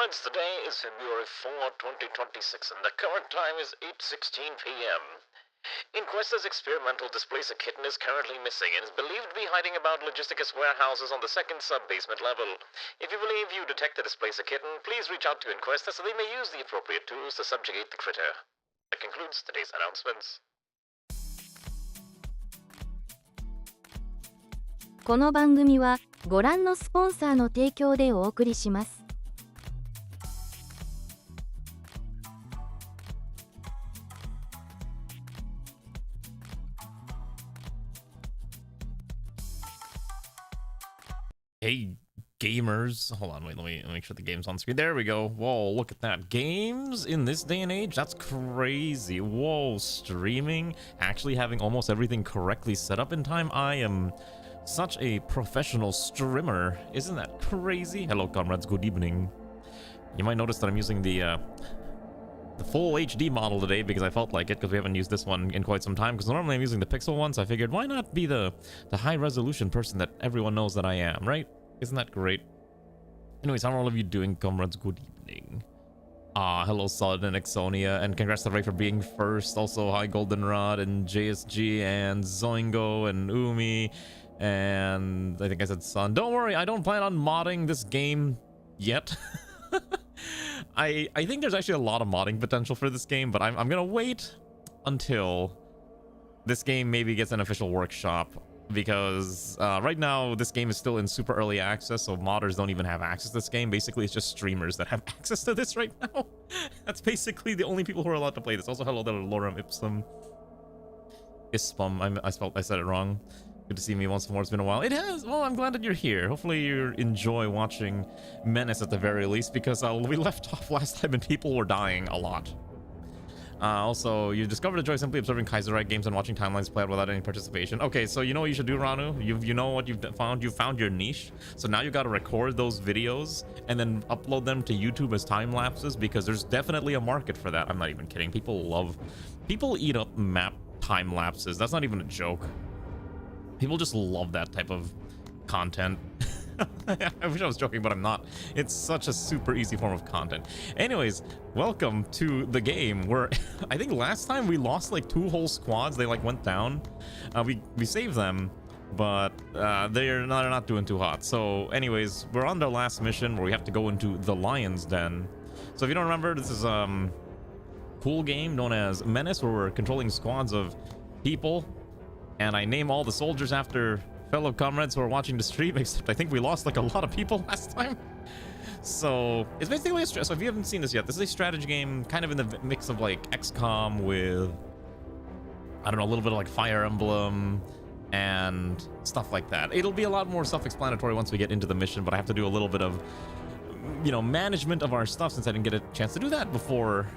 Comrades, today is February 4, 2026, and the current time is 8:16 p.m. Inquest's experimental displacer kitten is currently missing and is believed to be hiding about Logisticus warehouses on the second sub-basement level. If you believe you detect the displacer kitten, please reach out to Inquest so they may use the appropriate tools to subjugate the critter. That concludes today's announcements. この番組はご覧のスポンサーの提供でお送りします。Hey, gamers. Hold on, wait, let me make sure the game's on screen. There we go. Whoa, look at that. Games in this day and age? That's crazy. Whoa, streaming, actually having almost everything correctly set up in time. I am such a professional streamer. Isn't that crazy? Hello, comrades. Good evening. You might notice that I'm using the full HD model today because I felt like it, because we haven't used this one in quite some time, because normally I'm using the Pixel one, so I figured why not be the high resolution person that everyone knows that I am, right? Isn't that great? Anyways, how are all of you doing, comrades? Good evening. Hello Solid and Exonia, and congrats to Ray for being first. Also, hi Goldenrod and JSG and Zoingo and Umi, and I think I said Sun. Don't worry, I don't plan on modding this game yet. I think there's actually a lot of modding potential for this game, but I'm gonna wait until this game maybe gets an official workshop, because right now this game is still in super early access, so modders don't even have access to this game. Basically, it's just streamers that have access to this right now. That's basically the only people who are allowed to play this. Also, hello there, Lorem Ipsum. Ispum, I said it wrong. Good to see me once more. It's been a while. It has. Well, I'm glad that you're here. Hopefully you enjoy watching Menace at the very least, because we left off last time and people were dying a lot. Also, you discovered a joy simply observing Kaiserreich games and watching timelines play out without any participation. Okay, so you know what you should do, Ranu? You know what you've found? You found your niche. So now you got to record those videos and then upload them to YouTube as time lapses, because there's definitely a market for that. I'm not even kidding. People eat up map time lapses. That's not even a joke. People just love that type of content. I wish I was joking, but I'm not. It's such a super easy form of content. Anyways, welcome to the game where I think last time we lost like 2 whole squads. They like went down. We saved them, but they're not doing too hot. So anyways, we're on the last mission where we have to go into the Lion's Den. So if you don't remember, this is cool game known as Menace, where we're controlling squads of people. And I name all the soldiers after fellow comrades who are watching the stream, except I think we lost like a lot of people last time. So it's basically so if you haven't seen this yet, this is a strategy game kind of in the mix of like XCOM with, I don't know, a little bit of like Fire Emblem and stuff like that. It'll be a lot more self-explanatory once we get into the mission, but I have to do a little bit of, you know, management of our stuff since I didn't get a chance to do that before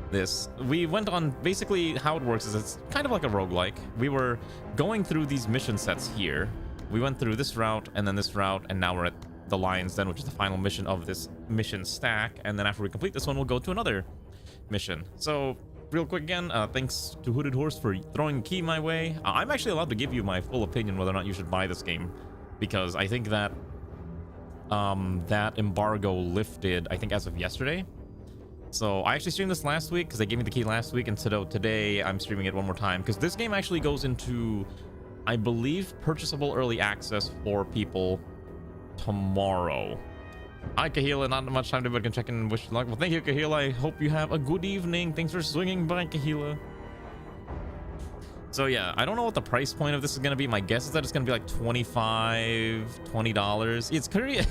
this. We went on, basically how it works is it's kind of like a roguelike. We were going through these mission sets here. We went through this route and then this route, and now we're at the Lion's Den, which is the final mission of this mission stack. And then after we complete this one, we'll go to another mission. So real quick again, thanks to Hooded Horse for throwing a key my way. I'm actually allowed to give you my full opinion whether or not you should buy this game, because I think that that embargo lifted, I think, as of yesterday. So I actually streamed this last week because they gave me the key last week, and so today I'm streaming it one more time because this game actually goes into, I believe, purchasable early access for people tomorrow. Hi Kahila, not much time to, but can check in and wish you luck. Well, thank you Kahila, I hope you have a good evening. Thanks for swinging by, Kahila. So yeah, I don't know what the price point of this is going to be. My guess is that it's going to be like $20. It's crazy.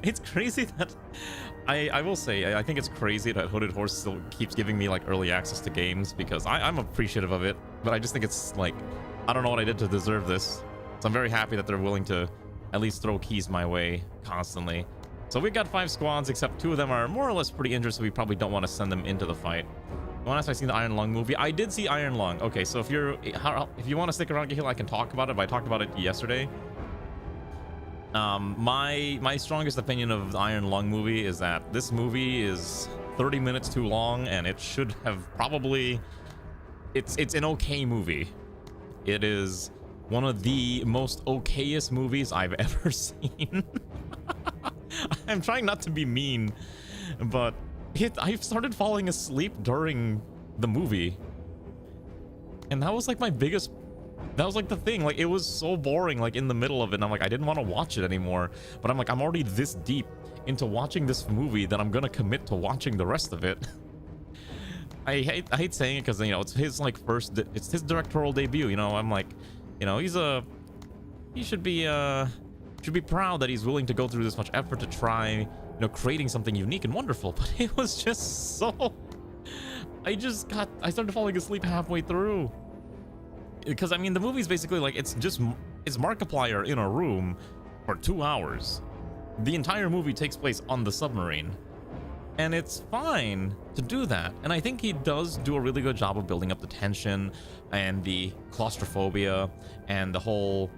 It's crazy that I will say, I think it's crazy that Hooded Horse still keeps giving me like early access to games, because I'm appreciative of it, but I just think it's like, I don't know what I did to deserve this. So I'm very happy that they're willing to at least throw keys my way constantly. So we've got 5 squads, except 2 of them are more or less pretty injured, so we probably don't want to send them into the fight. You want to ask if I've seen the Iron Lung movie? I did see Iron Lung. Okay, so if you want to stick around, Gahil, I can talk about it, but I talked about it yesterday. My strongest opinion of the Iron Lung movie is that this movie is 30 minutes too long, and it should have probably, it's an okay movie. It is one of the most okayest movies I've ever seen. I'm trying not to be mean but I started falling asleep during the movie, and that was like my biggest. That was like the thing. Like, it was so boring. Like, in the middle of it, and I'm like, I didn't want to watch it anymore. But I'm like, I'm already this deep into watching this movie that I'm gonna commit to watching the rest of it. I hate saying it because, you know, it's his like it's his directorial debut. You know, I'm like, you know, he should be proud that he's willing to go through this much effort to try, you know, creating something unique and wonderful. But it was just so. I started falling asleep halfway through. Because, I mean, the movie's basically like, it's Markiplier in a room for 2 hours. The entire movie takes place on the submarine. And it's fine to do that. And I think he does do a really good job of building up the tension and the claustrophobia and the whole,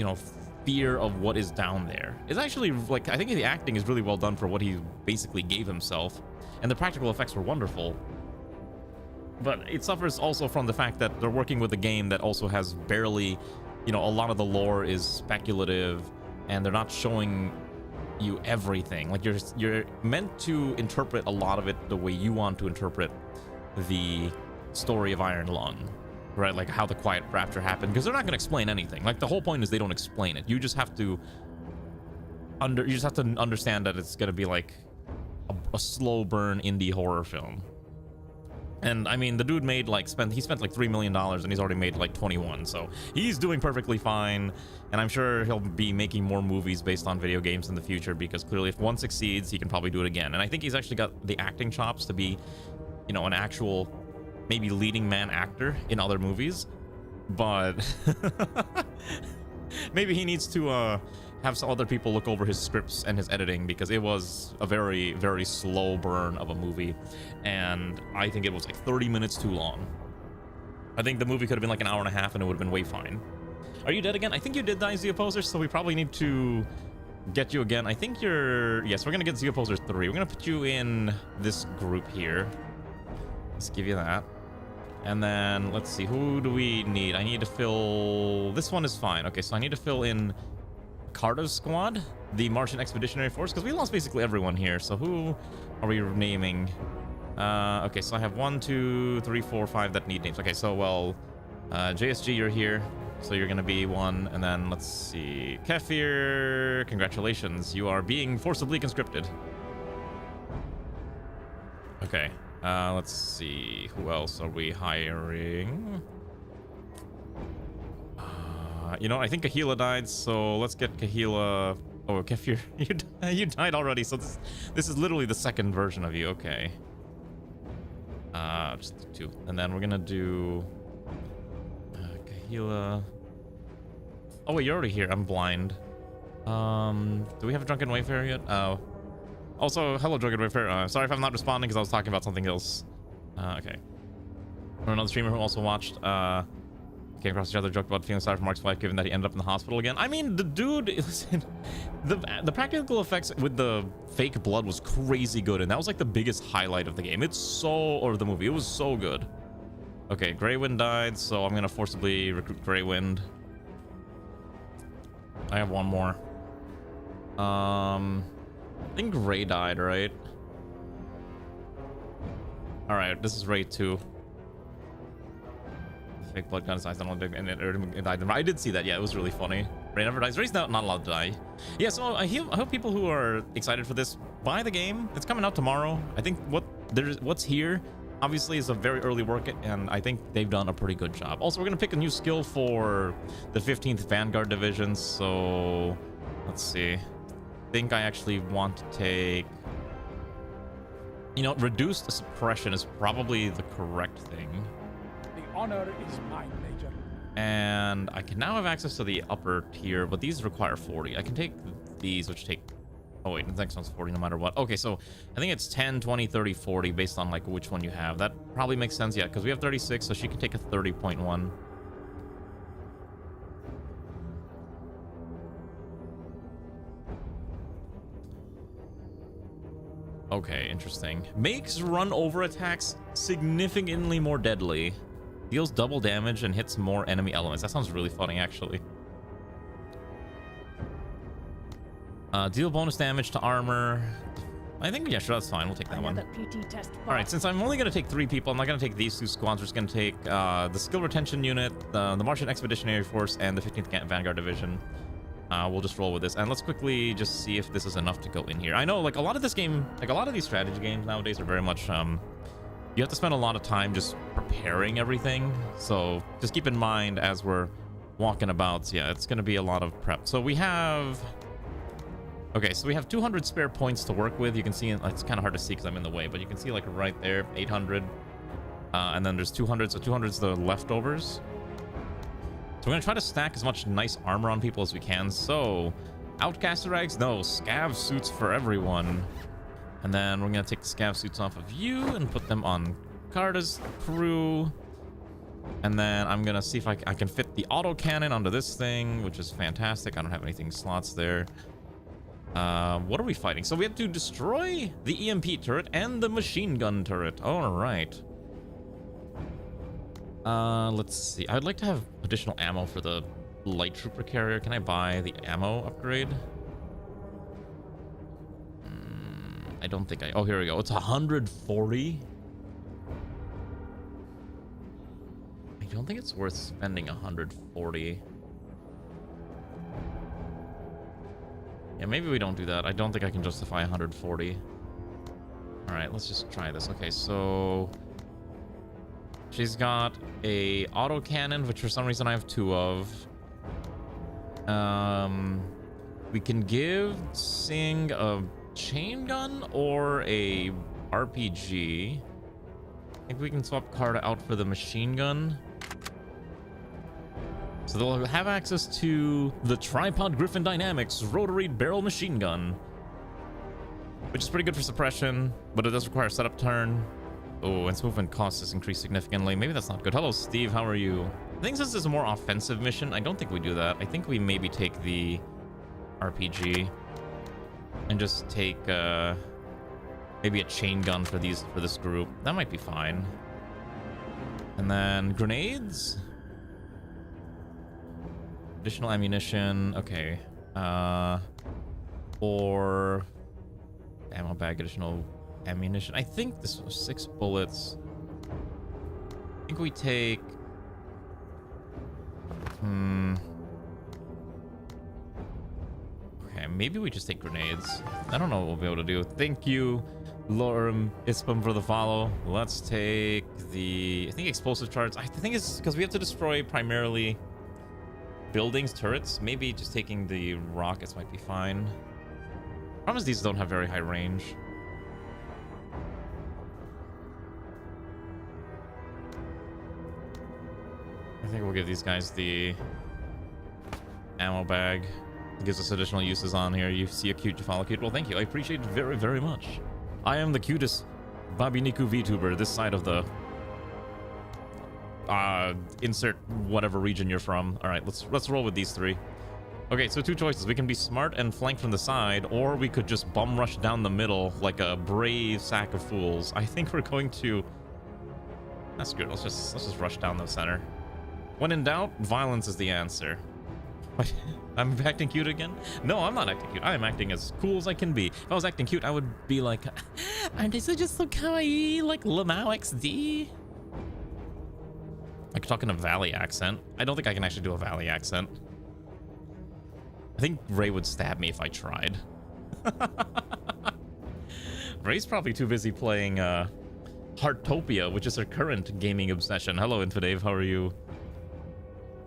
you know, fear of what is down there. It's actually, like, I think the acting is really well done for what he basically gave himself. And the practical effects were wonderful. But it suffers also from the fact that they're working with a game that also has barely, you know, a lot of the lore is speculative, and they're not showing you everything. Like, you're meant to interpret a lot of it the way you want to interpret the story of Iron Lung, right? Like how the Quiet Rapture happened, because they're not going to explain anything. Like, the whole point is they don't explain it. You just have to understand that it's going to be like a slow burn indie horror film. And I mean, the dude made like spent like $3 million, and he's already made like 21, so he's doing perfectly fine. And I'm sure he'll be making more movies based on video games in the future, because clearly if one succeeds, he can probably do it again. And I think he's actually got the acting chops to be, you know, an actual maybe leading man actor in other movies. But maybe he needs to have some other people look over his scripts and his editing, because it was a very, very slow burn of a movie, and I think it was like 30 minutes too long. I think the movie could have been like an hour and a half and it would have been way fine. Are you dead again? I think you did die, Zeopposer, so we probably need to get you again. I think yes, we're gonna get Zeopposer 3. We're gonna put you in this group here. Let's give you that. And then let's see, who do we need? I need to fill, this one is fine. Okay, so I need to fill in Carter's squad, the Martian Expeditionary Force, because we lost basically everyone here. So who are we naming? Okay, so I have 1, 2, 3, 4, 5 that need names. Okay, so well, JSG, you're here, so you're gonna be one. And then let's see, Kefir, congratulations, you are being forcibly conscripted. Okay, let's see, who else are we hiring? You know, I think Kahila died, so let's get Kahila. Oh, Kefir, you died already, so this is literally the second version of you. Okay. Just the 2. And then we're gonna do Kahila. Oh wait, you're already here. I'm blind. Do we have a Drunken Wayfarer yet? Oh. Also, hello, Drunken Wayfarer. Sorry if I'm not responding because I was talking about something else. Okay. Or another streamer who also watched. Came across each other, joked about feeling sorry for Mark's wife given that he ended up in the hospital again. I mean, the dude, listen, the practical effects with the fake blood was crazy good, and that was like the biggest highlight of the game. Or the movie, it was so good. Okay, Greywind died, so I'm gonna forcibly recruit Greywind. I have one more. I think Ray died, right? All right, this is Ray 2. Fake blood gun size, and it died. I did see that. Yeah, it was really funny. Ray never dies. Ray's not allowed to die. Yeah, so I hope people who are excited for this buy the game. It's coming out tomorrow. I think what's here obviously is a very early work, and I think they've done a pretty good job. Also, we're gonna pick a new skill for the 15th Vanguard Division. So let's see. I think I actually want to take, you know, reduced suppression is probably the correct thing. Honor is mine, Major. And I can now have access to the upper tier, but these require 40. I can take these, which take... Oh, wait, the next one's 40 no matter what. Okay, so I think it's 10, 20, 30, 40 based on, like, which one you have. That probably makes sense, yeah, because we have 36, so she can take a 30.1. Okay, interesting. Makes run over attacks significantly more deadly. Deals double damage and hits more enemy elements. That sounds really funny, actually. Deal bonus damage to armor. I think, yeah, sure, that's fine. We'll take that one. Another PT test All right, since I'm only going to take 3 people, I'm not going to take these 2 squads. We're just going to take the Skill Retention Unit, the Martian Expeditionary Force, and the 15th Vanguard Division. We'll just roll with this. And let's quickly just see if this is enough to go in here. I know, like, a lot of this game, like, a lot of these strategy games nowadays are very much, you have to spend a lot of time just preparing everything. So just keep in mind as we're walking about. Yeah, it's going to be a lot of prep. So we have... Okay, so we have 200 spare points to work with. You can see, it's kind of hard to see because I'm in the way, but you can see like right there, 800. And then there's 200, so 200 is the leftovers. So we're going to try to stack as much nice armor on people as we can. So, Outcaster rags? No, scav suits for everyone. And then we're going to take the scav suits off of you and put them on Carta's crew. And then I'm going to see if I can fit the autocannon onto this thing, which is fantastic. I don't have anything slots there. What are we fighting? So we have to destroy the EMP turret and the machine gun turret. All right. Let's see. I'd like to have additional ammo for the light trooper carrier. Can I buy the ammo upgrade? I don't think I... Oh, here we go. It's 140. I don't think it's worth spending 140. Yeah, maybe we don't do that. I don't think I can justify 140. All right, let's just try this. Okay, so she's got a autocannon, which for some reason I have 2 of. We can give Singh a chain gun or a RPG. I think we can swap Carta out for the machine gun. So they'll have access to the Tripod Griffin Dynamics rotary barrel machine gun, which is pretty good for suppression, but it does require a setup turn. Oh, its movement cost is increased significantly. Maybe that's not good. Hello, Steve. How are you? I think since this is a more offensive mission, I don't think we do that. I think we maybe take the RPG and just take maybe a chain gun for this group. That might be fine. And then grenades. Additional ammunition. Okay. Or ammo bag, additional ammunition. I think this was 6 bullets. I think we take... Okay, maybe we just take grenades. I don't know what we'll be able to do. Thank you, Lorem Ispam, for the follow. Let's take the... I think explosive charts. I think it's because we have to destroy primarily buildings, turrets. Maybe just taking the rockets might be fine. Problem is these don't have very high range. I think we'll give these guys the ammo bag. It gives us additional uses on here. You see a cute, you follow cute. Well, thank you. I appreciate it very, very much. I am the cutest Babiniku VTuber this side of the insert whatever region you're from. All right, let's roll with these 3. Okay, so 2 choices. We can be smart and flank from the side, or we could just bum rush down the middle like a brave sack of fools. I think we're going to... That's good. Let's just rush down the center. When in doubt, violence is the answer. What? I'm acting cute again? No, I'm not acting cute. I am acting as cool as I can be. If I was acting cute, I would be like, aren't they just so kawaii, like Lamau XD? Like talking a Valley accent. I don't think I can actually do a Valley accent. I think Ray would stab me if I tried. Ray's probably too busy playing Heartopia, which is her current gaming obsession. Hello, Infidave, how are you?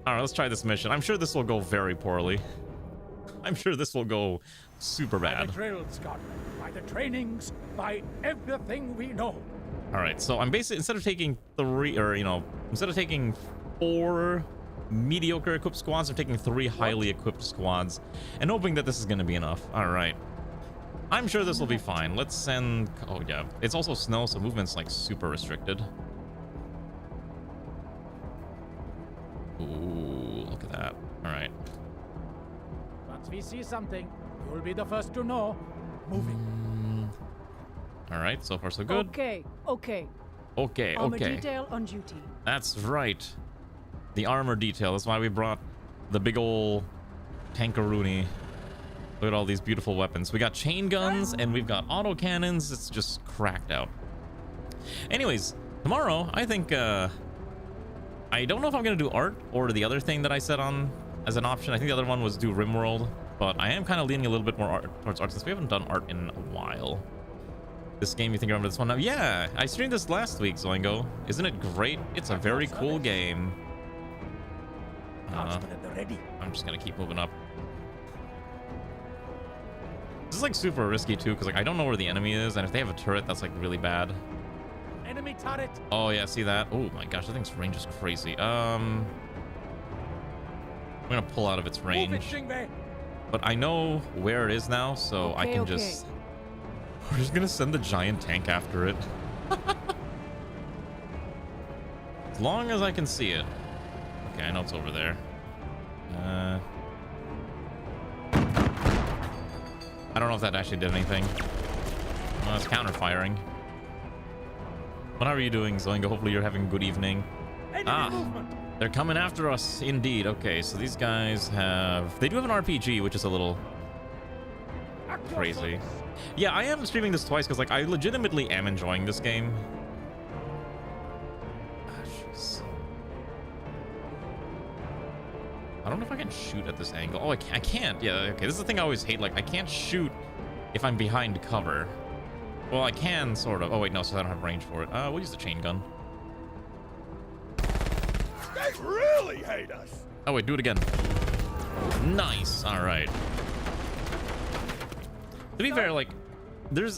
Alright, let's try this mission. I'm sure this will go very poorly. I'm sure this will go super bad. By the drills, Scotland. By the trainings. By everything we know. Alright, so I'm basically, instead of taking 3, or, instead of taking 4 mediocre equipped squads, I'm taking 3 highly equipped squads, and hoping that this is going to be enough. Alright. I'm sure this will be fine. Let's send... Oh, yeah. It's also snow, so movement's, like, super restricted. Ooh, look at that. Alright. Once we see something, you'll be the first to know. Moving. Alright, so far so good. Okay. Okay. Armor detail on duty. That's right. The armor detail. That's why we brought the big ol' tankaroonie. Look at all these beautiful weapons. We got chain guns and we've got auto cannons. It's just cracked out. Anyways, tomorrow, I think, I don't know if I'm going to do art or the other thing that I said on as an option. I think the other one was do RimWorld, but I am kind of leaning a little bit more towards art since we haven't done art in a while. This game, you think I remember this one now? Yeah, I streamed this last week, Zoingo. Isn't it great? It's a very cool game. I'm just going to keep moving up. This is like super risky too, because like I don't know where the enemy is, and if they have a turret, that's like really bad. Enemy turret. Oh yeah, see that? Oh my gosh, that thing's range is crazy. I'm gonna pull out of its range, but I know where it is now, so I can just. We're just gonna send the giant tank after it. As long as I can see it. Okay, I know it's over there. I don't know if that actually did anything. Well, it's counter-firing. What are you doing, Zoingo? Hopefully you're having a good evening. They're coming after us, indeed. Okay, so these guys have... They do have an RPG, which is a little crazy. Yeah, I am streaming this twice because, like, I legitimately am enjoying this game. I don't know if I can shoot at this angle. Oh, I can't. Yeah, okay. This is the thing I always hate. Like, I can't shoot if I'm behind cover. Well, I can, sort of. Oh, wait, no, so I don't have range for it. We'll use the chain gun. They really hate us. Oh, wait, do it again. Nice. All right. To be fair, like,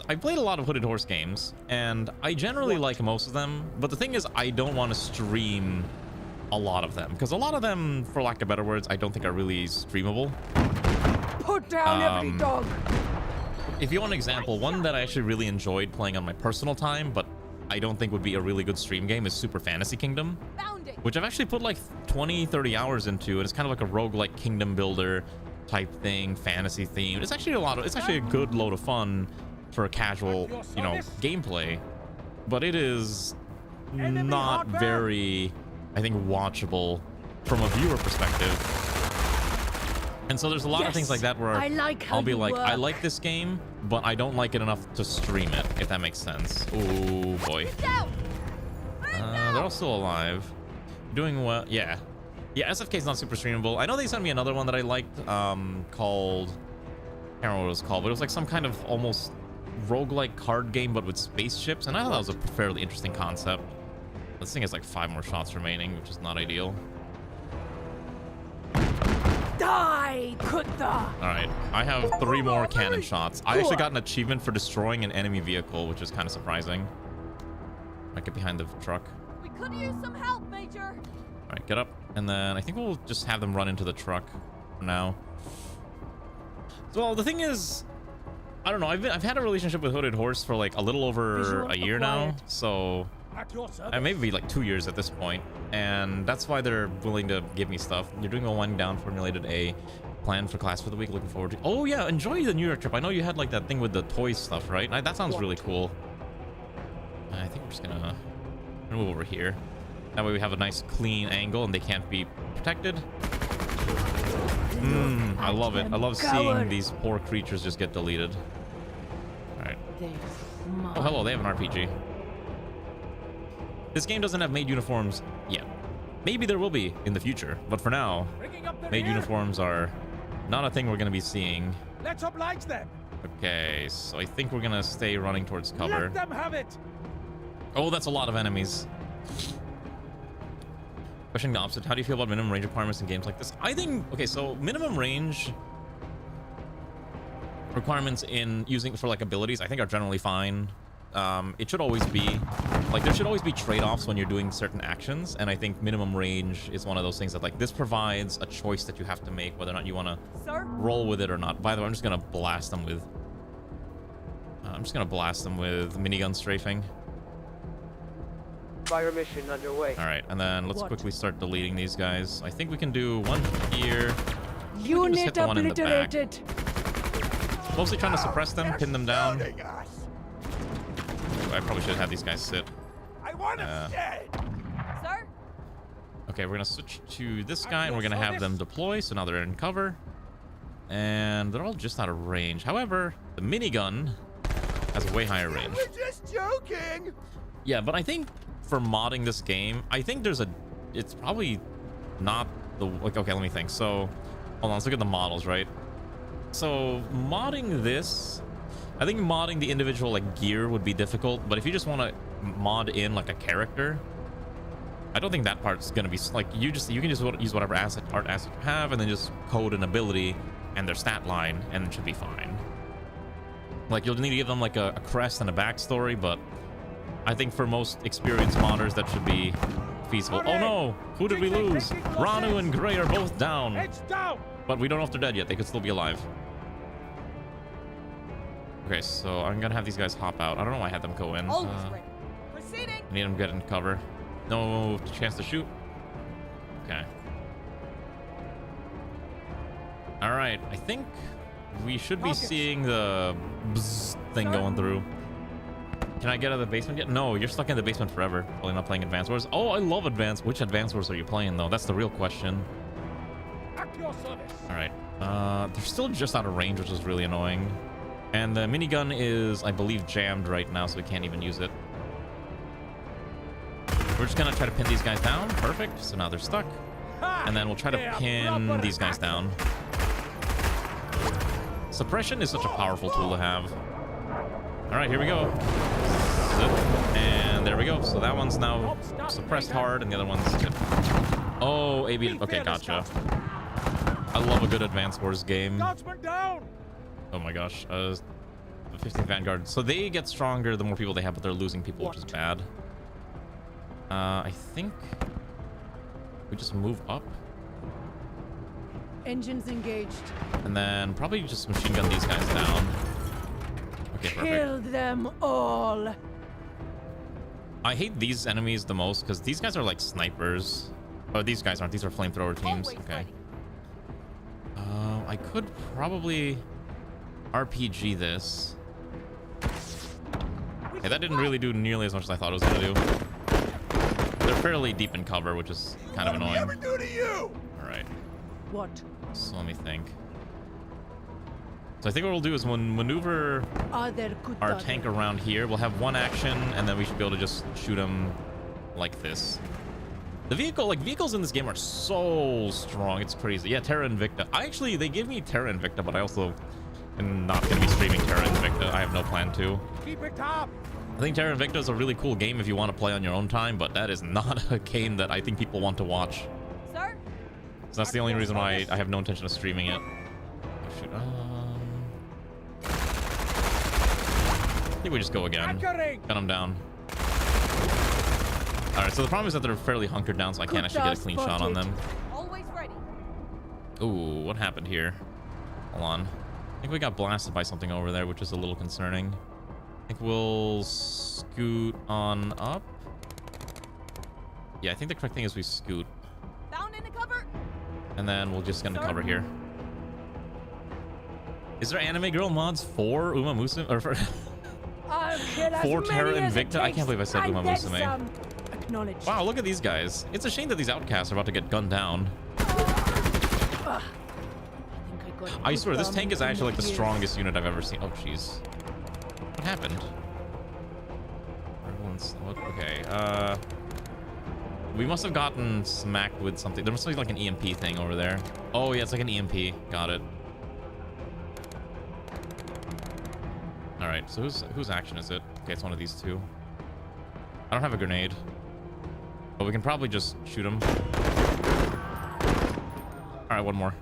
I played a lot of Hooded Horse games, and I generally like most of them. But the thing is, I don't want to stream a lot of them, because a lot of them, for lack of better words, I don't think are really streamable. Put down every dog. If you want an example, one that I actually really enjoyed playing on my personal time, but I don't think would be a really good stream game, is Super Fantasy Kingdom, which I've actually put like 20-30 hours into, and it's kind of like a roguelike kingdom builder type thing, fantasy themed. It's actually it's actually a good load of fun for a casual, you know, gameplay, but it is not very, I think, watchable from a viewer perspective. And so there's a lot of things like that where I'll be like, I like this game, but I don't like it enough to stream it, if that makes sense. Oh boy. They're all still alive. Doing well. Yeah. Yeah, SFK is not super streamable. I know they sent me another one that I liked, called... I can't remember what it was called, but it was like some kind of almost roguelike card game, but with spaceships, and I thought that was a fairly interesting concept. This thing has like 5 more shots remaining, which is not ideal. Die, Kutta! Alright, I have 3 more cannon shots. I actually got an achievement for destroying an enemy vehicle, which is kind of surprising. Might get behind the truck. We could use some help, Major. Alright, get up. And then I think we'll just have them run into the truck for now. So the thing is, I don't know, I've had a relationship with Hooded Horse for like a little over a year now, so maybe like 2 years at this point, and that's why they're willing to give me stuff. You're doing a winding down, formulated a plan for class for the week, looking forward to. Oh yeah, enjoy the New York trip. I know you had like that thing with the toy stuff, right? That sounds really cool. I think we're just gonna move over here. That way we have a nice clean angle and they can't be protected. I love it. I love seeing these poor creatures just get deleted. Alright. Oh, hello, they have an RPG. This game doesn't have maid uniforms yet. Maybe there will be in the future, but for now, maid uniforms are not a thing we're going to be seeing. Let's oblige them. Okay, so I think we're going to stay running towards cover. Let them have it. Oh, that's a lot of enemies. Questioning the opposite, how do you feel about minimum range requirements in games like this? I think, okay, so minimum range requirements in using for like abilities, I think are generally fine. It should always be, like, there should always be trade-offs when you're doing certain actions, and I think minimum range is one of those things that, like, this provides a choice that you have to make, whether or not you want to roll with it or not. By the way, I'm just going to blast them with, minigun strafing. Fire mission underway. All right, and then let's quickly start deleting these guys. I think we can do one here. Unit obliterated. Mostly trying to suppress them, pin them down. I probably should have these guys sit. I want them dead. Sir? Okay, we're gonna switch to this guy and we're gonna have them deploy. So now they're in cover. And they're all just out of range. However, the minigun has a way higher range. We're just joking. Yeah, but I think for modding this game, I think it's probably not the, like, okay, let me think. So, hold on, let's look at the models, right? So, modding this, I think modding the individual, like, gear would be difficult, but if you just want to mod in, like, a character, I don't think that part's gonna be, like, you can just use whatever art asset you have, and then just code an ability and their stat line, and it should be fine. Like, you'll need to give them, like, a crest and a backstory, but I think for most experienced modders, that should be feasible. Oh no! Who did we lose? Ranu and Gray are both down. But we don't know if they're dead yet. They could still be alive. Okay, so I'm gonna have these guys hop out. I don't know why I had them go in. Proceeding. I need them to get in cover. No chance to shoot. Okay. All right. I think we should be seeing the bzz thing going through. Can I get out of the basement yet? No, you're stuck in the basement forever. Probably not playing Advance Wars. Oh, I love Advance. Which Advance Wars are you playing, though? That's the real question. All right. They're still just out of range, which is really annoying. And the minigun is, I believe, jammed right now, so we can't even use it. We're just gonna try to pin these guys down. Perfect. So now they're stuck. And then we'll try to pin these guys down. Suppression is such a powerful tool to have. All right, here we go. And there we go. So that one's now suppressed hard, and the other one's... Oh, AB... Okay, gotcha. I love a good Advance Wars game. Oh my gosh. 15th Vanguard. So they get stronger the more people they have, but they're losing people, which is bad. I think we just move up. Engines engaged. And then probably just machine gun these guys down. Okay, perfect. Kill them all. I hate these enemies the most because these guys are like snipers. Oh, these guys aren't. These are flamethrower teams. Okay. I could probably RPG this. Okay, that didn't really do nearly as much as I thought it was going to do. They're fairly deep in cover, which is kind of annoying. What did we ever do to you? All right. What? So let me think. So I think what we'll do is we'll maneuver our tank around here. We'll have one action, and then we should be able to just shoot him like this. The vehicle, like vehicles in this game are so strong. It's crazy. Yeah, Terra Invicta. They gave me Terra Invicta, but I also am not going to be streaming Terra Invicta. I have no plan to. Keep it up. I think Terra Invicta is a really cool game if you want to play on your own time, but that is not a game that I think people want to watch. Sir? So that's the only reason why I have no intention of streaming it. Oh, shoot. I think we just go again. Gun them down. All right, so the problem is that they're fairly hunkered down, so I can't actually get a clean shot on them. Always ready. Ooh, what happened here? Hold on. I think we got blasted by something over there, which is a little concerning. I think we'll scoot on up. Yeah, I think the correct thing is we scoot. Bound in the cover. And then we'll just get into cover here. Is there anime girl mods for Uma Musume? Or for, for Terra Invicta? I can't believe I said Uma Musume. Wow, look at these guys. It's a shame that these outcasts are about to get gunned down. I swear, this tank is actually like the strongest unit I've ever seen. Oh, jeez. What happened? Everyone's... Okay, we must have gotten smacked with something. There must be like an EMP thing over there. Oh, yeah, it's like an EMP. Got it. All right, so whose action is it? Okay, it's one of these two. I don't have a grenade, but we can probably just shoot him. All right, one more.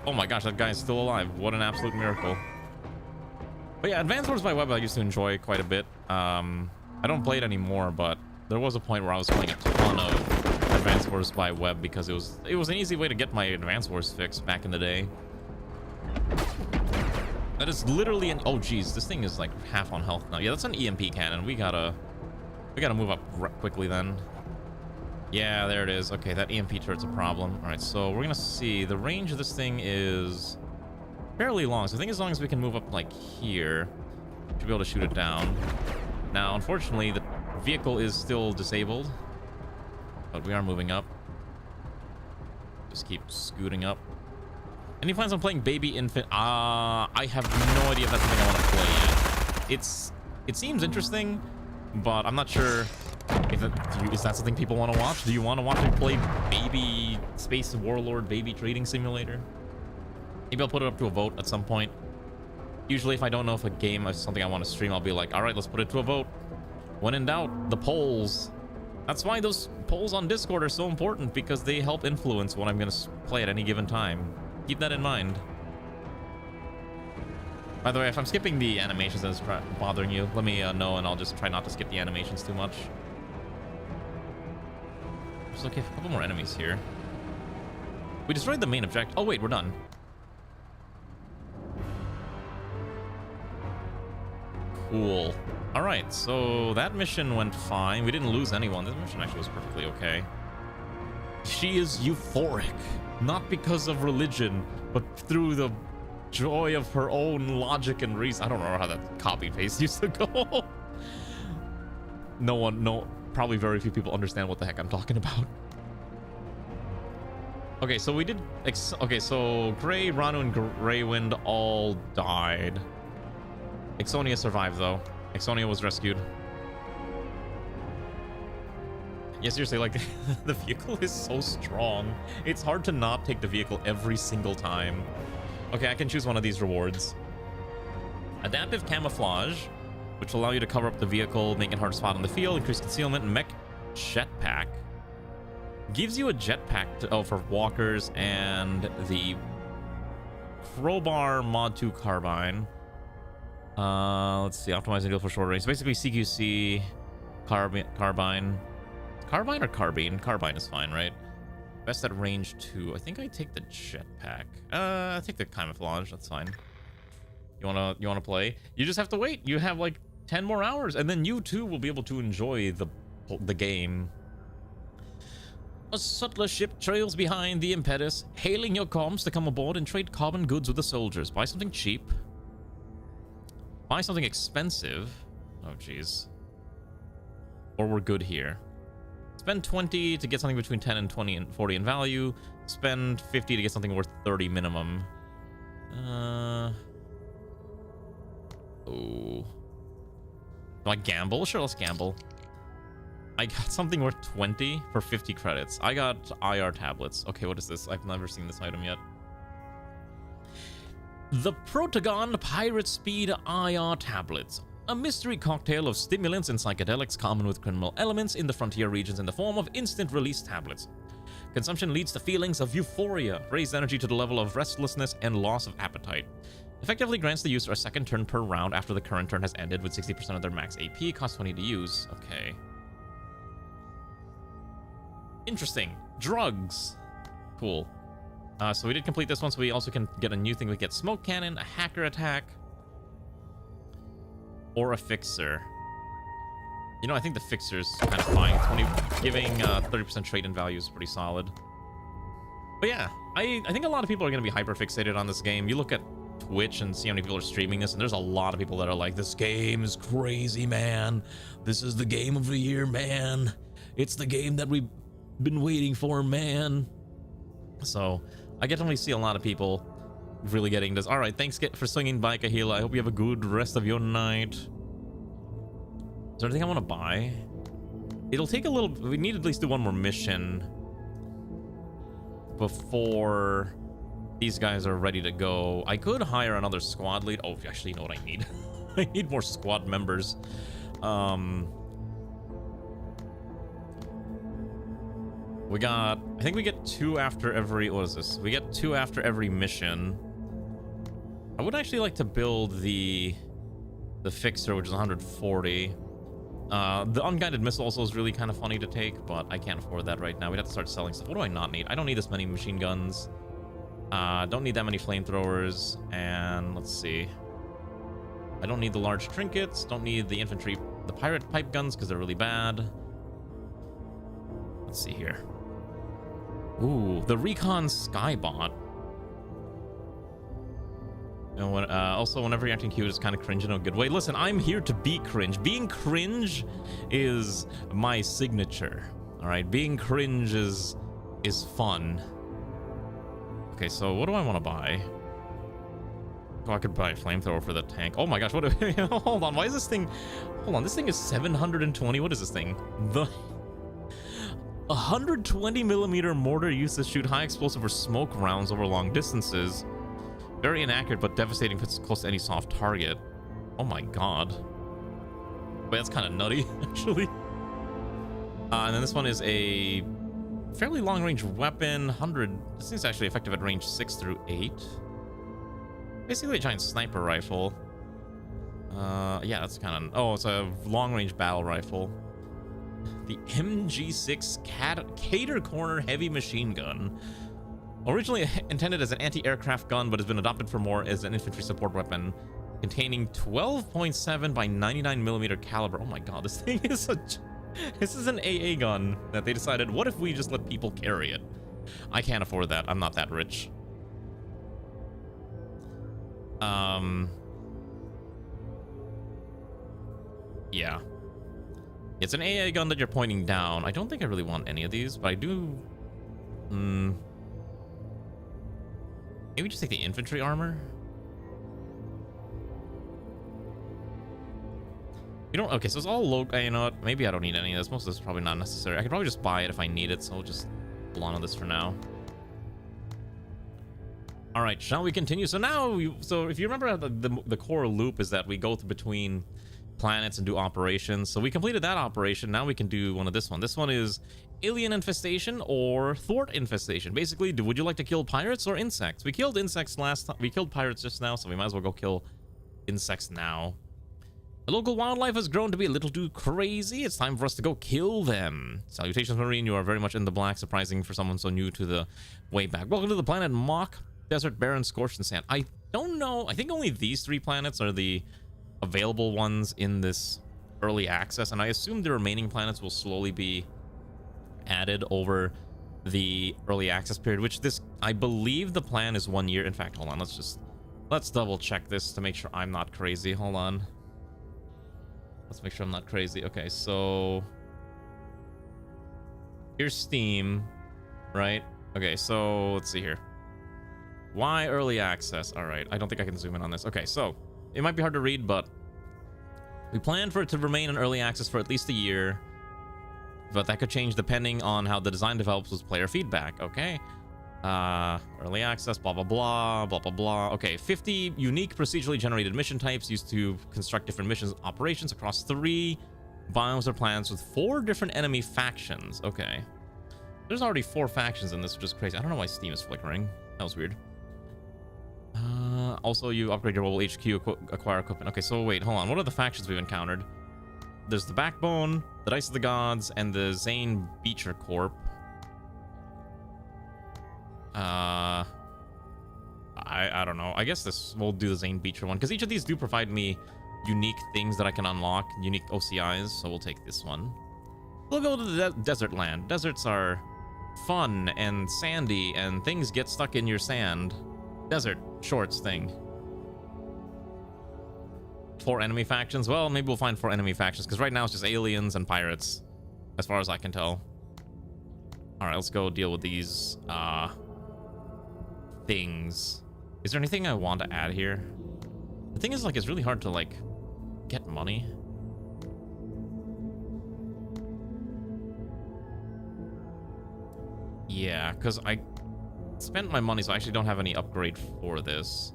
Oh my gosh, that guy is still alive. What an absolute miracle. But yeah, Advance Wars by Web I used to enjoy quite a bit. I don't play it anymore, but there was a point where I was playing a ton of Advance Wars by Web because it was an easy way to get my Advance Wars fix back in the day. That is literally an... Oh, geez. This thing is, like, half on health now. Yeah, that's an EMP cannon. We gotta move up quickly, then. Yeah, there it is. Okay, that EMP turret's a problem. All right, so we're gonna see. The range of this thing is fairly long. So I think as long as we can move up, like, here, we should be able to shoot it down. Now, unfortunately, the vehicle is still disabled. But we are moving up. Just keep scooting up. Any plans on playing Baby Infant? I have no idea if that's something I want to play yet. It seems interesting, but I'm not sure if is that something people want to watch? Do you want to watch me play Baby Space Warlord Baby Trading Simulator? Maybe I'll put it up to a vote at some point. Usually if I don't know if a game is something I want to stream, I'll be like, all right, let's put it to a vote. When in doubt, the polls. That's why those polls on Discord are so important, because they help influence what I'm going to play at any given time. Keep that in mind. By the way, if I'm skipping the animations and it's bothering you, let me know, and I'll just try not to skip the animations too much. Just okay, a couple more enemies here. We destroyed the main objective. Oh wait, we're done. Cool. All right, so that mission went fine. We didn't lose anyone. This mission actually was perfectly okay. She is euphoric, not because of religion, but through the joy of her own logic and reason. I don't know how that copy paste used to go. Probably very few people understand what the heck I'm talking about. Okay, so we did. Okay, so Gray, Ranu, and Greywind all died. Ixonia survived though. Ixonia was rescued. Yeah, seriously, like, the vehicle is so strong. It's hard to not take the vehicle every single time. Okay, I can choose one of these rewards. Adaptive camouflage, which will allow you to cover up the vehicle, make it hard to spot on the field, increase concealment, mech jetpack. Gives you a jetpack for walkers, and the crowbar mod 2 carbine. Let's see, optimizing deal for short range. Basically CQC, carbine. Carbine or carbine? Carbine is fine, right? Best at range 2. I think I take the jetpack. I take the camouflage. That's fine. You wanna play? You just have to wait. You have like 10 more hours, and then you too will be able to enjoy the game. A subtler ship trails behind the impetus, hailing your comms to come aboard and trade carbon goods with the soldiers. Buy something cheap. Buy something expensive. Oh, jeez. Or we're good here. Spend 20 to get something between 10 and 20 and 40 in value. Spend 50 to get something worth 30 minimum. Oh. Do I gamble? Sure, let's gamble. I got something worth 20 for 50 credits. I got IR tablets. Okay, what is this? I've never seen this item yet. The Protagon Pirate Speed IR tablets. A mystery cocktail of stimulants and psychedelics common with criminal elements in the frontier regions in the form of instant release tablets. Consumption leads to feelings of euphoria, raised energy to the level of restlessness, and loss of appetite. Effectively grants the user a second turn per round after the current turn has ended with 60% of their max AP. Costs 20 to use. Okay. Interesting. Drugs. Cool. So we did complete this one, so we also can get a new thing. We get smoke cannon, a hacker attack, or a fixer. You know, I think the fixer's kind of fine. 20, giving 30% trade-in value is pretty solid. But yeah, I think a lot of people are going to be hyper fixated on this game. You look at Twitch and see how many people are streaming this, and there's a lot of people that are like, this game is crazy, man. This is the game of the year, man. It's the game that we've been waiting for, man. So I definitely see a lot of people really getting this. All right, thanks for swinging by, Kahila. I hope you have a good rest of your night. Is there anything I want to buy? It'll take a little... We need to at least do one more mission before these guys are ready to go. I could hire another squad lead. Oh, actually, you know what I need? I need more squad members. We got... I think we get 2 after every... What is this? We get 2 after every mission. I would actually like to build the fixer, which is 140. The unguided missile also is really kind of funny to take, but I can't afford that right now. We'd have to start selling stuff. What do I not need? I don't need this many machine guns. Don't need that many flamethrowers. And let's see. I don't need the large trinkets. Don't need the infantry, the pirate pipe guns, because they're really bad. Let's see here. Ooh, the Recon Skybot. And also, whenever you're acting cute, it's kind of cringe in a good way. Listen, I'm here to be cringe. Being cringe is my signature. All right, being cringe is fun. Okay, so what do I want to buy? Oh, I could buy a flamethrower for the tank. Oh my gosh, what? Hold on, why is this thing? Hold on, this thing is 720. What is this thing? The 120 millimeter mortar used to shoot high explosive or smoke rounds over long distances. Very inaccurate, but devastating if it's close to any soft target. Oh my god. Wait, that's kind of nutty, actually. And then this one is a fairly long-range weapon. 100. This thing's actually effective at range 6 through 8. Basically a giant sniper rifle. Yeah, that's kind of... Oh, it's a long-range battle rifle. The MG6 Cater Corner Heavy Machine Gun. Originally intended as an anti-aircraft gun, but has been adopted for more as an infantry support weapon. Containing 12.7 by 99 millimeter caliber. Oh my god, this thing is a... This is an AA gun that they decided, what if we just let people carry it? I can't afford that. I'm not that rich. Yeah. It's an AA gun that you're pointing down. I don't think I really want any of these, but I do... Maybe just take the infantry armor? You don't... Okay, so it's all low... You know what? Maybe I don't need any of this. Most of this is probably not necessary. I could probably just buy it if I need it, so I'll just hold on to this for now. All right, shall we continue? So now... So if you remember, the core loop is that we go between planets and do operations. So we completed that operation. Now we can do one of this one. This one is alien infestation or thwart infestation. Basically, would you like to kill pirates or insects? We killed insects last time. We killed pirates just now, so we might as well go kill insects now. The local wildlife has grown to be a little too crazy. It's time for us to go kill them. Salutations, Marine. You are very much in the black. Surprising for someone so new to the way back. Welcome to the planet Mock. Desert, barren, scorched, and sand. I don't know. I think only these 3 planets are the available ones in this early access, and I assume the remaining planets will slowly be added over the early access period, which I believe the plan is 1 year. In fact, hold on. Let's double check this to make sure I'm not crazy. Hold on. Let's make sure I'm not crazy. Okay, so here's Steam, right? Okay, so let's see here. Why early access? All right, I don't think I can zoom in on this. Okay, so it might be hard to read, but we plan for it to remain in early access for at least a year, but that could change depending on how the design develops with player feedback. Okay, early access, blah blah blah, blah blah blah. Okay, 50 unique procedurally generated mission types used to construct different missions operations across 3 biomes or planets with 4 different enemy factions. Okay, there's already 4 factions in this, which is crazy. I don't know why Steam is flickering. That was weird. Also, you upgrade your mobile HQ, acquire equipment. Okay, so wait, hold on. What are the factions we've encountered? There's the Backbone, the Dice of the Gods, and the Zane Beecher Corp. I don't know. I guess we'll do the Zane Beecher one, because each of these do provide me unique things that I can unlock, unique OCIs, so we'll take this one. We'll go to the desert land. Deserts are fun and sandy, and things get stuck in your sand. Desert shorts thing. 4 enemy factions. Well, maybe we'll find 4 enemy factions, because right now it's just aliens and pirates, as far as I can tell. All right, let's go deal with these things. Is there anything I want to add here? The thing is, like, it's really hard to, like, get money. Yeah, because I spent my money, so I actually don't have any upgrade for this.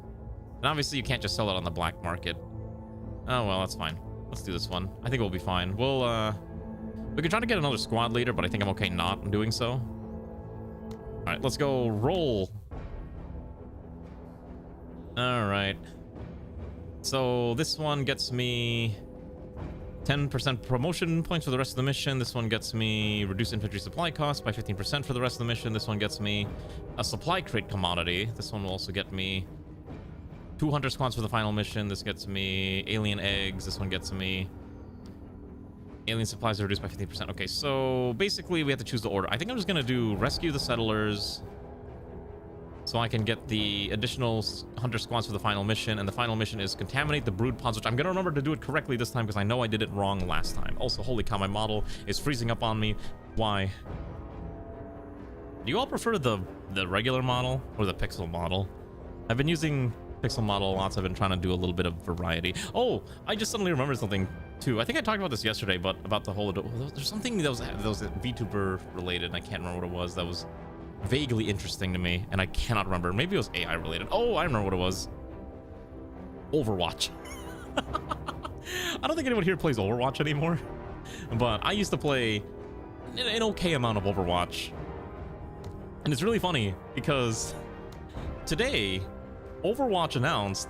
And obviously you can't just sell it on the black market. Oh well, that's fine. Let's do this one. I think we'll be fine. We could try to get another squad leader, but I think I'm okay not doing so. All right, let's go roll. All right. So this one gets me 10% promotion points for the rest of the mission. This one gets me reduced infantry supply costs by 15% for the rest of the mission. This one gets me a supply crate commodity. This one will also get me 2 hunter squads for the final mission. This gets me alien eggs. This one gets me alien supplies are reduced by 15%. Okay, so basically we have to choose the order. I think I'm just gonna do rescue the settlers, so I can get the additional hunter squads for the final mission, and the final mission is contaminate the brood pods, which I'm gonna remember to do it correctly this time, because I know I did it wrong last time. Also, holy cow, my model is freezing up on me. Why? Do you all prefer the regular model or the pixel model? I've been using pixel model a lot, so I've been trying to do a little bit of variety. Oh, I just suddenly remembered something too. I think I talked about this yesterday, but about the whole, there's something that was VTuber related, and I can't remember what it was, that was vaguely interesting to me, and I cannot remember. Maybe it was AI related. Oh, I remember what it was. Overwatch. I don't think anyone here plays Overwatch anymore, but I used to play an okay amount of Overwatch. And it's really funny because today Overwatch announced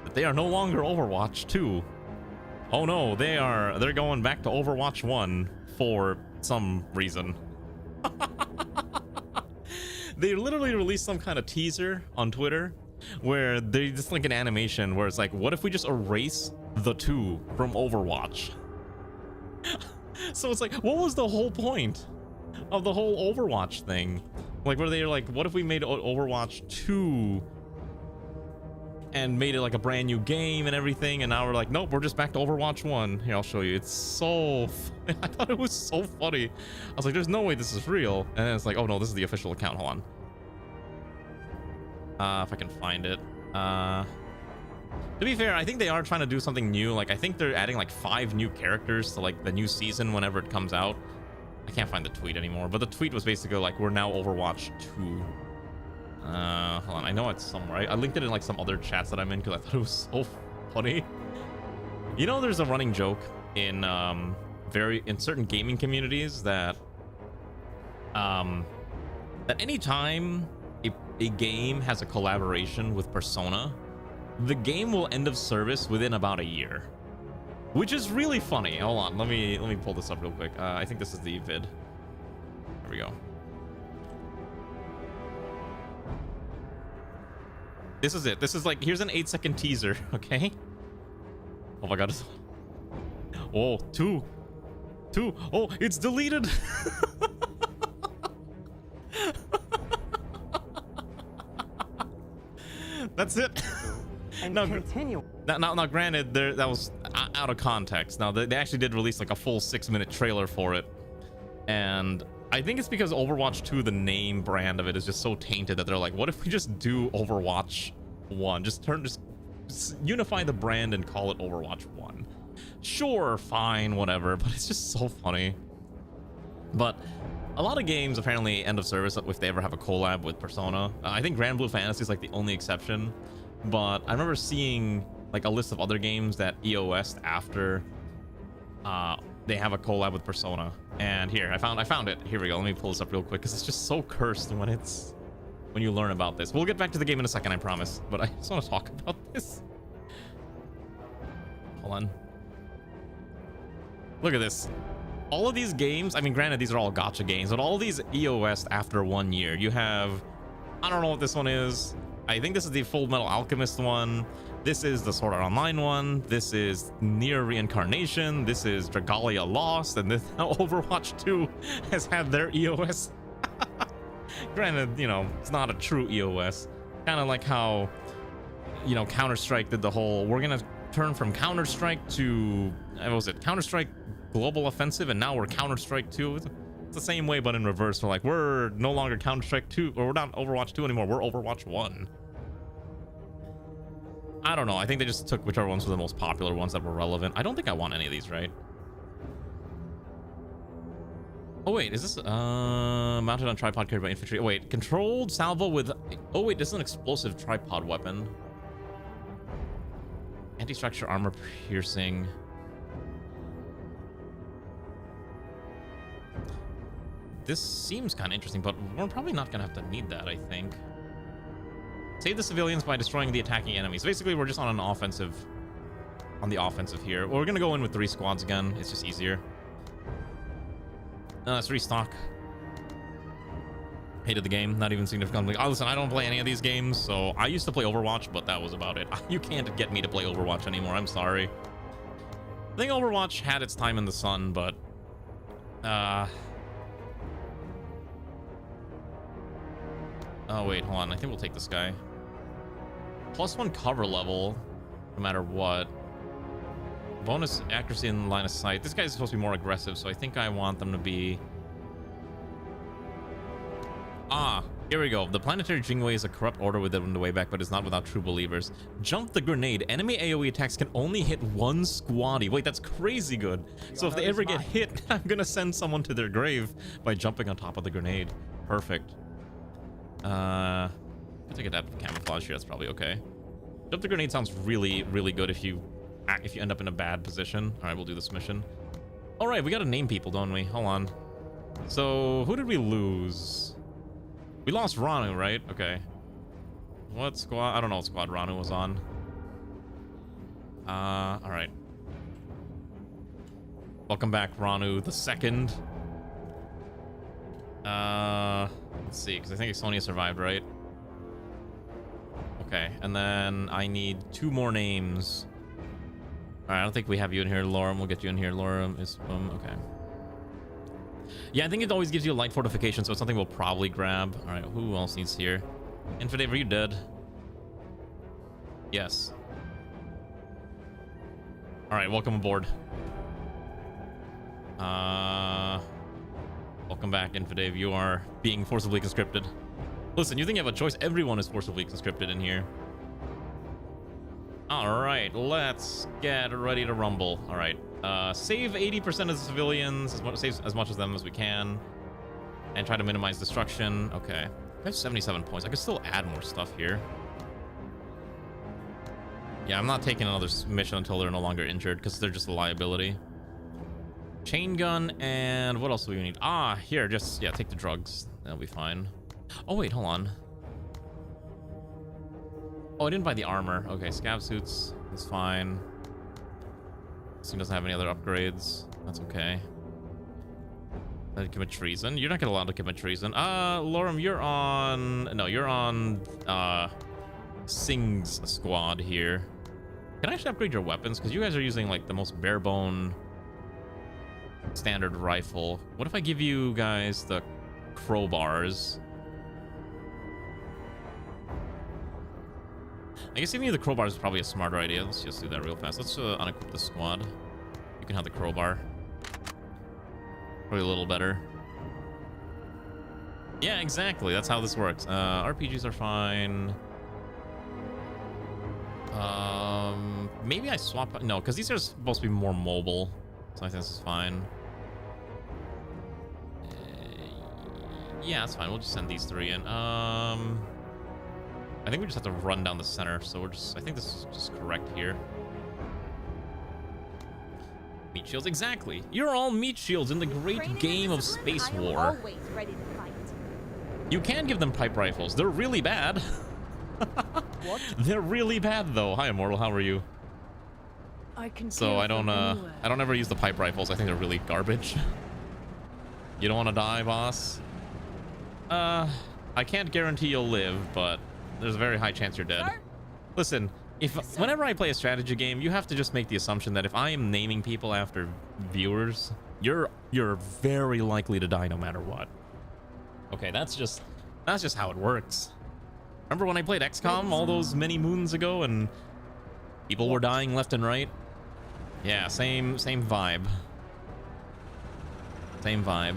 that they are no longer Overwatch 2. Oh no, they're going back to Overwatch 1 for some reason. They literally released some kind of teaser on Twitter where they just like an animation where it's like, what if we just erase the 2 from Overwatch? So it's like, what was the whole point of the whole Overwatch thing? Like, where they're like, what if we made Overwatch 2 and made it like a brand new game and everything, and now we're like, nope, we're just back to Overwatch 1. Here, I'll show you. It's so funny. I thought it was so funny. I was like, there's no way this is real. And then it's like, oh no, this is the official account. Hold on. If I can find it. To be fair, I think they are trying to do something new. Like, I think they're adding like 5 new characters to like the new season whenever it comes out. I can't find the tweet anymore, but the tweet was basically like, we're now Overwatch 2. Hold on, I know it's somewhere. I linked it in like some other chats that I'm in because I thought it was so funny. You know, there's a running joke in certain gaming communities that that anytime a game has a collaboration with Persona, the game will end of service within about a year, which is really funny. Hold on, let me pull this up real quick. I think this is the vid. There we go. This is it. This is like, here's an 8-second teaser, okay? Oh my god. Oh, 2. Oh, it's deleted. That's it. And now, continue. Now, granted, that was out of context. Now, they actually did release like a full 6-minute trailer for it, and I think it's because Overwatch 2, the name brand of it, is just so tainted that they're like, what if we just do Overwatch 1? Just unify the brand and call it Overwatch 1. Sure, fine, whatever, but it's just so funny. But a lot of games apparently end of service if they ever have a collab with Persona. I think Grand Blue Fantasy is like the only exception, but I remember seeing like a list of other games that EOS after they have a collab with Persona. And here, I found it. Here we go. Let me pull this up real quick because it's just so cursed when you learn about this. We'll get back to the game in a second, I promise, but I just want to talk about this. Hold on. Look at this. All of these games, I mean, granted, these are all gacha games, but all of these EOS after 1 year. You have, I don't know what this one is. I think this is the Full Metal Alchemist one. This is the Sword Art Online one. This is Nier Reincarnation. This is Dragalia Lost. And this now Overwatch 2 has had their EOS. Granted, you know, it's not a true EOS. Kind of like how, you know, Counter-Strike did the whole, we're going to turn from Counter-Strike to, what was it? Counter-Strike Global Offensive, and now we're Counter-Strike 2. It's the same way, but in reverse. We're like, we're no longer Counter-Strike 2, or we're not Overwatch 2 anymore. We're Overwatch 1. I don't know. I think they just took whichever ones were the most popular ones that were relevant. I don't think I want any of these, right? Oh, wait. Is this mounted on tripod carried by infantry? Oh, wait. Controlled salvo with... Oh, wait. This is an explosive tripod weapon. Anti-structure armor piercing. This seems kind of interesting, but we're probably not going to have to need that, I think. Save the civilians by destroying the attacking enemies. Basically, we're just on the offensive here. We're going to go in with 3 squads again. It's just easier. Let's restock. Hated the game. Not even significantly. Oh, listen, I don't play any of these games, so I used to play Overwatch, but that was about it. You can't get me to play Overwatch anymore. I'm sorry. I think Overwatch had its time in the sun, but... Oh, wait, hold on. I think we'll take this guy. +1 cover level, no matter what. Bonus accuracy in line of sight. This guy's supposed to be more aggressive, so I think I want them to be... Ah, here we go. The planetary Jingwei is a corrupt order with it on the way back, but it's not without true believers. Jump the grenade. Enemy AoE attacks can only hit one squaddy. Wait, that's crazy good. So if they ever get hit, I'm gonna send someone to their grave by jumping on top of the grenade. Perfect. I'll take a dab of camouflage here. That's probably okay. Jump the grenade sounds really, really good if you end up in a bad position. All right, we'll do this mission. All right, we gotta name people, don't we? Hold on. So who did we lose? We lost Ranu, right? Okay. What squad? I don't know what squad Ranu was on. All right. Welcome back, Ranu the second. Let's see, because I think Sonia survived, right? Okay, and then I need 2 more names. All right, I don't think we have you in here, Lorem. We'll get you in here, Lorem. Is okay. Yeah, I think it always gives you a light fortification, so it's something we'll probably grab. All right, who else needs here? Infidave, are you dead? Yes. All right, welcome aboard. Welcome back, Infidave. You are being forcibly conscripted. Listen, you think you have a choice? Everyone is forcibly conscripted in here. All right, let's get ready to rumble. All right, save 80% of the civilians, save as much of them as we can, and try to minimize destruction. Okay, I have 77 points. I could still add more stuff here. Yeah, I'm not taking another mission until they're no longer injured, because they're just a liability. Chain gun, and what else do we need? Ah, here, just, yeah, take the drugs. That'll be fine. Oh, wait, hold on. Oh, I didn't buy the armor. Okay, scab suits. That's fine. This thing doesn't have any other upgrades. That's okay. I commit treason. You're not gonna allow to commit treason. Lorem, you're on... No, you're on, Singh's squad here. Can I actually upgrade your weapons? Because you guys are using, like, the most bare-bone standard rifle. What if I give you guys the crowbars? I guess giving you the crowbars is probably a smarter idea. Let's just do that real fast. Let's unequip the squad. You can have the crowbar. Probably a little better. Yeah, exactly. That's how this works. RPGs are fine. Maybe I swap... No, because these are supposed to be more mobile. So I think this is fine. Yeah, that's fine. We'll just send these 3 in. I think we just have to run down the center, so we're just... I think this is just correct here. Meat shields, exactly. You're all meat shields in the great game of space war. Always ready to fight. You can give them pipe rifles. They're really bad. What? They're really bad, though. Hi, Immortal. How are you? I can So I don't ever use the pipe rifles. I think they're really garbage. You don't want to die, boss? I can't guarantee you'll live, but there's a very high chance you're dead. Sir? Listen, whenever I play a strategy game, you have to just make the assumption that if I am naming people after viewers, you're very likely to die no matter what. Okay, that's just how it works. Remember when I played XCOM all those many moons ago and people were dying left and right? Yeah, same vibe. Same vibe.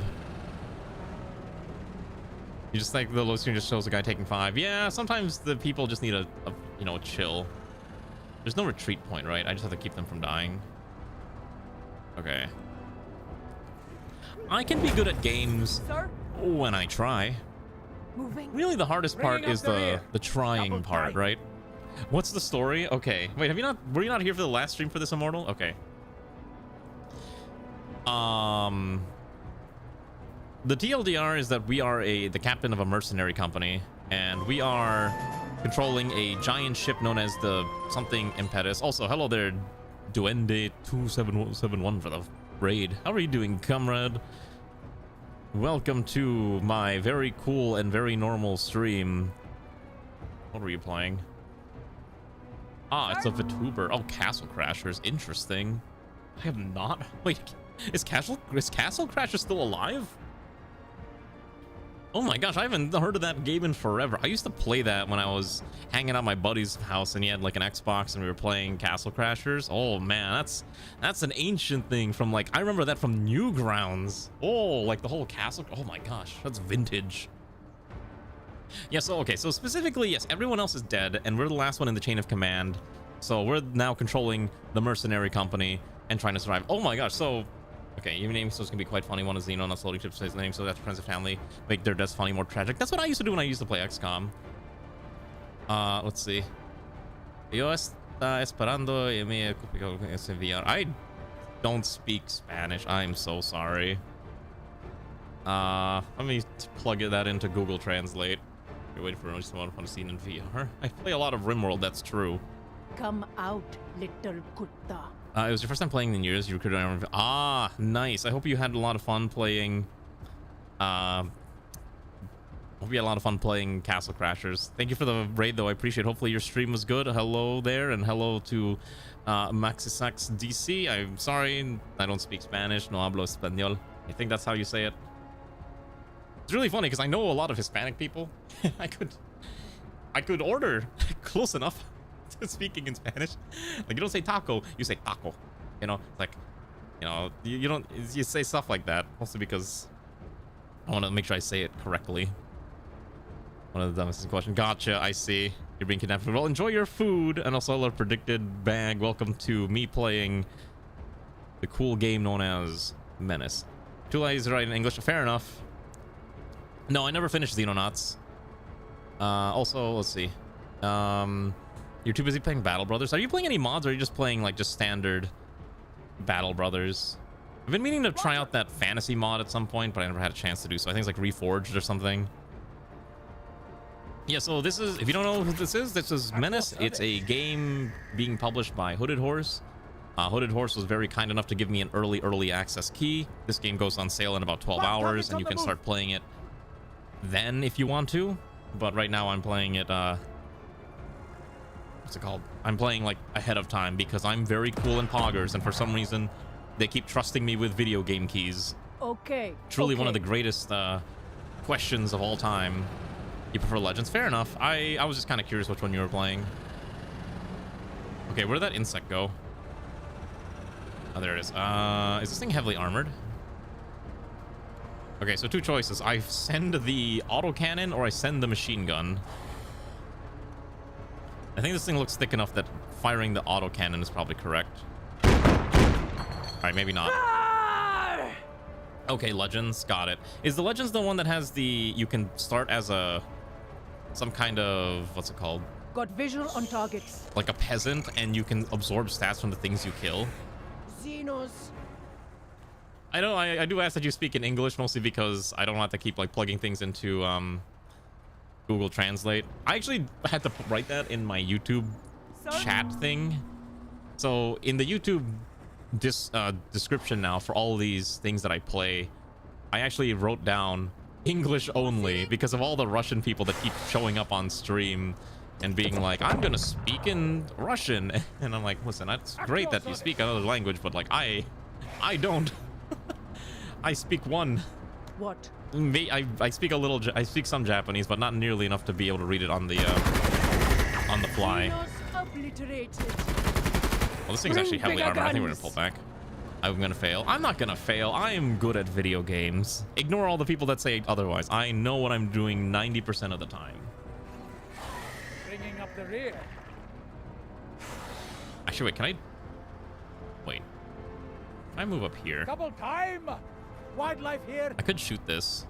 You just like the low screen just shows a guy taking 5. Yeah, sometimes the people just need a chill. There's no retreat point, right? I just have to keep them from dying. Okay. I can be good at games Sir? when I try. Moving. Really, the hardest part is the trying part, right? What's the story? Okay. Wait, were you not here for the last stream for this, Immortal? Okay. The TLDR is that we are the captain of a mercenary company, and we are controlling a giant ship known as the something Impetus. Also, hello there, Duende 2771 for the raid. How are you doing, comrade? Welcome to my very cool and very normal stream. What were you playing? Ah, it's a VTuber. Oh, Castle Crashers. Interesting. I have not... Wait, is Castle Crashers still alive? Oh my gosh, I haven't heard of that game in forever. I used to play that when I was hanging out at my buddy's house and he had like an Xbox and we were playing Castle Crashers. Oh man, that's an ancient thing from like, I remember that from Newgrounds. Oh, like the whole castle. Oh my gosh, that's vintage. Yeah, so, okay, so specifically, yes, everyone else is dead, and we're the last one in the chain of command. So we're now controlling the mercenary company and trying to survive. Oh my gosh, so... Okay, your name so it's gonna be quite funny. One is Xeno, not slowly chips his name, so that's friends and family. Make their deaths funny, more tragic. That's what I used to do when I used to play XCOM. Let's see. Yo está esperando y me enviar. I don't speak Spanish. I'm so sorry. Let me plug that into Google Translate. You're waiting for someone to see in VR. I play a lot of RimWorld, that's true. Come out, little kutta. It was your first time playing in years. You recruited. Ah, nice. I hope you had a lot of fun playing. Hope you had a lot of fun playing Castle Crashers. Thank you for the raid, though. I appreciate it. Hopefully your stream was good. Hello there, and hello to Maxisax DC. I'm sorry, I don't speak Spanish. No hablo español. I think that's how you say it. It's really funny because I know a lot of Hispanic people. I could order close enough to speaking in Spanish. Like, you don't say taco, you say taco. You know, like, you know, you don't, you say stuff like that. Mostly because I want to make sure I say it correctly. One of the dumbest questions. Gotcha, I see. You're being kidnapped. Well, enjoy your food and also a predicted bag. Welcome to me playing the cool game known as Menace. Two ladies right in English. Fair enough. No, I never finished Xenonauts. Also, let's see. You're too busy playing Battle Brothers. Are you playing any mods, or are you just playing like just standard Battle Brothers? I've been meaning to try out that fantasy mod at some point, but I never had a chance to do so. I think it's like Reforged or something. Yeah, so this is, if you don't know who this is Menace. It's a game being published by Hooded Horse. Hooded Horse was very kind enough to give me an early access key. This game goes on sale in about 12 hours, and you can start playing it then if you want to. But right now I'm playing it, what's it called? I'm playing like ahead of time because I'm very cool in poggers, and for some reason they keep trusting me with video game keys. Okay. Truly one of the greatest questions of all time. You prefer Legends? Fair enough. I was just kind of curious which one you were playing. Okay, where did that insect go? Oh, there it is. Is this thing heavily armored? Okay, so two choices. I send the autocannon or I send the machine gun. I think this thing looks thick enough that firing the autocannon is probably correct. Alright, maybe not. Okay, Legends. Got it. Is the Legends the one that has the... You can start as a... Some kind of... What's it called? Got visual on targets. Like a peasant, and you can absorb stats from the things you kill? Xenos. I know, I do ask that you speak in English, mostly because I don't want to keep like plugging things into Google Translate. I actually had to write that in my YouTube chat thing. So in the YouTube description now for all these things that I play, I actually wrote down English only because of all the Russian people that keep showing up on stream and being like, I'm gonna speak in Russian. And I'm like, listen, that's great that you speak another language, but like I don't. I speak one. What? I speak a little. I speak some Japanese, but not nearly enough to be able to read it on the fly. Well, this thing's actually heavily armored. I think we're gonna pull back. I'm gonna fail. I'm not gonna fail. I am good at video games. Ignore all the people that say otherwise. I know what I'm doing 90% of the time. Bringing up the rear. Actually, wait. Can I? Wait. Can I move up here? Double time. Wildlife here. I could shoot this.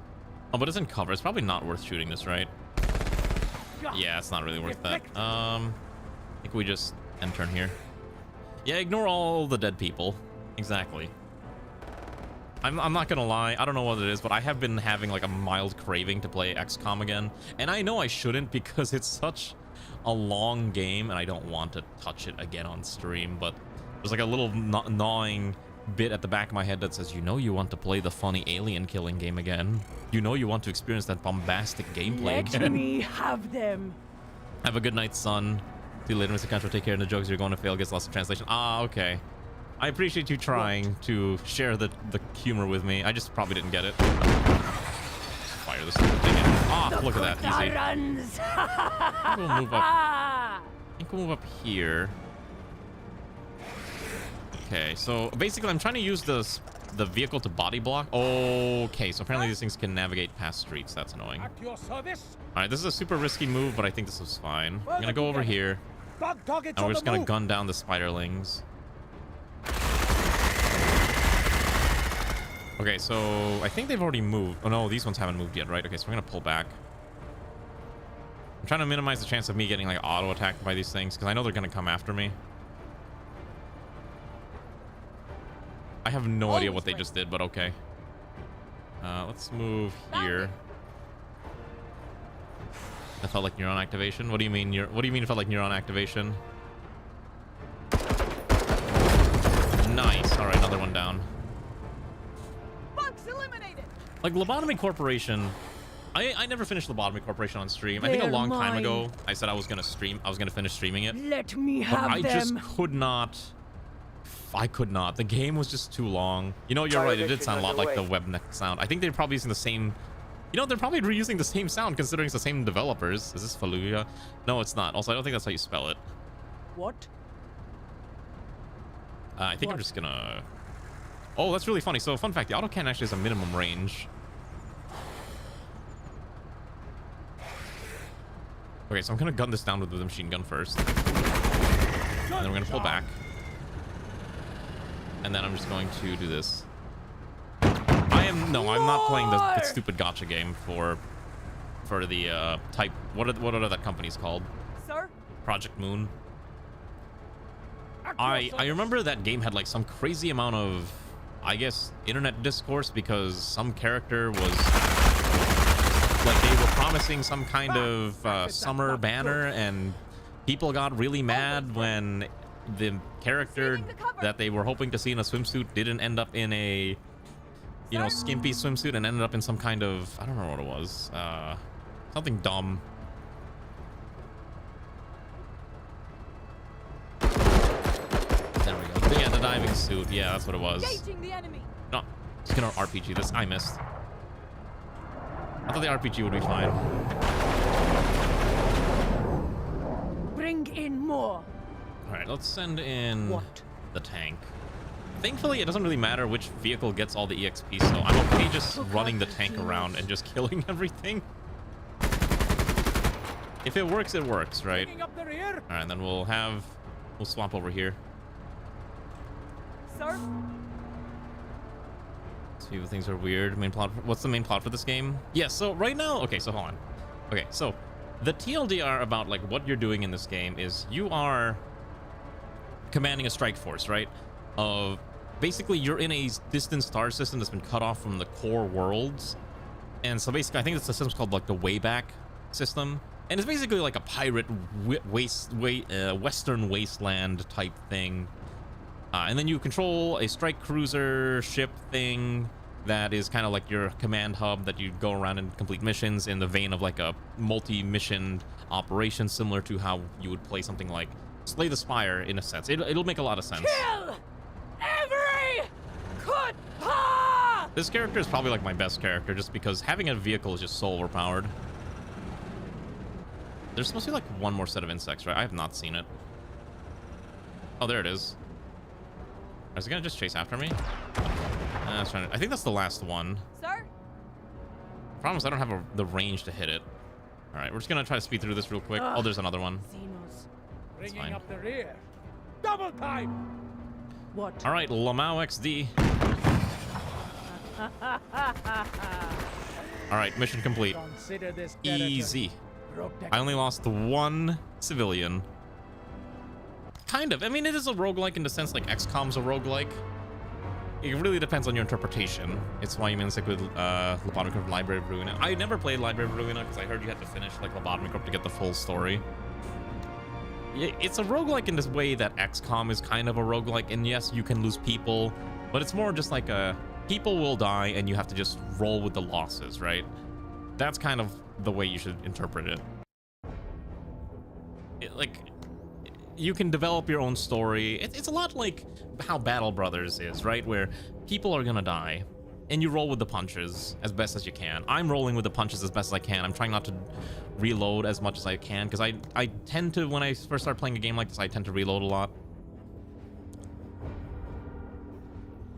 Oh, but it's in cover. It's probably not worth shooting this, right? Yeah, it's not really worth that. I think we just end turn here. Yeah, ignore all the dead people. Exactly. I'm not gonna lie, I don't know what it is, but I have been having like a mild craving to play XCOM again. And I know I shouldn't because it's such a long game and I don't want to touch it again on stream, but there's like a little gnawing bit at the back of my head that says, you know, you want to play the funny alien killing game again. You know, you want to experience that bombastic gameplay again. Let me have them. Have a good night, son. See you later, Mr. Control. Take care of the jokes. You're going to fail. Gets lost in translation. Ah, okay. I appreciate you trying to share the humor with me. I just probably didn't get it. Fire this thing in. Ah, look at that. Easy. I think we'll move up. I think we'll move up here. Okay, so basically I'm trying to use the the vehicle to body block. Okay, so apparently these things can navigate past streets. That's annoying. At your service. All right, this is a super risky move, but I think this is fine. I'm gonna go over here, Dog targets and on we're just the gonna move. gun down the spiderlings. Okay, so I think they've already moved. Oh no, these ones haven't moved yet, right? Okay, so we're gonna pull back. I'm trying to minimize the chance of me getting like auto attacked by these things because I know they're gonna come after me. I have no idea what they just did, but okay. Let's move here. That felt like neuron activation. What do you mean? What do you mean it felt like neuron activation? Nice. All right, another one down. Bugs eliminated. Like Lobotomy Corporation. I never finished Lobotomy Corporation on stream. I think a long time ago I said I was gonna stream. I was gonna finish streaming it. Let me But have I them. just could not. I could not. The game was just too long. You know, you're right. It did sound a lot like the webneck sound. I think they're probably using the same. You know, they're probably reusing the same sound considering it's the same developers. Is this Fallujah? No, it's not. Also, I don't think that's how you spell it. What? I think I'm just gonna. Oh, that's really funny. So, fun fact: the autocannon actually has a minimum range. Okay, so I'm gonna gun this down with the machine gun first, and then we're gonna pull back. And then I'm just going to do this. I'm not playing the stupid gotcha game for the type. What are that companies called? Sir? Project Moon. I remember that game had like some crazy amount of, I guess, internet discourse because some character was like they were promising some kind of summer banner, and people got really mad when the character that they were hoping to see in a swimsuit didn't end up in a, you know, skimpy swimsuit and ended up in some kind of, I don't know what it was, something dumb. There we go. Yeah, the diving suit. Yeah, that's what it was. Engaging the enemy. No, just gonna RPG this. I missed. I thought the RPG would be fine. Bring in more. All right, let's send in What? the tank. Thankfully, it doesn't really matter which vehicle gets all the EXP, so I'm okay just running the tank around and just killing everything. If it works, it works, right? Bringing up the rear. All right, then we'll swap over here. Sir? See if things are weird. Main plot. What's the main plot for this game? Yeah, so right now, okay, so hold on. Okay, so the TLDR about like what you're doing in this game is you are commanding a strike force, right? Of basically you're in a distant star system that's been cut off from the core worlds, and so basically I think it's a system called like the Wayback system, and it's basically like a pirate western wasteland type thing, and then you control a strike cruiser ship thing that is kind of like your command hub that you go around and complete missions in the vein of like a multi-mission operation, similar to how you would play something like Slay the Spire in a sense. It'll make a lot of sense. Kill every could. This character is probably like my best character just because having a vehicle is just so overpowered. There's supposed to be like one more set of insects, right? I have not seen it. Oh, there it is. Is it gonna just chase after me? I think that's the last one. Sir? Problem is I don't have the range to hit it. All right, we're just gonna try to speed through this real quick. Oh, there's another one. Xenos. Bringing fine. up the rear. Double time. What? All right, Lamau XD. All right, mission complete. Consider this territory Easy. protected. I only lost one civilian. Kind of. I mean, it is a roguelike in the sense like XCOM's a roguelike. It really depends on your interpretation. It's why you mean it's like with Lobotomy Corp Library of Ruina. I never played Library of Ruina because I heard you had to finish like Lobotomy Corp to get the full story. Yeah, it's a roguelike in this way that XCOM is kind of a roguelike, and yes, you can lose people, but it's more just like people will die and you have to just roll with the losses, right? That's kind of the way you should interpret it. Like, you can develop your own story. It's a lot like how Battle Brothers is, right? Where people are gonna die, and you roll with the punches as best as you can. I'm rolling with the punches as best as I can. I'm trying not to reload as much as I can, because I tend to, when I first start playing a game like this, I tend to reload a lot.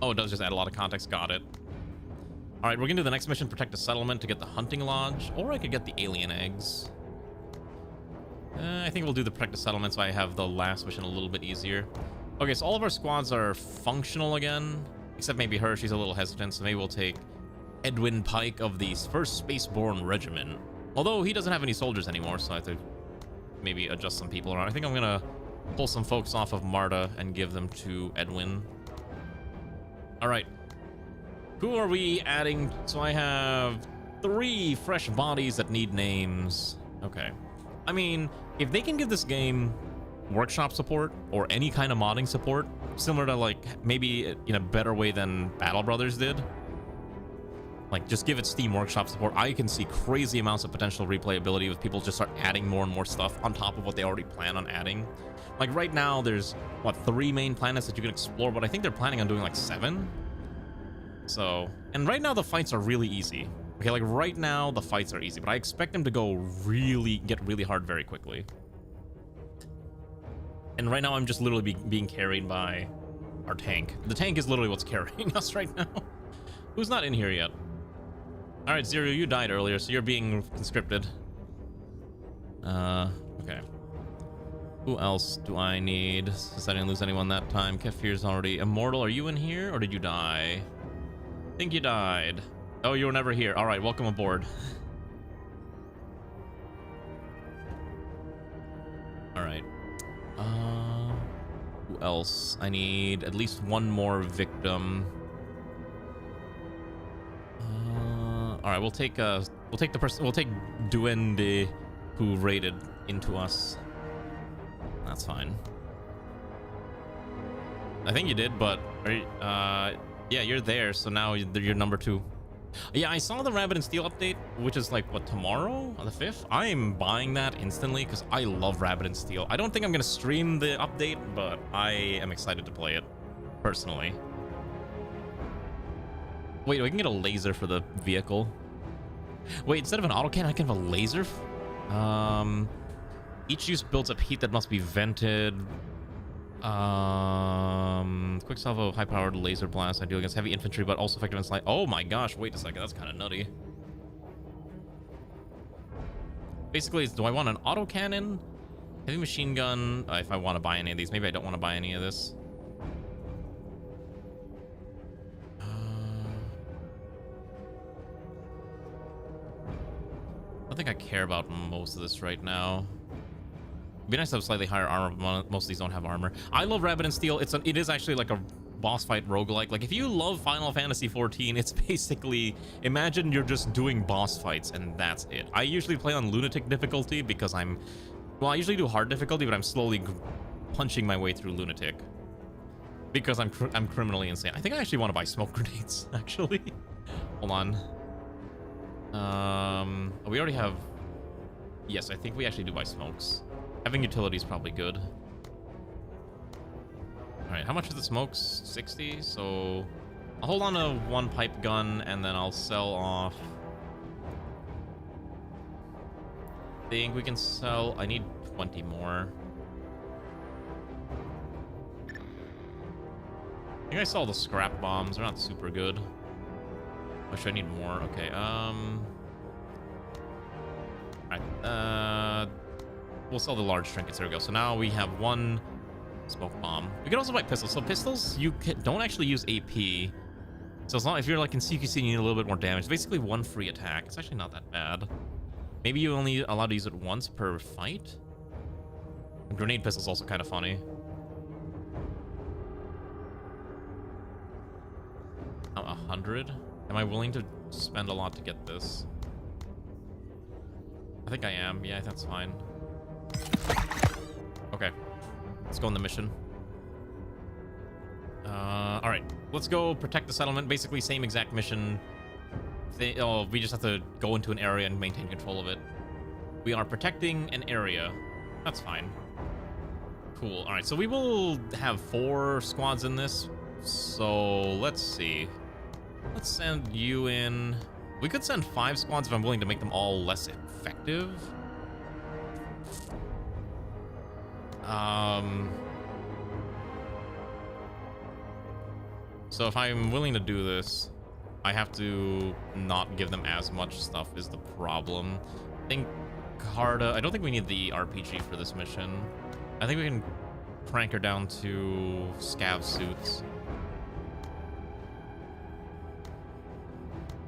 Oh, it does just add a lot of context. Got it. All right, we're gonna do the next mission, protect the settlement to get the hunting lodge, or I could get the alien eggs. I think we'll do the protect the settlement so I have the last mission a little bit easier. Okay, so all of our squads are functional again, except maybe her. She's a little hesitant, so maybe we'll take Edwin Pike of the 1st Spaceborne Regiment. Although he doesn't have any soldiers anymore, so I have to maybe adjust some people around. I think I'm gonna pull some folks off of Marta and give them to Edwin. All right. Who are we adding? So I have 3 fresh bodies that need names. Okay. I mean, if they can give this game workshop support or any kind of modding support, similar to like maybe in a better way than Battle Brothers did, like just give it Steam workshop support, I can see crazy amounts of potential replayability with people just start adding more and more stuff on top of what they already plan on adding. Like right now there's what, 3 main planets that you can explore, but I think they're planning on doing like 7. So, and right now the fights are really easy. Okay, like right now the fights are easy, but I expect them to get really hard very quickly. And right now I'm just literally being carried by our tank. The tank is literally what's carrying us right now. Who's not in here yet? All right, Zero, you died earlier, so you're being conscripted. Okay. Who else do I need? Since I didn't lose anyone that time. Kefir's already immortal. Are you in here, or did you die? I think you died. Oh, you were never here. All right, welcome aboard. All right. Who else? I need at least 1 more victim. All right, we'll take Duende who raided into us. That's fine. I think you did, but yeah, you're there, so now you're number 2. Yeah, I saw the Rabbit and Steel update, which is like, what, tomorrow? On the 5th? I am buying that instantly because I love Rabbit and Steel. I don't think I'm going to stream the update, but I am excited to play it, personally. Wait, I can get a laser for the vehicle. Wait, instead of an autocannon, I can have a laser? Each use builds up heat that must be vented. Quick salvo, high-powered laser blast. Ideal against heavy infantry, but also effective in slide. Oh my gosh! Wait a second, that's kind of nutty. Basically, do I want an autocannon, heavy machine gun? If I want to buy any of these, maybe I don't want to buy any of this. I don't think I care about most of this right now. It'd be nice to have slightly higher armor, but most of these don't have armor. I love Rabbit and Steel. It is actually like a boss fight roguelike. Like if you love Final Fantasy XIV, it's basically, imagine you're just doing boss fights and that's it. I usually play on lunatic difficulty because I usually do hard difficulty, but I'm slowly punching my way through lunatic because I'm criminally insane. I think I actually want to buy smoke grenades actually. Hold on. We already have, yes, I think we actually do buy smokes. Having utility is probably good. All right, how much is the smokes? 60. So I'll hold on to 1 pipe gun and then I'll sell off. I think we can sell. I need 20 more. I think I saw the scrap bombs. They're not super good. Actually, I need more. Okay. All right. We'll sell the large trinkets. There we go. So now we have 1 smoke bomb. We can also buy pistols. So pistols, you don't actually use AP. So as long if you're like in CQC, you need a little bit more damage. It's basically 1 free attack. It's actually not that bad. Maybe you only allowed to use it once per fight. A grenade pistol's also kind of funny. 100. Am I willing to spend a lot to get this? I think I am. Yeah, that's fine. Okay, let's go on the mission. All right, let's go protect the settlement. Basically, same exact mission. We just have to go into an area and maintain control of it. We are protecting an area. That's fine. Cool. All right, so we will have 4 squads in this. So let's see. Let's send you in. We could send 5 squads if I'm willing to make them all less effective. So if I'm willing to do this, I have to not give them as much stuff is the problem. I think Carta... I don't think we need the RPG for this mission. I think we can crank her down to scav suits.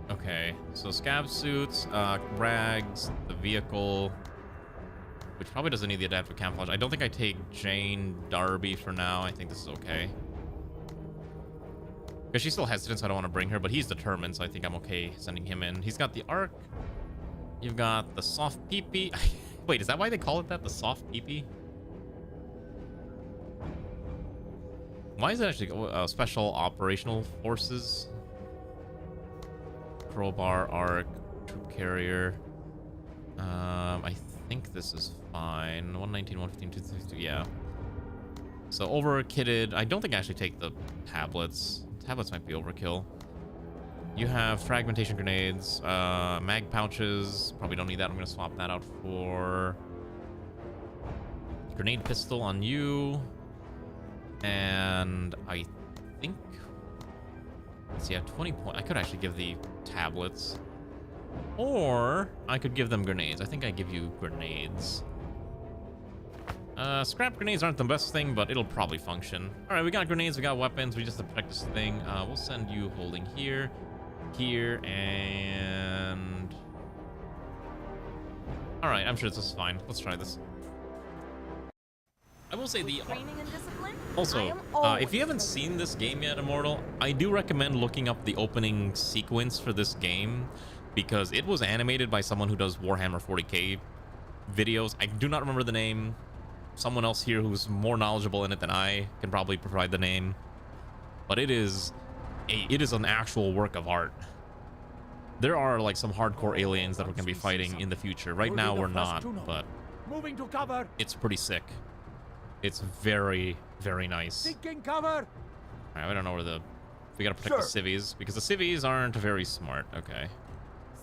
Okay, so scav suits, rags, the vehicle, which probably doesn't need the adaptive camouflage. I don't think I take Jane Darby for now. I think this is okay. Because she's still hesitant, so I don't want to bring her, but he's determined, so I think I'm okay sending him in. He's got the arc. You've got the soft peepee. Wait, is that why they call it that? The soft peepee? Why is it actually special operational forces? Crowbar, arc, troop carrier. I think this is fine. 119, 115, 232, yeah. So over kitted. I don't think I actually take the tablets. Tablets might be overkill. You have fragmentation grenades, mag pouches. Probably don't need that. I'm gonna swap that out for grenade pistol on you. And I think, let's see, I have 20 points. I could actually give the tablets, or I could give them grenades. I think I give you grenades. Scrap grenades aren't the best thing, but it'll probably function. All right, we got grenades, we got weapons. We just have to protect this thing. We'll send you holding here, here, and... All right, I'm sure this is fine. Let's try this. I will say the... Also, if you haven't seen this game yet, Immortal, I do recommend looking up the opening sequence for this game, because it was animated by someone who does Warhammer 40k videos. I do not remember the name. Someone else here who's more knowledgeable in it than I can probably provide the name, but it is an actual work of art. There are like some hardcore aliens that we're gonna be fighting in the future. Right now we're not, but Moving to cover. It's pretty sick. It's very, very nice. Seeking cover. All right, I don't know where we gotta protect the civvies, because the civvies aren't very smart. Okay,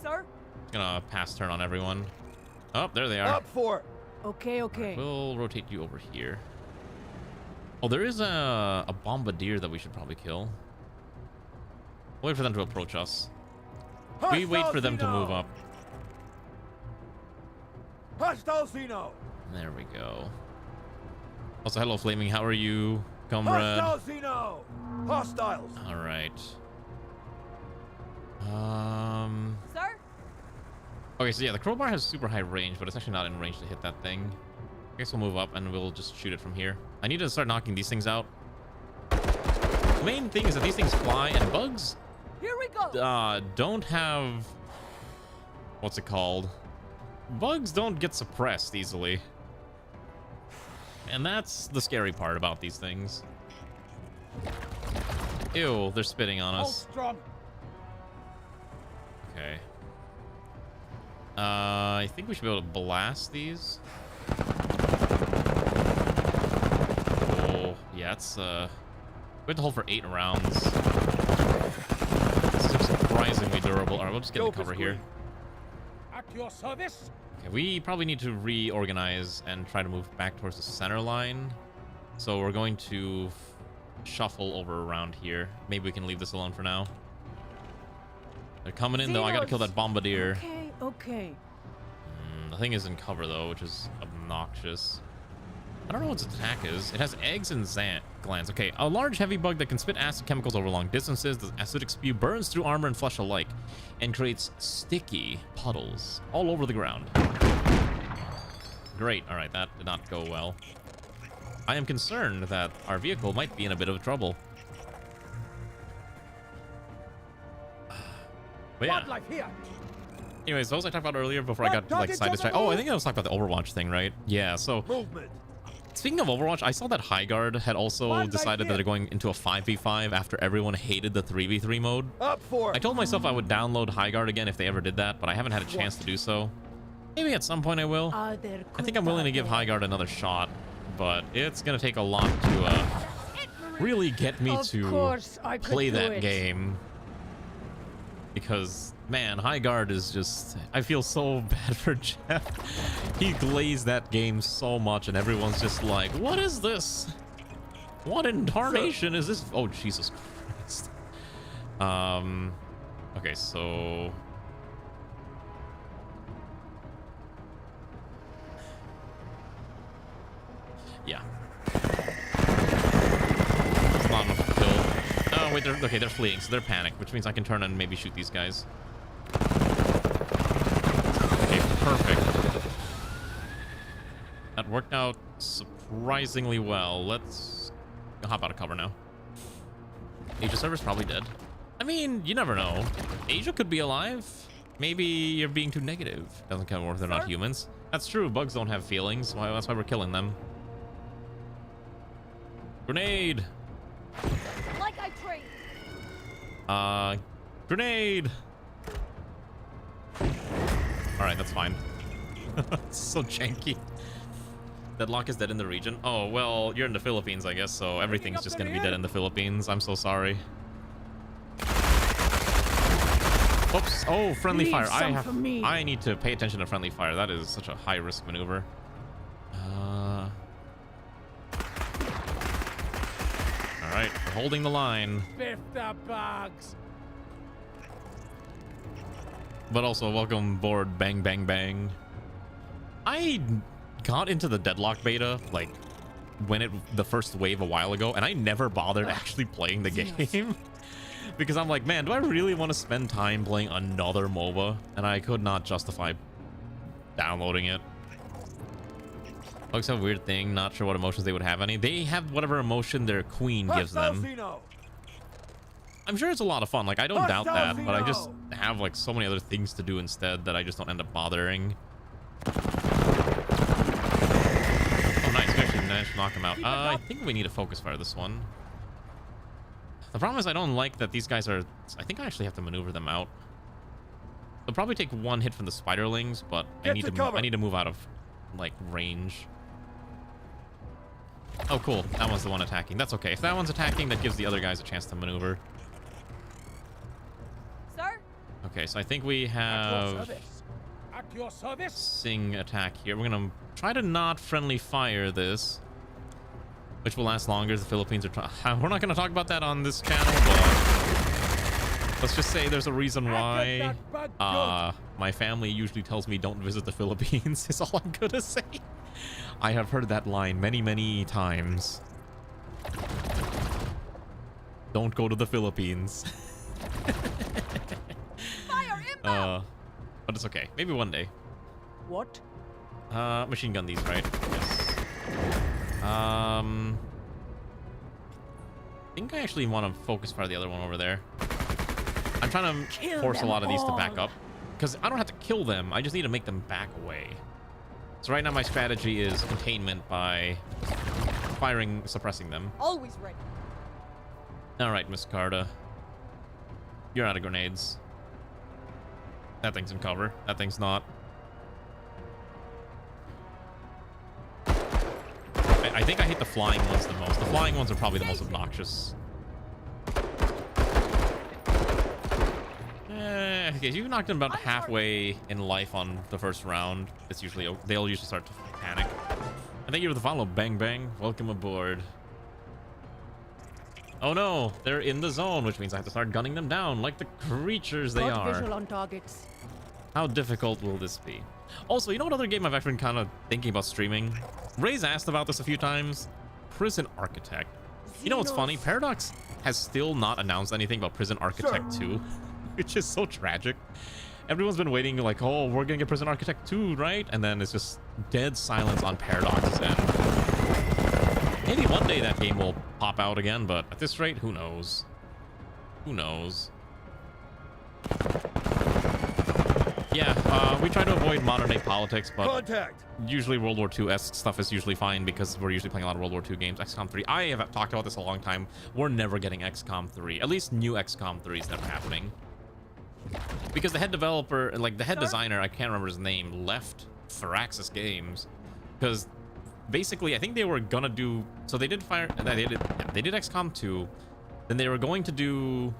Sir? gonna pass turn on everyone. Oh, there they are. Up for it. Okay, okay. We'll rotate you over here. Oh, there is a bombardier that we should probably kill. Wait for them to approach us. We wait for them to move up. Hostile Xeno. There we go. Also, hello, Flaming. How are you, comrade? Hostile Xeno. Hostiles. All right. Sir? Okay, so yeah, the crowbar has super high range, but it's actually not in range to hit that thing. I guess we'll move up and we'll just shoot it from here. I need to start knocking these things out. The main thing is that these things fly, and bugs Here we go. don't have... What's it called? Bugs don't get suppressed easily. And that's the scary part about these things. Ew, they're spitting on us. Strong. Okay. I think we should be able to blast these. Oh, yeah, it's, we have to hold for 8 rounds. This is surprisingly durable. All right, we'll just get the cover here. At your service. Okay, we probably need to reorganize and try to move back towards the center line. So we're going to shuffle over around here. Maybe we can leave this alone for now. They're coming in, though. I gotta kill that bombardier. Okay, okay. The thing is in cover, though, which is obnoxious. I don't know what its attack is. It has eggs and glands. Okay, a large heavy bug that can spit acid chemicals over long distances. The acidic spew burns through armor and flesh alike and creates sticky puddles all over the ground. Great. All right, that did not go well. I am concerned that our vehicle might be in a bit of trouble. But yeah. Wildlife here. Anyways, those I talked about earlier before I got like sidetracked. Oh, I think I was talking about the Overwatch thing, right? Yeah, so Movement. speaking of Overwatch, I saw that Highguard had also decided that they're going into a 5v5 after everyone hated the 3v3 mode. Up for I it. told myself I would download Highguard again if they ever did that, but I haven't had a chance to do so. Maybe at some point I will. I think I'm willing to give Highguard another shot, but it's gonna take a lot to really get me to play that game. Because, man, Highguard is just... I feel so bad for Jeff. He glazed that game so much, and everyone's just like, what is this? What in tarnation is this? Oh, Jesus honest. Okay, so yeah. It's not enough to kill. Oh wait, they're fleeing, so they're panicked, which means I can turn and maybe shoot these guys. Okay, perfect. That worked out surprisingly well. Let's hop out of cover now. Asia server's probably dead. I mean, you never know. Asia could be alive. Maybe you're being too negative. Doesn't count more if they're not humans. That's true. Bugs don't have feelings. That's why we're killing them. Grenade. Like I trained. Grenade. All right, that's fine. It's so janky. Deadlock is dead in the region. Oh, well, you're in the Philippines, I guess, so everything's just gonna be dead in the Philippines. I'm so sorry. Oops. Oh, friendly fire. I need to pay attention to friendly fire. That is such a high-risk maneuver. All right, we're holding the line. Biff the bugs. But also, welcome aboard, bang, bang, bang. I got into the Deadlock beta, like, when the first wave a while ago, and I never bothered actually playing the game. Because I'm like, man, do I really want to spend time playing another MOBA? And I could not justify downloading it. Bugs have a weird thing, not sure what emotions they would have any. They have whatever emotion their queen gives them. I'm sure it's a lot of fun, like I don't doubt that, but I just have like so many other things to do instead that I just don't end up bothering. Oh nice, we actually managed to knock him out. I think we need to focus fire this one. The problem is I don't like that these guys are... I think I actually have to maneuver them out. They'll probably take one hit from the spiderlings, but I need to move out of like range. Oh cool, that one's the one attacking. That's okay. If that one's attacking, that gives the other guys a chance to maneuver. Sir? Okay, so I think we have At your service. Sing attack here. We're gonna try to not friendly fire this, which will last longer. The Philippines are we're not gonna talk about that on this channel, but let's just say there's a reason why my family usually tells me don't visit the Philippines is all I'm gonna say. I have heard that line many, many times. Don't go to the Philippines. Fire inbound! But it's okay. Maybe one day. What? Machine gun these, right? Yes. I think I actually want to focus fire the other one over there. I'm trying to force a lot of these to back up, because I don't have to kill them. I just need to make them back away. So right now my strategy is containment by firing, suppressing them. Always ready. All right, Miss Carta. You're out of grenades. That thing's in cover. That thing's not. I think I hate the flying ones the most. The flying ones are probably the most obnoxious. Okay, you knocked them about halfway in life on the first round. It's usually they'll usually start to panic. And thank you for the follow, Bang Bang. Welcome aboard. Oh no, they're in the zone, which means I have to start gunning them down like the creatures they are. Visual on targets. How difficult will this be? Also, you know what other game I've actually been kind of thinking about streaming? Ray's asked about this a few times. Prison Architect. You know what's funny? Paradox has still not announced anything about Prison Architect 2, which is so tragic. Everyone's been waiting like, oh, we're gonna get Prison Architect 2, right? And then it's just dead silence on Paradox's end. Maybe one day that game will pop out again, but at this rate, who knows? Who knows? Yeah, we try to avoid modern day politics, but usually World War II-esque stuff is usually fine because we're usually playing a lot of World War II games. XCOM 3, I have talked about this a long time. We're never getting XCOM 3. At least new XCOM 3 is never happening. Because the head developer, like the head designer, I can't remember his name, left Firaxis Games. Because basically, I think they were gonna do... So they did they did XCOM 2. Then they were going to do...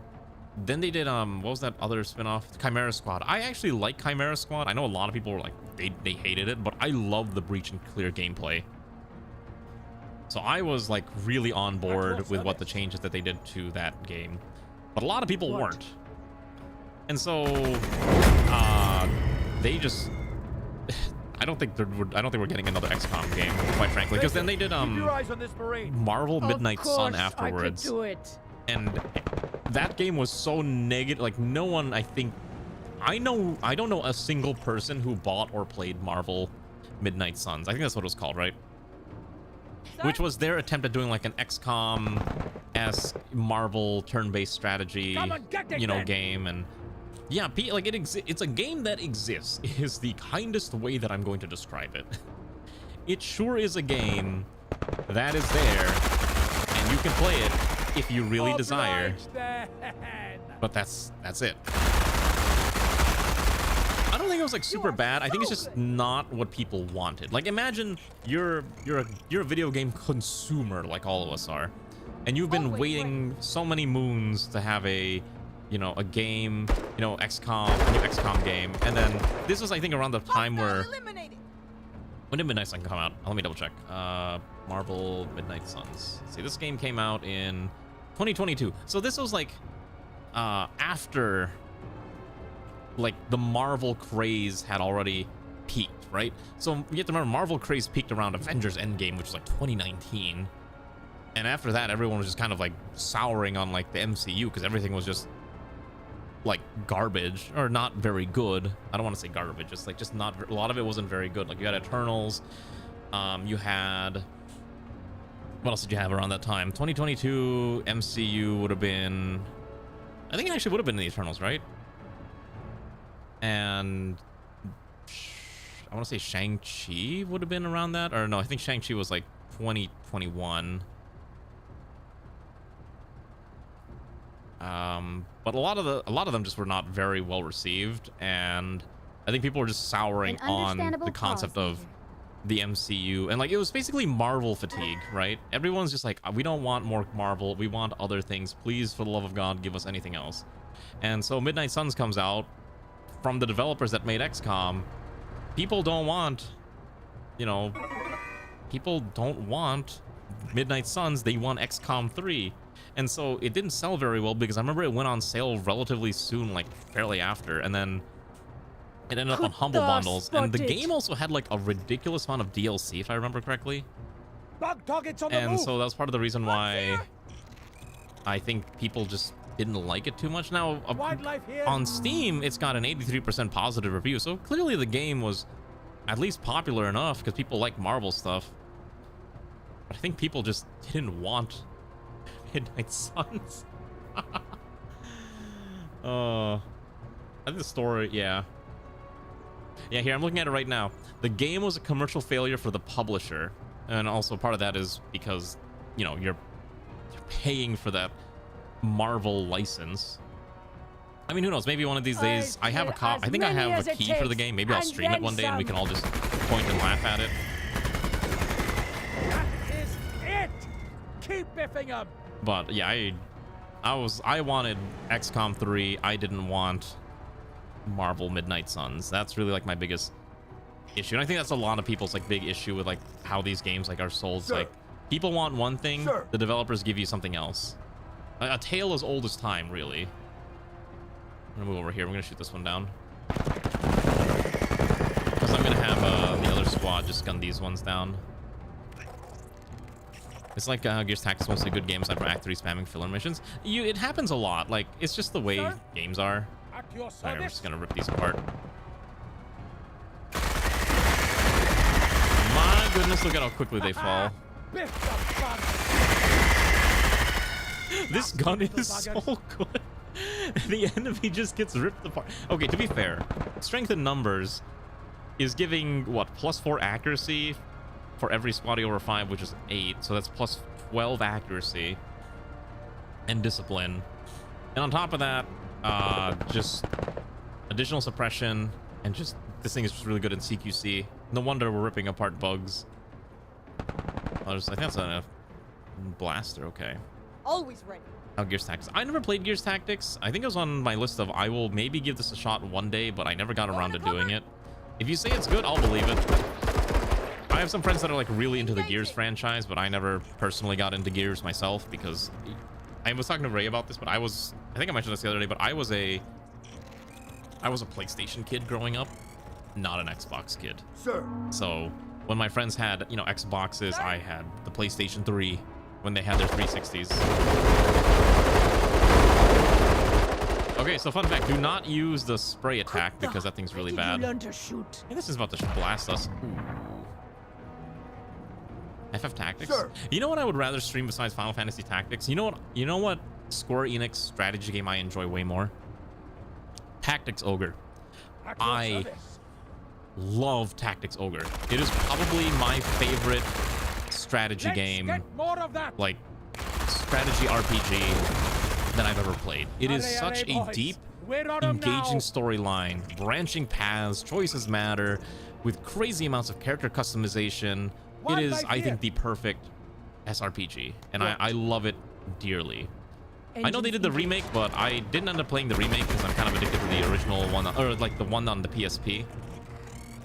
Then they did, what was that other spinoff? Chimera Squad. I actually like Chimera Squad. I know a lot of people were like, they hated it, but I love the breach and clear gameplay. So I was like really on board with what the changes that they did to that game, but a lot of people weren't. And so they just I don't think we're getting another XCOM game, quite frankly, because then they did Marvel Midnight Sun afterwards. I could do it. And that game was so negative. Like, no one, I think, I don't know a single person who bought or played Marvel Midnight Suns. I think that's what it was called, right? Which was their attempt at doing like an XCOM-esque Marvel turn-based strategy, game. And yeah, like it's a game that exists is the kindest way that I'm going to describe it. It sure is a game that is there, and you can play it if you really desire. But that's it. I don't think it was like super bad. I think it's just not what people wanted. Like, imagine you're a video game consumer like all of us are, and you've been waiting so many moons to have a game, XCOM, a new XCOM game, and then this was, I think, around the time where when did Midnight Sun come out? Let me double check. Marvel Midnight Suns. Let's see, this game came out in 2022. So this was like after like the Marvel craze had already peaked, right? So you have to remember, Marvel craze peaked around Avengers Endgame, which was like 2019. And after that, everyone was just kind of like souring on like the MCU because everything was just like garbage or not very good. I don't want to say garbage, just not, a lot of it wasn't very good. Like, you had Eternals, you had, what else did you have around that time? 2022 MCU would have been, I think it actually would have been the Eternals, right? And I want to say Shang-Chi would have been around that, or no, I think Shang-Chi was like 2021. But a lot of them just were not very well received, and I think people were just souring on the concept of the MCU, and like, it was basically Marvel fatigue, right? Everyone's just like, we don't want more Marvel, we want other things. Please, for the love of God, give us anything else. And so Midnight Suns comes out from the developers that made XCOM. People don't want, people don't want Midnight Suns, they want XCOM 3. And so it didn't sell very well, because I remember it went on sale relatively soon, like fairly after, and then it ended up on Humble Bundles. And the game also had like a ridiculous amount of DLC, if I remember correctly. And so that was part of the reason why I think people just didn't like it too much. Now, on Steam, it's got an 83% positive review, so clearly the game was at least popular enough because people like Marvel stuff. But I think people just didn't want Midnight Suns. I think the story, yeah, here I'm looking at it right now. The game was a commercial failure for the publisher, and also part of that is because you're paying for that Marvel license. I mean, who knows, maybe one of these days I have I think I have a key for the game. Maybe I'll stream it one day and we can all just point and laugh at it. That is it. Keep biffing them. But yeah, I wanted XCOM 3. I didn't want Marvel Midnight Suns. That's really like my biggest issue, and I think that's a lot of people's like big issue with like how these games like are sold. Sir. Like, people want one thing, the developers give you something else. A tale as old as time, really. I'm gonna move over here. We're gonna shoot this one down because I'm gonna have the other squad just gun these ones down. It's like Gears Tactics, mostly good games like Act 3 spamming filler missions. It happens a lot. Like, it's just the way games are. Alright, we're just gonna rip these apart. My goodness, look at how quickly they fall. This gun is so good. The enemy just gets ripped apart. Okay, to be fair, strength in numbers is giving, what, +4 accuracy for every squaddy over 5, which is 8, so that's +12 accuracy and discipline. And on top of that, just additional suppression, and just this thing is just really good in CQC. No wonder we're ripping apart bugs. I think that's a blaster. Okay. Always ready. Oh, Gears Tactics. I never played Gears Tactics. I think it was on my list of I will maybe give this a shot one day, but I never got around to doing it. If you say it's good, I'll believe it. I have some friends that are like really into the Gears franchise, but I never personally got into Gears myself because I was talking to Ray about this, but I think I mentioned this the other day, but I was a PlayStation kid growing up, not an Xbox kid. Sir. So when my friends had, you know, Xboxes, I had the PlayStation 3 when they had their 360s. Okay, so fun fact, do not use the spray attack because that thing's really bad. Learn to shoot. Hey, this is about to blast us. FF Tactics? Sure. You know what I would rather stream besides Final Fantasy Tactics? You know what Square Enix strategy game I enjoy way more? Tactics Ogre. I love Tactics Ogre. It is probably my favorite strategy game, More of that. like strategy RPG that I've ever played. It is such a deep, engaging storyline, branching paths, choices matter, with crazy amounts of character customization. It is, I think, the perfect SRPG, and I love it dearly. I know they did the remake, but I didn't end up playing the remake because I'm kind of addicted to the original one, or like the one on the PSP,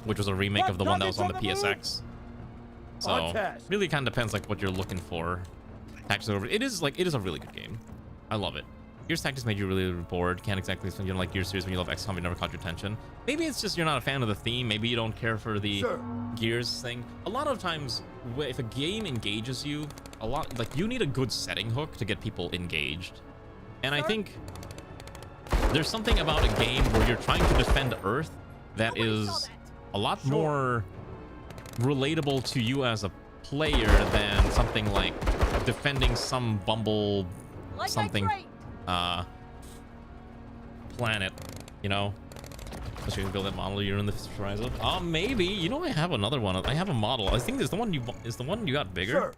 which was a remake of the one that was on the PSX. So really kind of depends like what you're looking for. Tactics Over. It is a really good game. I love it. Gears Tactics made you really bored. Can't exactly spend you like Gears series when you love XCOM. It never caught your attention. Maybe it's just you're not a fan of the theme. Maybe you don't care for the Gears thing. A lot of times, if a game engages you, you need a good setting hook to get people engaged. And I think there's something about a game where you're trying to defend Earth that is a lot more relatable to you as a player than something like defending some bumble something planet, you know. So you can build that model you're in the horizon. Maybe. You know, I have another one. I have a model. I think is the one you got bigger. Sure.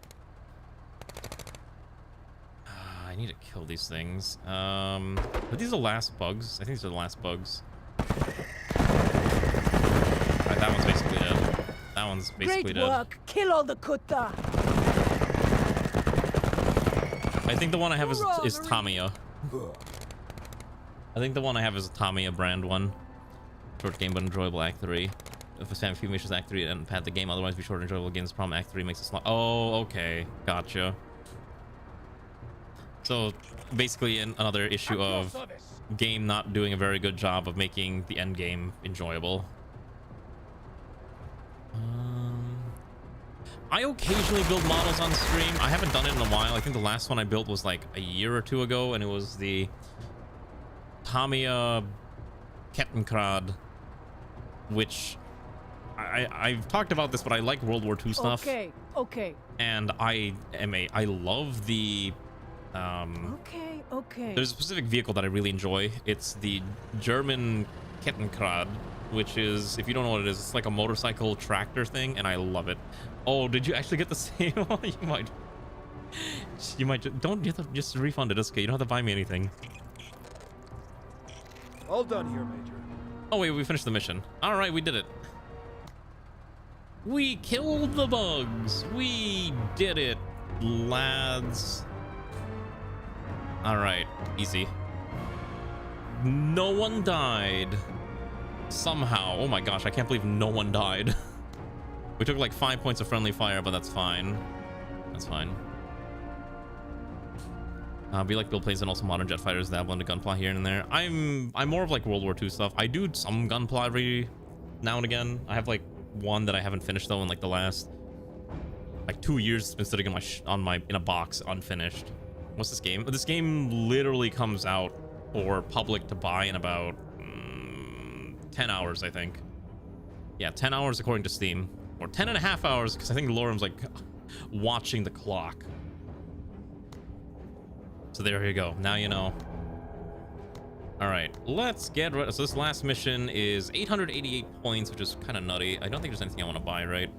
I need to kill these things. Are these the last bugs? I think these are the last bugs. Alright, that one's basically dead. That one's basically dead. Great work. Kill all the kutta. I think the one I have is Tamiya. I think the one I have is a Tamiya brand one. Short game but enjoyable Act 3. If a few missions Act 3 and pad the game, otherwise be short and enjoyable games. Problem Act 3 makes it slow. Oh, okay. Gotcha. So basically another issue of game not doing a very good job of making the end game enjoyable. I occasionally build models on stream. I haven't done it in a while. I think the last one I built was like a year or two ago, and it was the Tamiya Kettenkrad, which I've talked about this, but I like World War II stuff. Okay. And I love the Okay. There's a specific vehicle that I really enjoy. It's the German Kettenkrad, which is, if you don't know what it is, it's like a motorcycle tractor thing, and I love it. Oh, did you actually get the same? You might don't you have to just refund it. It's okay. You don't have to buy me anything. All done here, Major. Oh wait, we finished the mission. All right, we did it. We killed the bugs. We did it, lads. All right, easy. No one died. Somehow. Oh my gosh, I can't believe no one died. We took like 5 points of friendly fire, but that's fine. That's fine. Be like build plays and also modern jet fighters, dabble into gunpla here and there. I'm more of like World War II stuff. I do some gunpla every now and again. I have like one that I haven't finished though in like the last like 2 years. It's been sitting in a box unfinished. What's this game? This game literally comes out for public to buy in about 10 hours, I think. Yeah, 10 hours according to Steam. Or 10 and a half hours, because I think Lorem's like watching the clock. So there you go. Now you know. All right, let's get ready. So this last mission is 888 points, which is kind of nutty. I don't think there's anything I want to buy, right?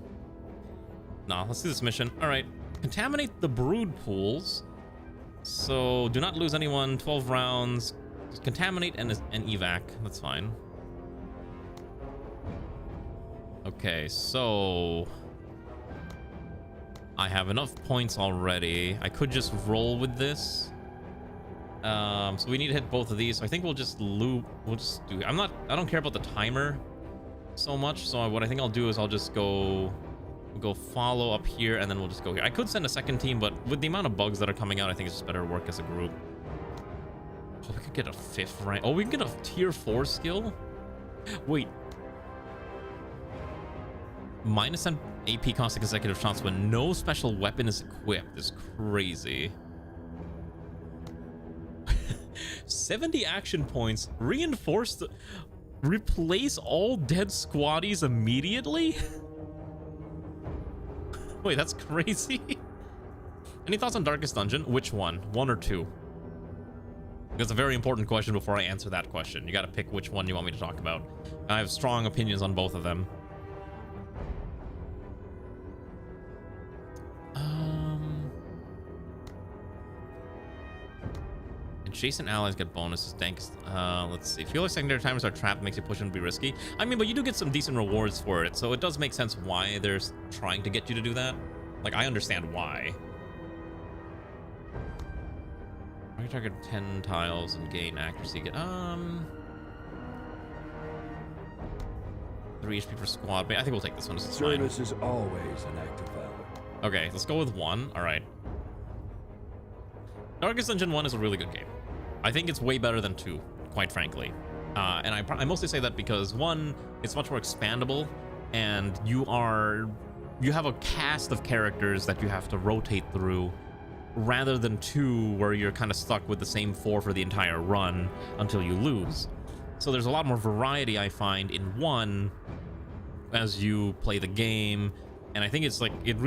No, let's do this mission. All right, contaminate the brood pools. So do not lose anyone. 12 rounds. Just contaminate and evac. That's fine. Okay, so I have enough points already. I could just roll with this. So we need to hit both of these. So I think we'll just loop. We'll just do. I don't care about the timer so much. So what I think I'll do is I'll just go We'll go follow up here, and then we'll just go here. I could send a second team, but with the amount of bugs that are coming out, I think it's just better to work as a group. Oh, we could get a 5th rank. Oh, we can get a tier 4 skill? Wait. Minus 10 AP cost of consecutive shots when no special weapon is equipped is crazy. 70 action points. Reinforce the... Replace all dead squaddies immediately? Wait, that's crazy. Any thoughts on Darkest Dungeon? Which one? 1 or 2? That's a very important question before I answer that question. You gotta pick which one you want me to talk about. I have strong opinions on both of them. Adjacent allies get bonuses. Thanks. Let's see. Feel like secondary timers are trapped, makes you push and be risky. I mean, but you do get some decent rewards for it, so it does make sense why they're trying to get you to do that. Like, I understand why. I target 10 tiles and gain accuracy. 3 HP per squad. I think we'll take this one. This is fine. Service is always an act of valor. Okay, let's go with 1. All right. Darkest Dungeon 1 is a really good game. I think it's way better than 2, quite frankly. And I mostly say that because 1, it's much more expandable, and you have a cast of characters that you have to rotate through, rather than 2, where you're kind of stuck with the same 4 for the entire run until you lose. So there's a lot more variety, I find, in 1 as you play the game, and I think it's like it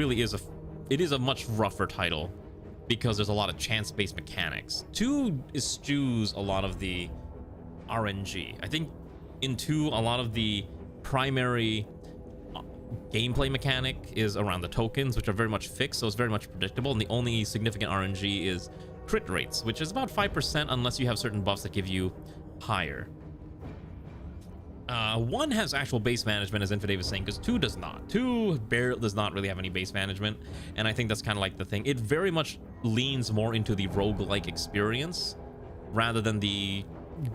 is a much rougher title because there's a lot of chance-based mechanics. 2 eschews a lot of the RNG. I think in 2, a lot of the primary gameplay mechanic is around the tokens, which are very much fixed, so it's very much predictable, and the only significant RNG is crit rates, which is about 5% unless you have certain buffs that give you higher. 1 has actual base management, as Infidave is saying, because 2 does not. 2 does not really have any base management, and I think that's kind of like the thing. It very much leans more into the roguelike experience rather than the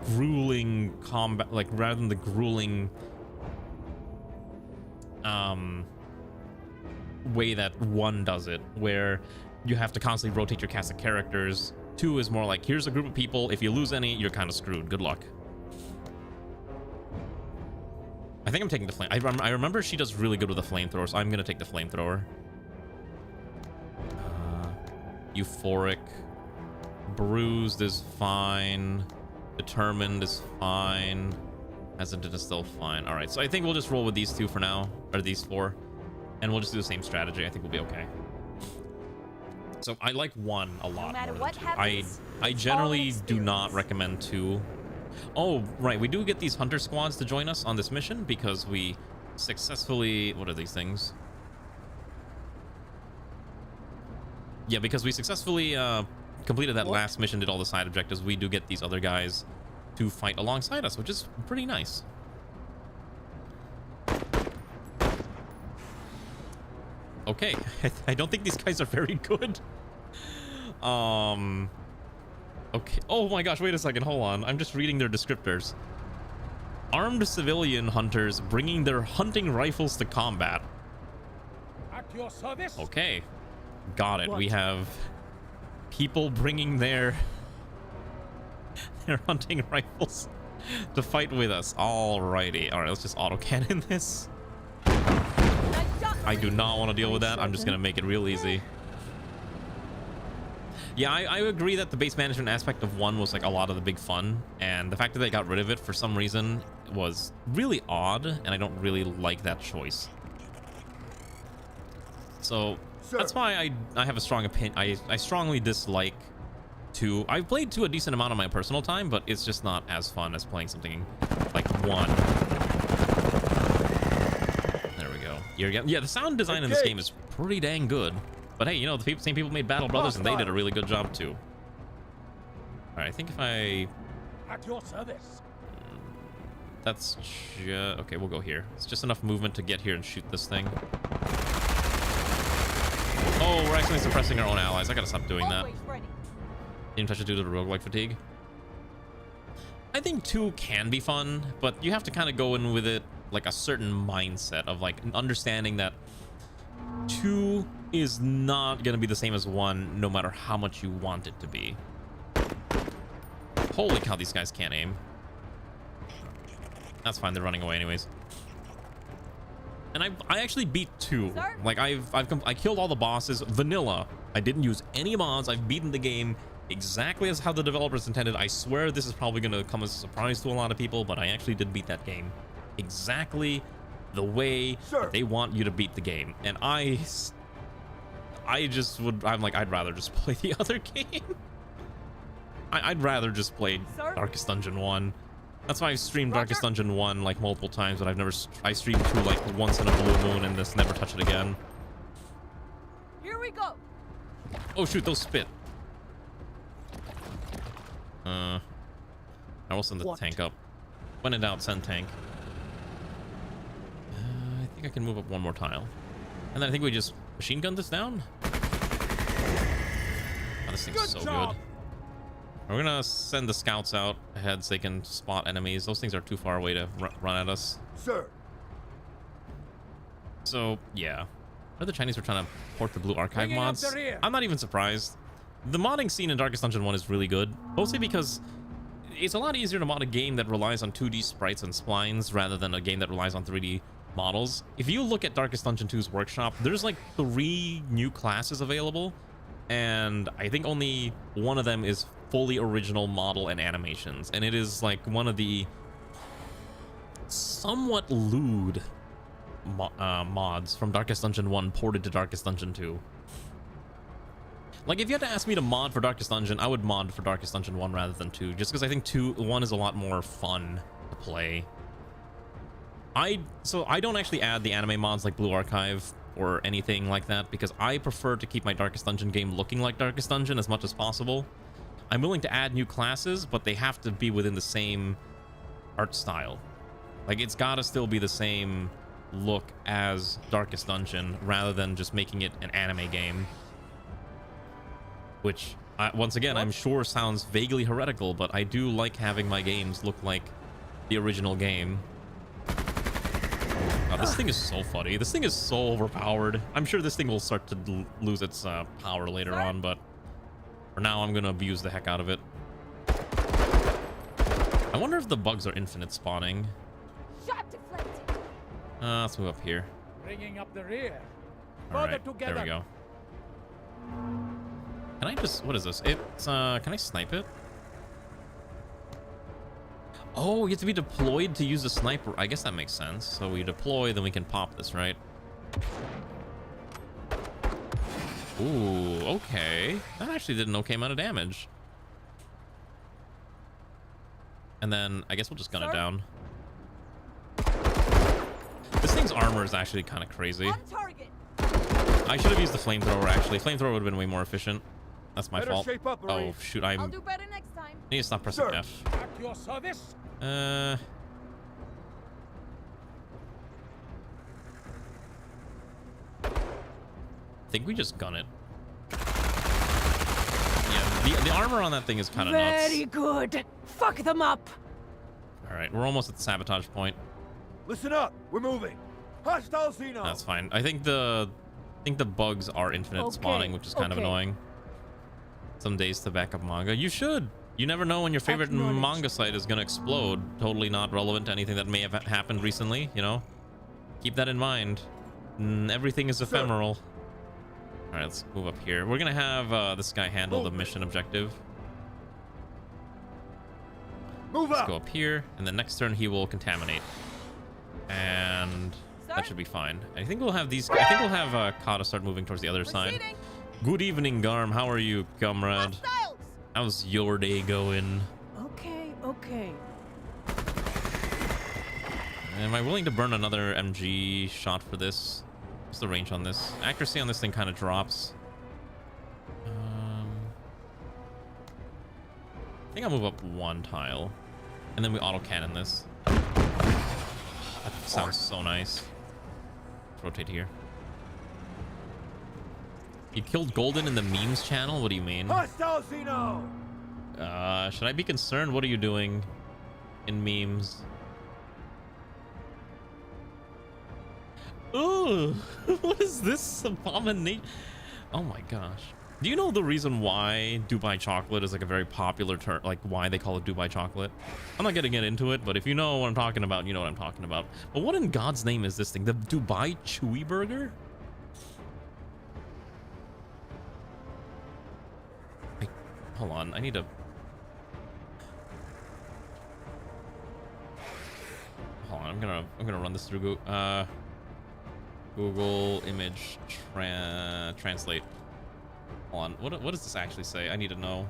grueling combat, like rather than the grueling way that 1 does it, where you have to constantly rotate your cast of characters. 2 is more like, here's a group of people, if you lose any, you're kind of screwed, good luck. I think I'm taking the flame. I remember she does really good with the flamethrower, so I'm gonna take the flamethrower. Euphoric. Bruised is fine. Determined is fine. Hesitant is still fine. All right, so I think we'll just roll with these 2 for now, or these 4, and we'll just do the same strategy. I think we'll be okay. So I like 1 a lot more than 2. I generally do not recommend 2. Oh, right, we do get these hunter squads to join us on this mission because we successfully... What are these things? Yeah, because we successfully completed that last mission, did all the side objectives. We do get these other guys to fight alongside us, which is pretty nice. Okay, I don't think these guys are very good. Okay. Oh my gosh, wait a second. Hold on. I'm just reading their descriptors. Armed civilian hunters bringing their hunting rifles to combat. At your service. Okay. Got it. What? We have people bringing their hunting rifles to fight with us. Alrighty. Alright, let's just autocannon this. I do not want to deal with that. I'm just going to make it real easy. Yeah, I agree that the base management aspect of 1 was like a lot of the big fun, and the fact that they got rid of it for some reason was really odd, and I don't really like that choice. So that's why I have a strong opinion. I strongly dislike 2. I've played 2 a decent amount of my personal time, but it's just not as fun as playing something like 1. There we go. Yeah, the sound design in this game is pretty dang good. But hey, you know, the same people made Battle Brothers, and they did a really good job too. All right, I think if I... At your service. That's just... Okay, we'll go here. It's just enough movement to get here and shoot this thing. Oh, we're actually suppressing our own allies. I gotta stop doing that. Didn't touch it due to the roguelike fatigue. I think 2 can be fun, but you have to kind of go in with it like a certain mindset of like understanding that 2 is not gonna be the same as 1, no matter how much you want it to be. Holy cow, these guys can't aim. That's fine, they're running away anyways. And I actually beat 2. Like I killed all the bosses vanilla. I didn't use any mods. I've beaten the game exactly as how the developers intended. I swear this is probably gonna come as a surprise to a lot of people, but I actually did beat that game exactly the way they want you to beat the game. And I'm like, I'd rather just play the other game. I'd rather just play Darkest Dungeon 1. That's why I've streamed Darkest Dungeon 1 like multiple times, but I streamed 2 like once in a blue moon and just never touch it again. Here we go. Oh shoot, those spit. I will send the tank up. When in doubt, send tank. I think I can move up one more tile. And then I think we just machine gun this down. Oh, this thing's so good. We're gonna send the scouts out ahead so they can spot enemies. Those things are too far away to run at us. Sir. So, yeah. I know the Chinese were trying to port the Blue Archive mods. I'm not even surprised. The modding scene in Darkest Dungeon 1 is really good. Mostly because it's a lot easier to mod a game that relies on 2D sprites and splines rather than a game that relies on 3D models. If you look at Darkest Dungeon 2's workshop, there's like 3 new classes available. And I think only one of them is fully original model and animations. And it is like one of the somewhat lewd mods from Darkest Dungeon 1 ported to Darkest Dungeon 2. Like, if you had to ask me to mod for Darkest Dungeon, I would mod for Darkest Dungeon 1 rather than 2, just because I think 1 is a lot more fun to play. So I don't actually add the anime mods like Blue Archive or anything like that, because I prefer to keep my Darkest Dungeon game looking like Darkest Dungeon as much as possible. I'm willing to add new classes, but they have to be within the same art style. Like, it's gotta still be the same look as Darkest Dungeon, rather than just making it an anime game. Which, once again, I'm sure sounds vaguely heretical, but I do like having my games look like the original game. Oh, this thing is so funny. This thing is so overpowered. I'm sure this thing will start to lose its power later on, but for now, I'm going to abuse the heck out of it. I wonder if the bugs are infinite spawning. Shot deflected. Let's move up here. Bringing up the rear. All right, there we go. Can I just, what is this? It's, can I snipe it? Oh, you have to be deployed to use the sniper. I guess that makes sense. So we deploy, then we can pop this, right? Ooh, okay. That actually did an okay amount of damage. And then I guess we'll just gun it down. This thing's armor is actually kind of crazy. On target. I should have used the flamethrower, actually. Flamethrower would have been way more efficient. That's my fault. Shape up, Oh, shoot. I'll do better next time. I need to stop pressing F. At your service. I think we just gun it. Yeah, the armor on that thing is kind of nuts. Very good. Fuck them up. All right, we're almost at the sabotage point. Listen up. We're moving. Hostile Xeno. That's fine. I think the bugs are infinite spawning, which is kind of annoying. Some days to back up manga. You should. You never know when your favorite manga site is going to explode. Totally not relevant to anything that may have happened recently, you know? Keep that in mind. Everything is ephemeral. All right, let's move up here. We're going to have this guy handle the mission objective. Let's go up here, and then next turn he will contaminate. And that should be fine. I think we'll have these. I think we'll have Kata start moving towards the other side. Good evening, Garm. How are you, comrade? How's your day going? Okay. Am I willing to burn another MG shot for this? What's the range on this? Accuracy on this thing kind of drops. I think I'll move up one tile, and then we auto cannon this. That sounds so nice. Let's rotate here. You killed Golden in the memes channel? What do you mean? Hostile Xeno. Should I be concerned? What are you doing in memes? Oh, what is this abomination? Oh my gosh. Do you know the reason why Dubai chocolate is like a very popular term, like why they call it Dubai chocolate? I'm not gonna get into it, but if you know what I'm talking about, you know what I'm talking about. But what in God's name is this thing? The Dubai Chewy Burger? Hold on, I need to... Hold on, I'm gonna run this through Google image translate. Hold on, what does this actually say? I need to know.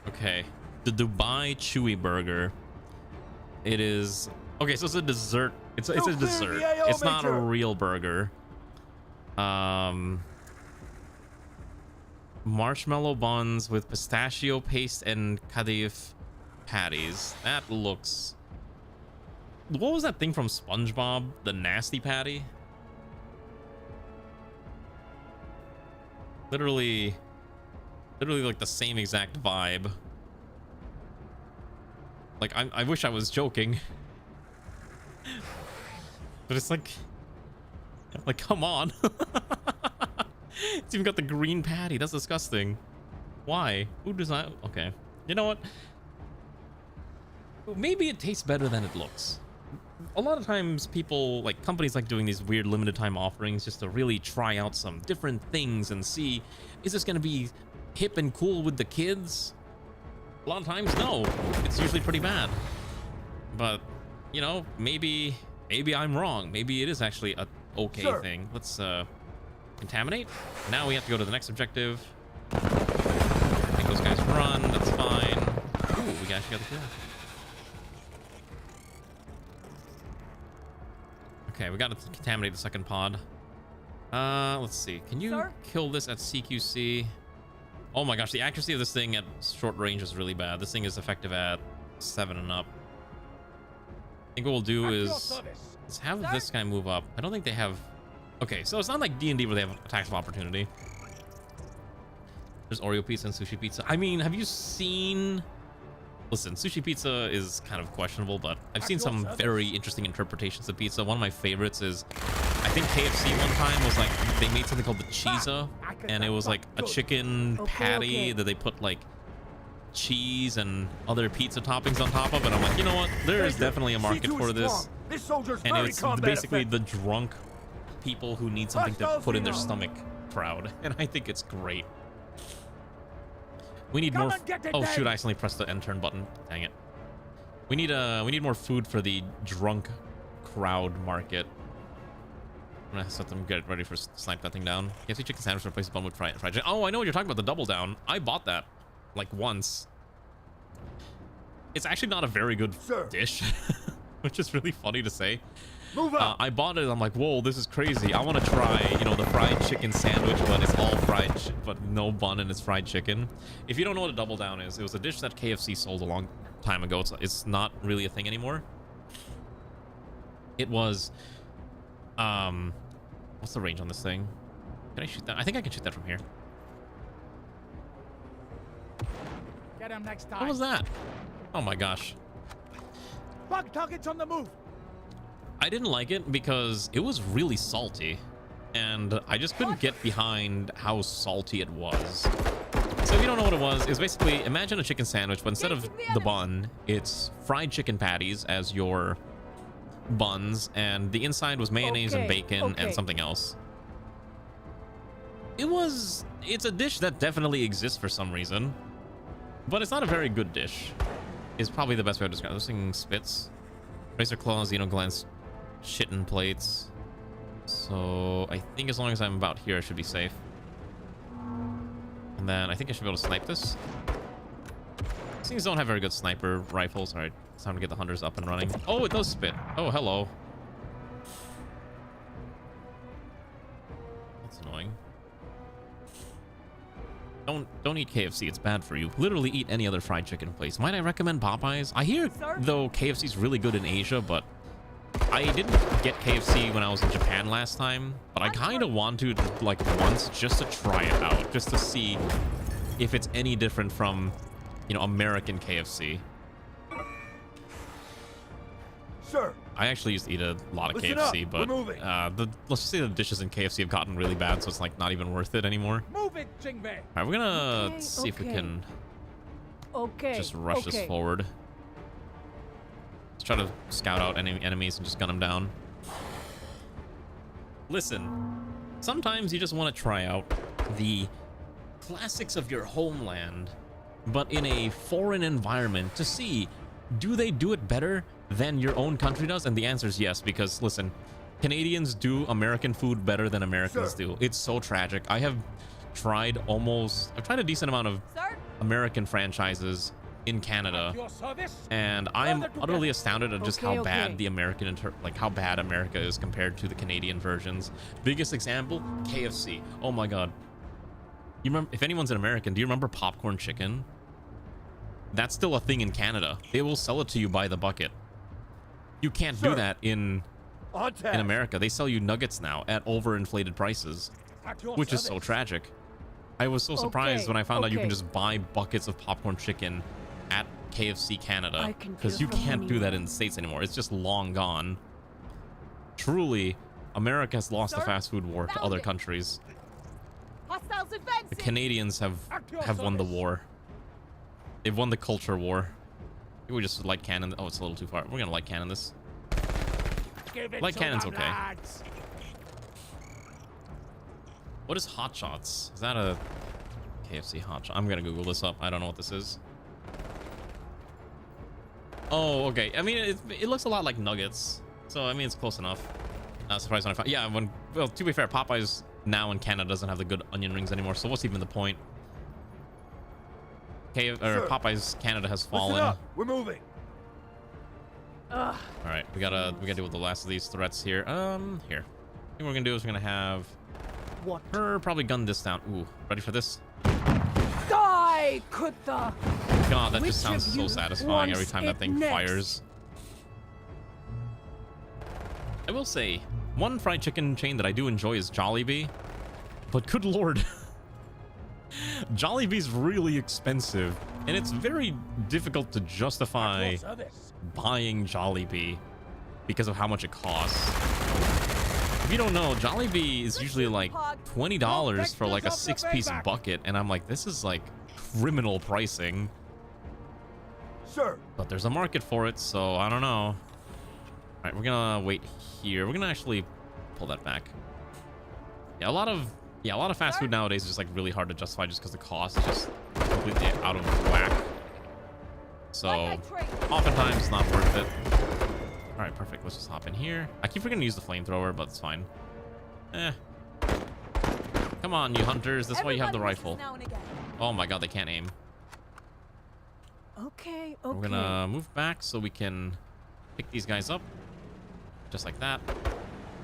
Okay, the Dubai Chewy Burger. It is okay. So it's a dessert. It's a dessert. It's not a real burger. Marshmallow buns with pistachio paste and kadif patties. That looks... What was that thing from SpongeBob? The nasty patty? Literally like the same exact vibe. Like, I wish I was joking. But it's like, come on. It's even got the green patty. That's disgusting. Why? Who does that? Okay. You know what? Maybe it tastes better than it looks. A lot of times people, like companies, like doing these weird limited time offerings just to really try out some different things and see, is this going to be hip and cool with the kids? A lot of times, no. It's usually pretty bad. But, you know, maybe I'm wrong. Maybe it is actually a okay thing. Let's contaminate. Now we have to go to the next objective. Make those guys run. That's fine. Ooh, we actually got the kill. Okay, we got to contaminate the second pod. Let's see. Can you kill this at CQC? Oh my gosh, the accuracy of this thing at short range is really bad. This thing is effective at 7 and up. I think what we'll do is let's have this guy move up. I don't think they have... Okay, so it's not like D&D where they have attacks of opportunity. There's Oreo pizza and sushi pizza. I mean, have you seen... Listen, sushi pizza is kind of questionable, but I've seen some very interesting interpretations of pizza. One of my favorites is, I think KFC one time was like, they made something called the cheesa, and it was like a chicken patty that they put like cheese and other pizza toppings on top of, and I'm like, you know what? There is definitely a market for this, and it's basically the drunk people who need something to put in their stomach crowd, and I think it's great. We need more. Oh shoot! I accidentally pressed the end turn button. Dang it. We need more food for the drunk crowd market. I'm gonna let them get ready for snipe that thing down. KFC chicken sandwich replaces bun with fried chicken. Oh, I know what you're talking about. The double down. I bought that like once. It's actually not a very good dish, which is really funny to say. I bought it and I'm like, whoa, this is crazy. I want to try, you know, the fried chicken sandwich, but it's all fried, but no bun and it's fried chicken. If you don't know what a double down is, it was a dish that KFC sold a long time ago. It's not really a thing anymore. It was, what's the range on this thing? Can I shoot that? I think I can shoot that from here. Get him next time. What was that? Oh my gosh. Bug targets on the move. I didn't like it because it was really salty, and I just couldn't get behind how salty it was. So if you don't know what it was basically, imagine a chicken sandwich, but instead of the bun, it's fried chicken patties as your buns, and the inside was mayonnaise and bacon and something else. It's a dish that definitely exists for some reason, but it's not a very good dish, is probably the best way to describe it. This thing spits. Razor claws, you know, glands shit in plates. So I think as long as I'm about here, I should be safe. And then I think I should be able to snipe this. These things don't have very good sniper rifles. All right, it's time to get the hunters up and running. Oh, it does spit. Oh, hello. That's annoying. Don't eat KFC. It's bad for you. Literally eat any other fried chicken place. Might I recommend Popeyes? I hear, though, KFC's really good in Asia, but I didn't get KFC when I was in Japan last time, but I kind of want to, like, once just to try it out, just to see if it's any different from you know, American KFC. Sir, I actually used to eat a lot of Listen KFC, up, but we're moving. let's just say the dishes in KFC have gotten really bad, so it's like not even worth it anymore. Move it, Jingwei. All right, we're gonna Okay, see if we okay. can Okay. just rush this okay. forward. Let's try to scout out any enemies and just gun them down. Listen, sometimes you just want to try out the classics of your homeland, but in a foreign environment to see, do they do it better than your own country does? And the answer is yes, because listen, Canadians do American food better than Americans Sir. do. It's so tragic. I've tried a decent amount of Sir? American franchises in Canada, Your service. and I am utterly astounded at just Okay, how bad okay. the American how bad America is compared to the Canadian versions. Biggest example, KFC. Oh my god. You remember, if anyone's an American, do you remember popcorn chicken? That's still a thing in Canada. They will sell it to you by the bucket. You can't do Sir. that in on task. America. They sell you nuggets now at overinflated prices, At your which is so service. tragic. I was so surprised Okay, when I found out you can okay. just buy buckets of popcorn chicken at KFC Canada, I can because feel you from can't do that anywhere. in the States anymore. It's just long gone. Truly, America has lost the Sir? fast food war to Found other it. countries. Hostiles advancing. The Canadians have won the war. They've won the culture war. Maybe we just light cannon. Oh, it's a little too far. We're gonna light cannon this. Give it Light to cannon's them, okay. lads. What is hot shots? Is that a KFC hot shot? I'm gonna Google this up. I don't know what this is. Oh, okay. I mean, it looks a lot like nuggets, so I mean it's close enough. Not surprised when I found. Yeah, well, to be fair, Popeyes now in Canada doesn't have the good onion rings anymore. So what's even the point? Sir. Popeyes Canada has Listen fallen. up. We're moving. Ugh. All right, we gotta deal with the last of these threats here. Here. I think what we're gonna do is we're gonna have What? her probably gun this down. Ooh, ready for this? Die, Kutta. God, that Which just sounds of so you satisfying every wants time that it thing next? fires. I will say, one fried chicken chain that I do enjoy is Jollibee, but good lord, Jollibee's really expensive, and it's very difficult to justify At your service. buying Jollibee because of how much it costs. If you don't know, Jollibee is usually like $20 for like a 6-piece bucket, and I'm like, this is like criminal pricing. Sir, But there's a market for it, so I don't know. All right, we're gonna wait here. We're gonna actually pull that back. Yeah, a lot of fast food nowadays is just like really hard to justify just because the cost is just completely out of whack. So oftentimes it's not worth it. All right, perfect. Let's just hop in here. I keep forgetting to use the flamethrower, but it's fine. Come on, you hunters. This is why you have the rifle. Oh my god, they can't aim. Okay, okay. We're gonna move back so we can pick these guys up. Just like that.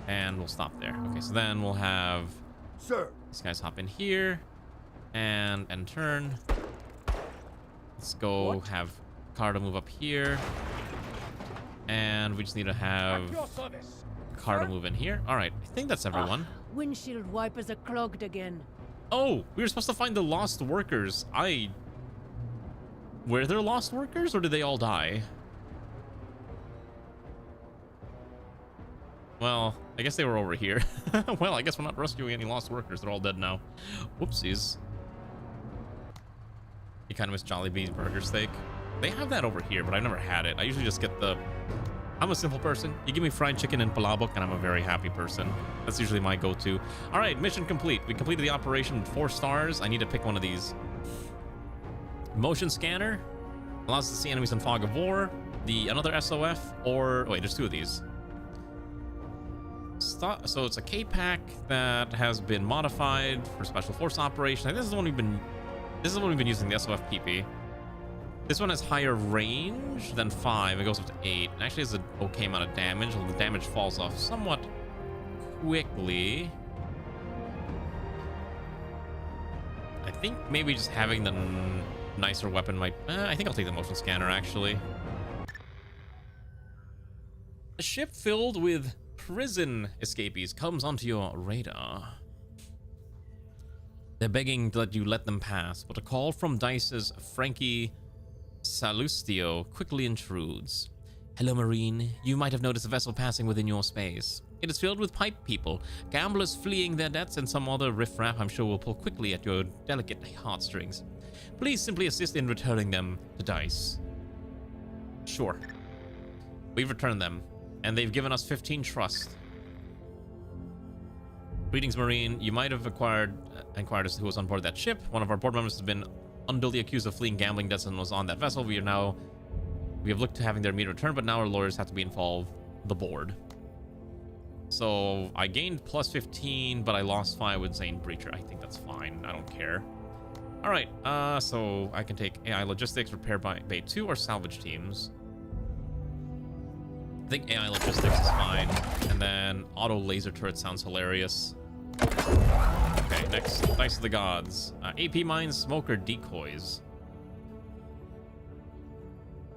And we'll stop there. Okay, so then we'll have sir. these guys hop in here and turn. Let's go have car to move up here. And we just need to have At your service. car to move in here. All right, I think that's everyone. Windshield wipers are clogged again. Oh, we were supposed to find the lost workers. Were there lost workers or did they all die? Well, I guess they were over here. Well, I guess we're not rescuing any lost workers. They're all dead now. Whoopsies. You kind of miss Jollibee's burger steak. They have that over here, but I've never had it. I usually just get the... I'm a simple person. You give me fried chicken and palabok, and I'm a very happy person. That's usually my go-to. All right, mission complete. We completed the operation with 4 stars. I need to pick one of these. Motion scanner allows us to see enemies in fog of war. Another SOF, or... wait, there's 2 of these. So it's a K-Pack that has been modified for special force operation. I think this is the one we've been using, the SOF PP. This one has higher range than 5. It goes up to 8. It actually has an okay amount of damage, although the damage falls off somewhat quickly. I think maybe just having the nicer weapon might... I think I'll take the motion scanner, actually. A ship filled with prison escapees comes onto your radar. They're begging that you let them pass, but a call from DICE's Frankie Salustio quickly intrudes. Hello, Marine. You might have noticed a vessel passing within your space. It is filled with pipe people, gamblers fleeing their debts, and some other riffraff I'm sure will pull quickly at your delicate heartstrings. Please simply assist in returning them to Dice. Sure. We've returned them, and they've given us 15 trust. Greetings, Marine. You might have inquired as to who was on board that ship. One of our board members has been unduly accused of fleeing gambling debts and was on that vessel. We have looked to having their meat returned, but now our lawyers have to be involved. The board. So I gained plus 15, but I lost 5 with Zane Breacher. I think that's fine. I don't care. All right. So I can take AI logistics, repair by Bay 2, or salvage teams. I think AI logistics is fine, and then auto laser turret sounds hilarious. Okay, next, Dice of the Gods. AP mines, smoker, decoys.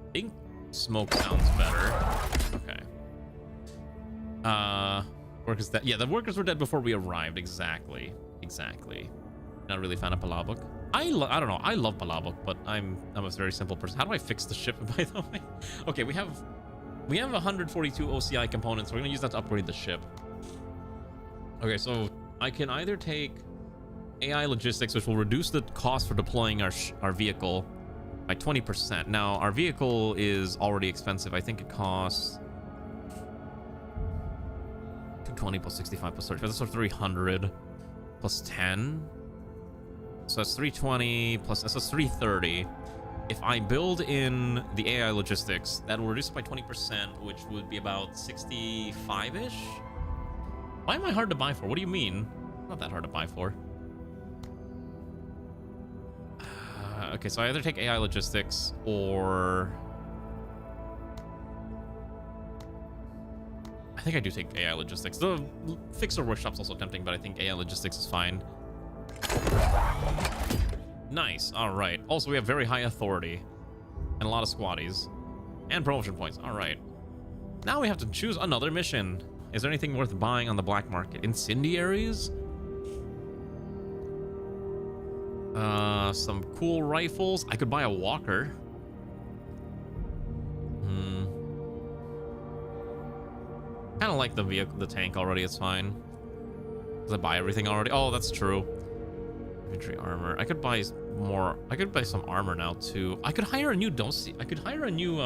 I think smoke sounds better. Okay. Workers dead. Yeah, the workers were dead before we arrived. Exactly. Not really a fan of Palabok. I don't know. I love Palabok, but I'm a very simple person. How do I fix the ship, by the way? Okay, we have 142 OCI components. We're gonna use that to upgrade the ship. Okay, so I can either take AI logistics, which will reduce the cost for deploying our vehicle by 20%. Now, our vehicle is already expensive. I think it costs 220 plus 65 plus 35. That's 300 plus 10. So that's 320 plus that's 330. If I build in the AI logistics, that will reduce it by 20%, which would be about 65-ish. Why am I hard to buy for? What do you mean? Not that hard to buy for. Okay, so I either take AI logistics or... I think I do take AI logistics. The Fixer Workshop's also tempting, but I think AI logistics is fine. Nice. All right. Also, we have very high authority and a lot of squaddies and promotion points. All right. Now we have to choose another mission. Is there anything worth buying on the black market? Incendiaries? Some cool rifles. I could buy a walker. Kind of like the vehicle, the tank already. It's fine. Does I buy everything already? Oh, that's true. Infantry armor. I could buy more. I could buy some armor now too. I could hire a new I could hire a new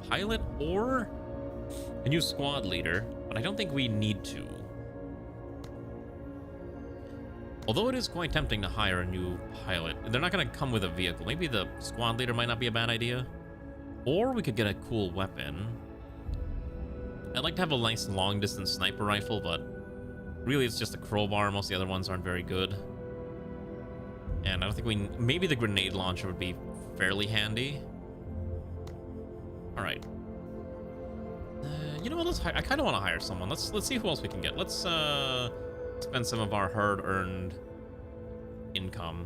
pilot or a new squad leader, but I don't think we need to. Although it is quite tempting to hire a new pilot. They're not going to come with a vehicle. Maybe the squad leader might not be a bad idea. Or we could get a cool weapon. I'd like to have a nice long-distance sniper rifle, but really it's just a crowbar. Most of the other ones aren't very good. And I don't think maybe the grenade launcher would be fairly handy. All right. You know what? I kind of want to hire someone. Let's see who else we can get. Let's spend some of our hard-earned income.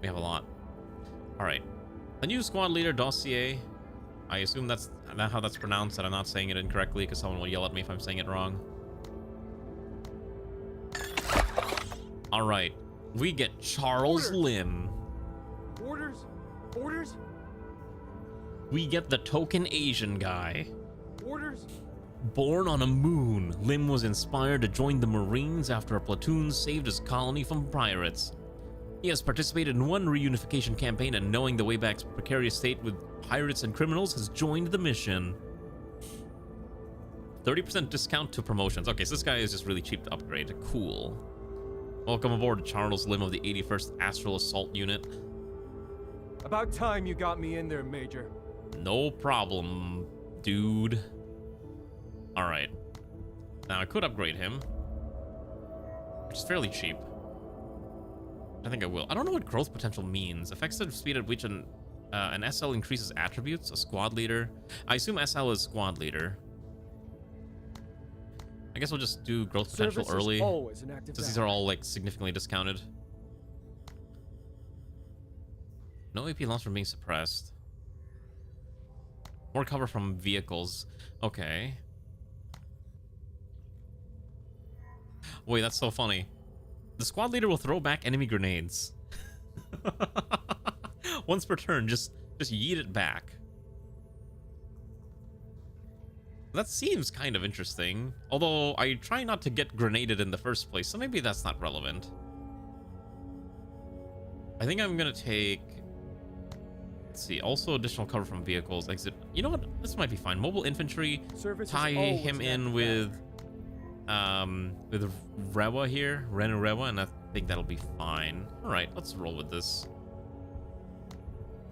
We have a lot. All right. A new squad leader dossier. I assume that's not how that's pronounced, and I'm not saying it incorrectly because someone will yell at me if I'm saying it wrong. All right. We get Charles Lim. Orders? Orders? We get the token Asian guy. Orders? Born on a moon, Lim was inspired to join the Marines after a platoon saved his colony from pirates. He has participated in one reunification campaign, and knowing the Wayback's precarious state with pirates and criminals, has joined the mission. 30% discount to promotions. Okay, so this guy is just really cheap to upgrade. Cool. Welcome aboard, Charles Lim of the 81st Astral Assault Unit. About time you got me in there, Major. No problem, dude. All right. Now I could upgrade him, which is fairly cheap. I think I will. I don't know what growth potential means. Affects the speed at which an SL increases attributes. A squad leader. I assume SL is squad leader. I guess we'll just do growth potential early, since these are all like significantly discounted. No AP loss from being suppressed. More cover from vehicles. Okay. Wait, that's so funny. The squad leader will throw back enemy grenades. Once per turn, just yeet it back. That seems kind of interesting. Although I try not to get grenaded in the first place, so maybe that's not relevant. I think I'm gonna take... Let's see. Also additional cover from vehicles. Exit. You know what? This might be fine. Mobile infantry. Tie him in with Rewa here. Renu Rewa, and I think that'll be fine. Alright, let's roll with this.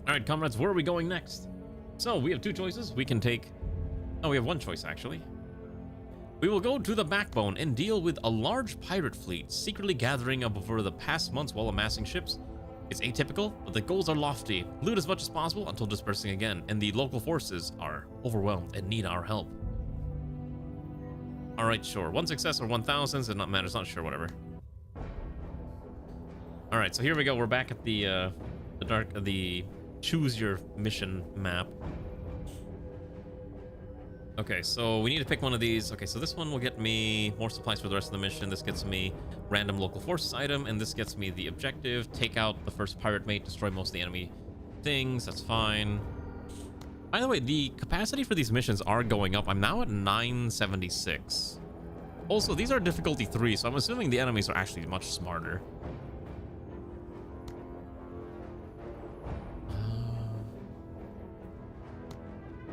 Alright, comrades, where are we going next? So, we have two choices. We can take... Oh, we have one choice, actually. We will go to the backbone and deal with a large pirate fleet secretly gathering up over the past months while amassing ships. It's atypical, but the goals are lofty. Loot as much as possible until dispersing again, and the local forces are overwhelmed and need our help. Alright, sure. One success or 1,000, it not matters, not sure, whatever. Alright, so here we go. We're back at the choose your mission map. Okay, so we need to pick one of these. Okay, so this one will get me more supplies for the rest of the mission. This gets me random local forces item, and this gets me the objective. Take out the first pirate mate, destroy most of the enemy things. That's fine. By the way, the capacity for these missions are going up. I'm now at 976. Also, these are difficulty 3, so I'm assuming the enemies are actually much smarter.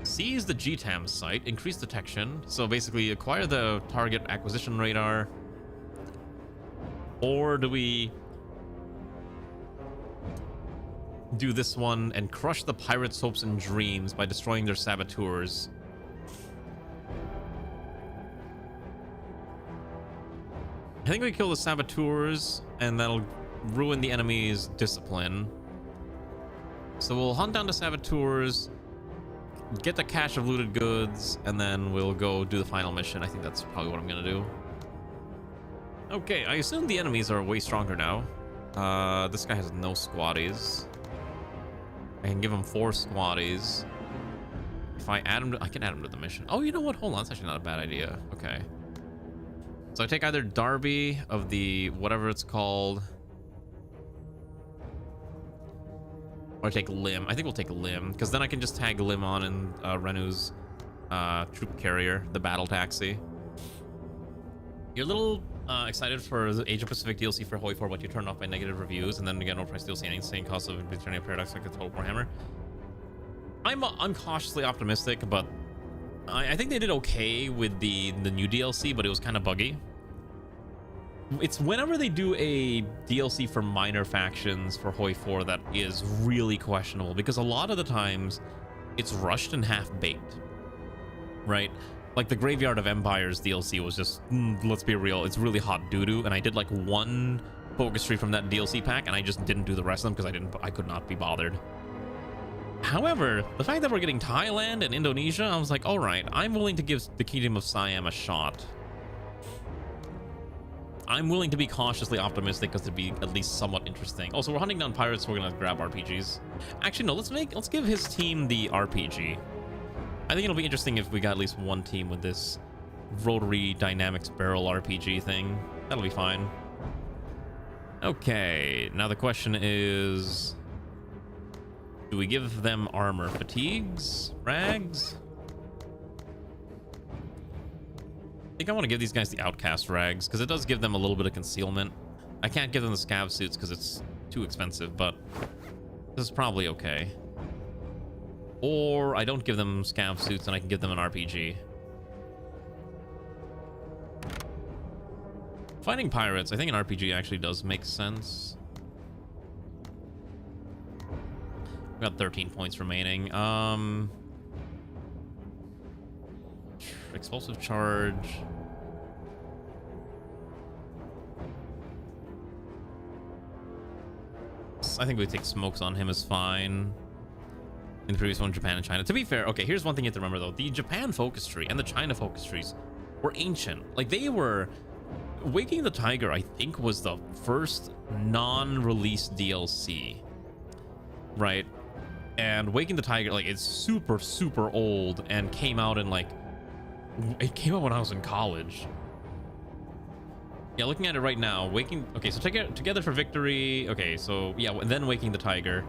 Seize the GTAM site, increase detection. So basically acquire the target acquisition radar. Or do we do this one and crush the pirates' hopes and dreams by destroying their saboteurs? I think we kill the saboteurs and that'll ruin the enemy's discipline. So we'll hunt down the saboteurs, get the cache of looted goods, and then we'll go do the final mission. I think that's probably what I'm gonna do. Okay, I assume the enemies are way stronger now. This guy has no squatties. I can give him 4 squatties. If I add him to, I can add him to the mission. Oh, you know what? Hold on, that's actually not a bad idea. Okay. So I take either Darby of the whatever it's called, or I take Lim. I think we'll take Lim, because then I can just tag Lim on in Renu's troop carrier, the battle taxi. You're a little excited for the Asia Pacific DLC for Hoi 4, but you turned off by negative reviews, and then again, no price DLC and insane cost of returning a paradox like a total Warhammer. I'm cautiously optimistic, but I think they did okay with the new DLC, but it was kind of buggy. It's whenever they do a DLC for minor factions for Hoi 4 that is really questionable, because a lot of the times it's rushed and half-baked, right? Like the Graveyard of Empires DLC was just, let's be real, it's really hot doo-doo, and I did like 1 focus tree from that DLC pack, and I just didn't do the rest of them because I could not be bothered. However, the fact that we're getting Thailand and Indonesia, I was like, all right, I'm willing to give the Kingdom of Siam a shot. I'm willing to be cautiously optimistic because it'd be at least somewhat interesting. Also, we're hunting down pirates, so we're gonna grab RPGs. Actually, no, let's give his team the RPG. I think it'll be interesting if we got at least one team with this rotary dynamics barrel RPG thing. That'll be fine. Okay, now the question is, do we give them armor? Fatigues? Rags? I think I want to give these guys the outcast rags because it does give them a little bit of concealment. I can't give them the scav suits because it's too expensive, but this is probably okay. Or I don't give them scav suits and I can give them an RPG. Fighting pirates, I think an RPG actually does make sense. We got 13 points remaining. Explosive charge. I think we take smokes on him is fine. In the previous one, Japan and China. To be fair, okay, here's one thing you have to remember though. The Japan focus tree and the China focus trees were ancient. Like they were... Waking the Tiger, I think, was the first non-release DLC. Right? And Waking the Tiger, like, it's super, super old and came out in, like... It came out when I was in college. Yeah, looking at it right now, Waking... Okay, so Together for Victory... Okay, so, yeah, and then Waking the Tiger.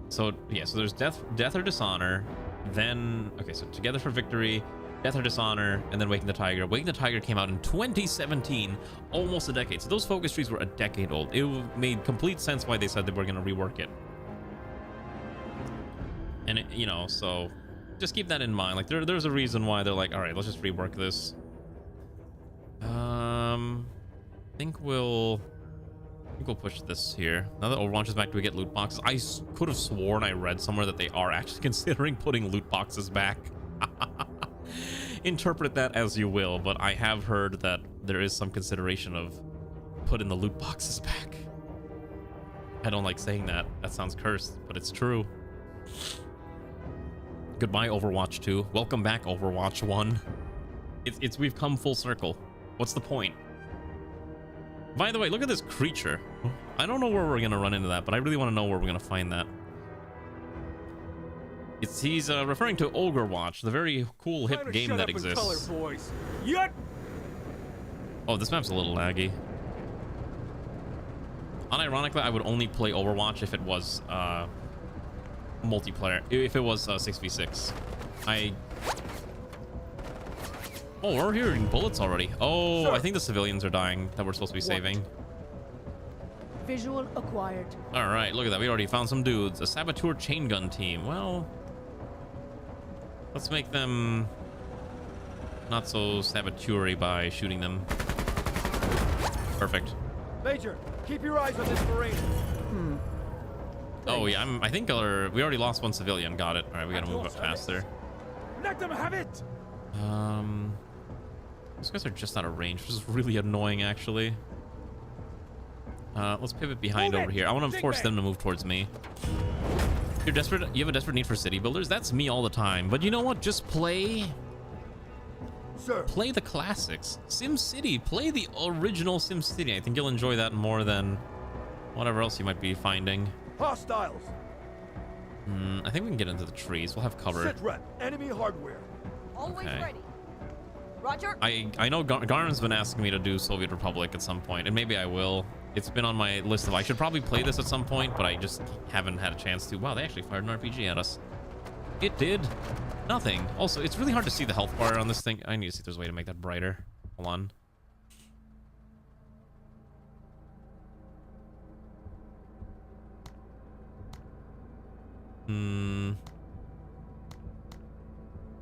So yeah, so there's death or dishonor, then okay, so together for victory, death or dishonor, and then Waking the Tiger. Waking the Tiger came out in 2017, almost a decade. So those focus trees were a decade old. It made complete sense why they said they were going to rework it. And it, you know, so just keep that in mind. Like there's a reason why they're like, all right, let's just rework this. I think we'll push this here. Now that Overwatch is back, do we get loot boxes? I could have sworn I read somewhere that they are actually considering putting loot boxes back. Interpret that as you will, but I have heard that there is some consideration of putting the loot boxes back. I don't like saying that. That sounds cursed, but it's true. Goodbye, Overwatch 2. Welcome back, Overwatch 1. We've come full circle. What's the point? By the way, look at this creature. I don't know where we're gonna run into that, but I really want to know where we're gonna find that. He's referring to Ogre Watch, the very cool hip game that exists. Oh, this map's a little laggy. Unironically, I would only play Overwatch if it was multiplayer. If it was 6v6. Oh, we're hearing bullets already. Oh, sir. I think the civilians are dying that we're supposed to be saving. Visual acquired. All right, look at that. We already found some dudes. A saboteur chain gun team. Well, let's make them not so saboteur-y by shooting them. Perfect. Major, keep your eyes on this marine. Oh yeah, I think we already lost one civilian. Got it. All right, we gotta move up faster. Let them have it. Those guys are just out of range, which is really annoying, actually. Let's pivot behind over here. I want to force them to move towards me. You're desperate. You have a desperate need for city builders. That's me all the time. But you know what? Just play. Sir. Play the classics. Sim City. Play the original Sim City. I think you'll enjoy that more than whatever else you might be finding. Hostiles. I think we can get into the trees. We'll have cover. Sit rep. Enemy hardware. Always Okay. ready. Roger. I know Garn's been asking me to do Soviet Republic at some point, and maybe I will. It's been on my list of I should probably play this at some point, but I just haven't had a chance to. Wow, they actually fired an RPG at us. It did nothing. Also, it's really hard to see the health bar on this thing. I need to see if there's a way to make that brighter. Hold on.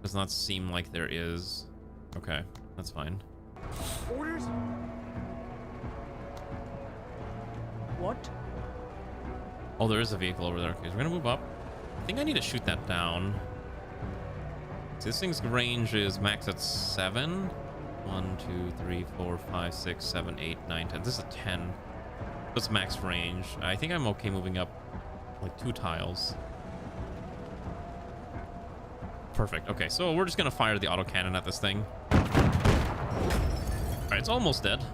Does not seem like there is. Okay, that's fine. Orders. What? Oh, there is a vehicle over there. Okay, so we're gonna move up. I think I need to shoot that down. So this thing's range is max at 7. 1, 2, 3, 4, 5, 6, 7, 8, 9, 10. This is a 10. That's max range. I think I'm okay moving up like 2 tiles. Perfect. Okay, so we're just gonna fire the autocannon at this thing. Alright, it's almost dead.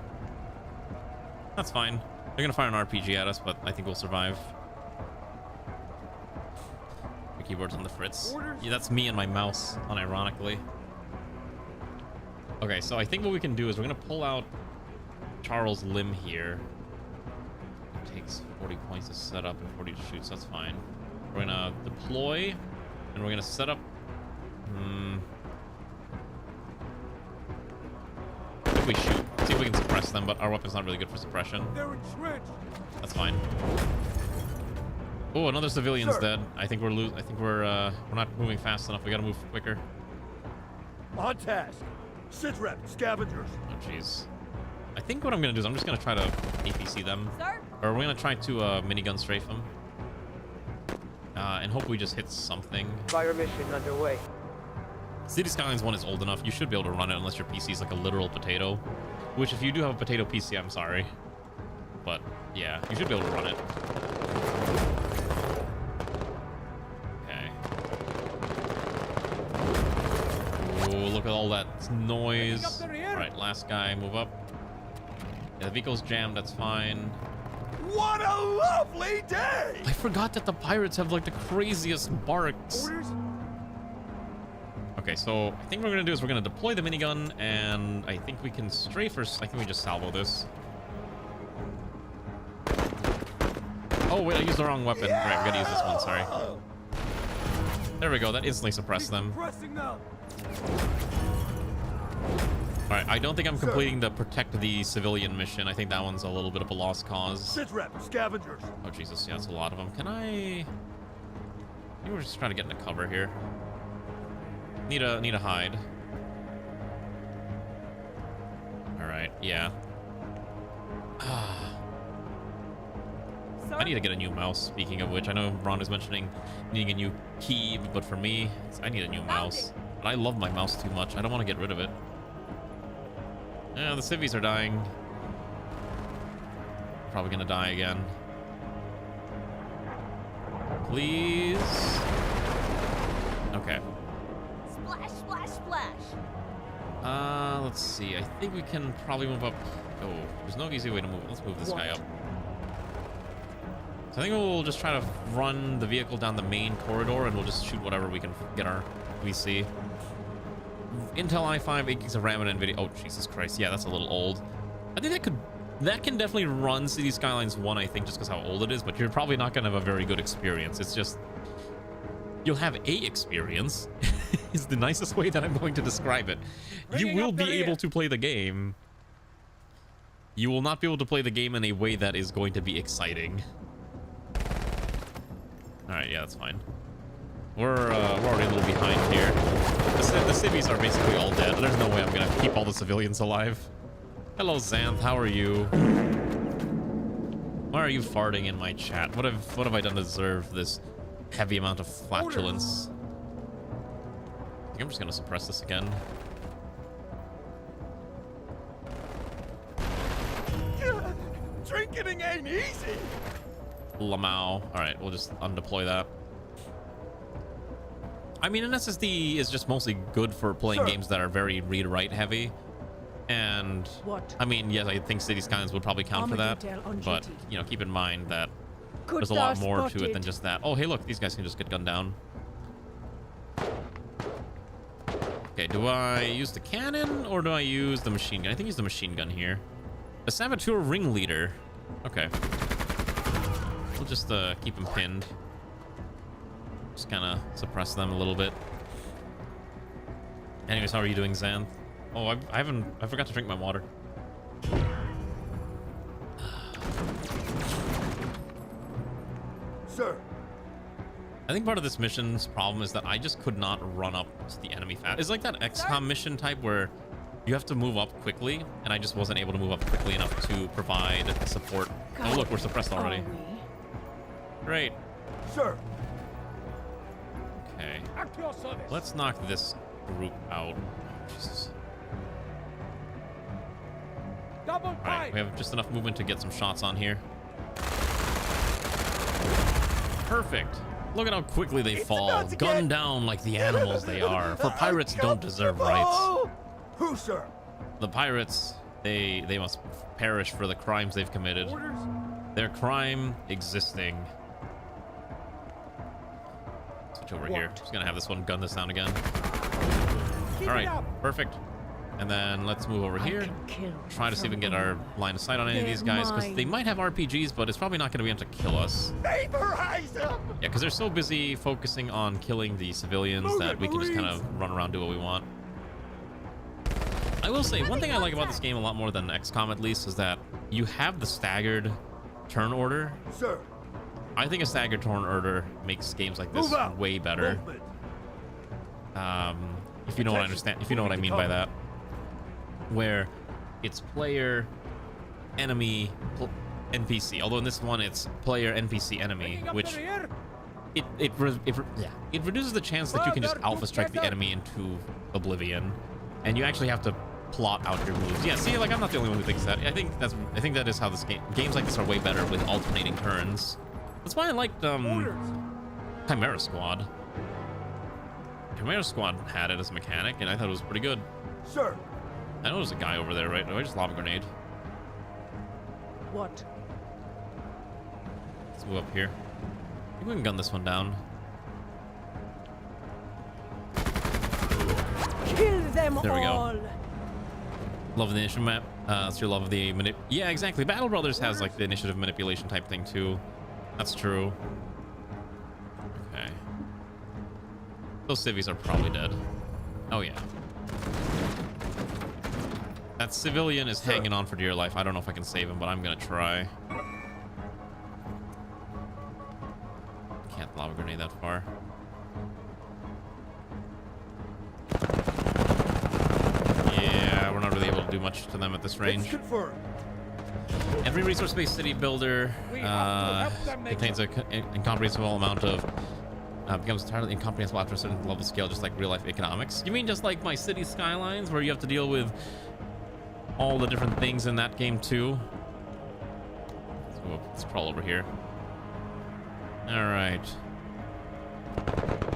That's fine. They're gonna fire an RPG at us, but I think we'll survive. The keyboard's on the fritz. Yeah, that's me and my mouse, unironically. Okay, so I think what we can do is we're gonna pull out Charles' limb here. It takes 40 points to set up and 40 to shoot, so that's fine. We're gonna deploy, and we're gonna set up. If we shoot, see if we can suppress them, but our weapon's not really good for suppression. They're entrenched. That's fine. Oh, another civilian's dead. I think we're we're not moving fast enough. We gotta move quicker. On task. Sit rep. Scavengers. Oh jeez. I think what I'm gonna do is I'm just gonna try to APC them, Sir? or we're gonna try to minigun strafe them, and hope we just hit something. Fire mission underway. City Skylines 1 is old enough. You should be able to run it unless your PC is like a literal potato. Which, if you do have a potato PC, I'm sorry. But, yeah, you should be able to run it. Okay. Oh, look at all that noise. Alright, last guy, move up. Yeah, the vehicle's jammed, that's fine. What a lovely day! I forgot that the pirates have like the craziest barks. Orders. Okay, so I think what we're gonna do is we're gonna deploy the minigun, and I think we can strafe first. I think we just salvo this. Oh, wait, I used the wrong weapon. All right, we gotta use this one, sorry. There we go, that instantly suppressed them. Pressing them. All right, I don't think I'm completing the protect the civilian mission. I think that one's a little bit of a lost cause. Sit rep, scavengers. Oh, Jesus, yeah, that's a lot of them. Can I... I think we're just trying to get into cover here. Need a hide. All right, yeah. I need to get a new mouse, speaking of which. I know Ron is mentioning needing a new key, but for me, I need a new mouse. But I love my mouse too much. I don't want to get rid of it. Yeah, the civvies are dying. Probably gonna die again. Please. Okay. Splash, splash, splash. Let's see. I think we can probably move up. Oh, there's no easy way to move. Let's move this guy up. So I think we'll just try to run the vehicle down the main corridor, and we'll just shoot whatever we can get our VC. Intel i5, 8 gigs of RAM and NVIDIA. Oh, Jesus Christ. Yeah, that's a little old. I think that can definitely run City Skylines 1, I think, just because how old it is, but you're probably not going to have a very good experience. It's just, you'll have a experience, is the nicest way that I'm going to describe it. You will be able to play the game. You will not be able to play the game in a way that is going to be exciting. All right, yeah, that's fine. We're already a little behind here. The civvies are basically all dead. There's no way I'm gonna keep all the civilians alive. Hello, Xanth. How are you? Why are you farting in my chat? What have I done to deserve this heavy amount of flatulence? I think I'm just gonna suppress this again. Drinking ain't easy. Lamau. All right, we'll just undeploy that. I mean, an SSD is just mostly good for playing games that are very read-write heavy. And, I mean, yes, I think City Skylines would probably count for that. But, you know, keep in mind that there's a lot more to it than just that. Oh, hey, look, these guys can just get gunned down. Okay, do I use the cannon or do I use the machine gun? I think use the machine gun here. The saboteur ringleader. Okay. We'll just keep him pinned. Just kind of suppress them a little bit. Anyways, how are you doing, Xanth? Oh, I forgot to drink my water. Sir. I think part of this mission's problem is that I just could not run up to the enemy fast. It's like that XCOM mission type where you have to move up quickly, and I just wasn't able to move up quickly enough to provide support. Oh, look, we're suppressed already. Great. Sir. Okay. Let's knock this group out. Oh, Jesus. All right, we have just enough movement to get some shots on here. Perfect. Look at how quickly they fall. Gunned down like the animals they are. For pirates don't deserve rights. Who, sir? The pirates, they must perish for the crimes they've committed. Their crime existing. Switch over here. Just gonna have this one gun this down again. All right, perfect. And then let's move over here. Try to see if we can get our line of sight on any of these guys, because they might have RPGs, but it's probably not going to be able to kill us. Yeah, because they're so busy focusing on killing the civilians that we can just kind of run around, do what we want. I will say, one thing I like about this game a lot more than XCOM at least is that you have the staggered turn order. Sir. I think a staggered turn order makes games like this way better. If you know what I understand, if you know what I mean by that. Where it's player, enemy, NPC. Although in this one it's player, NPC, enemy, which it reduces the chance that you can just alpha strike the enemy into oblivion, and you actually have to plot out your moves. Yeah, see, like I'm not the only one who thinks that. I think that is how this games like this are way better with alternating turns. That's why I liked Chimera Squad. Chimera Squad had it as a mechanic, and I thought it was pretty good. Sir. I know there's a guy over there, right? Do I just lob a grenade? What? Let's move up here. I think we can gun this one down. Kill them all. There we go. Love the initiative map. That's your love of the yeah, exactly. Battle Brothers has like the initiative manipulation type thing too. That's true. Okay. Those civvies are probably dead. Oh, yeah. That civilian is hanging on for dear life. I don't know if I can save him, but I'm gonna try. Can't lava grenade that far. Yeah, we're not really able to do much to them at this range. Every resource-based city builder contains an incomprehensible amount of becomes entirely incomprehensible after a certain level scale, just like real-life economics. You mean just like my city skylines, where you have to deal with all the different things in that game too? Let's crawl over here. All right.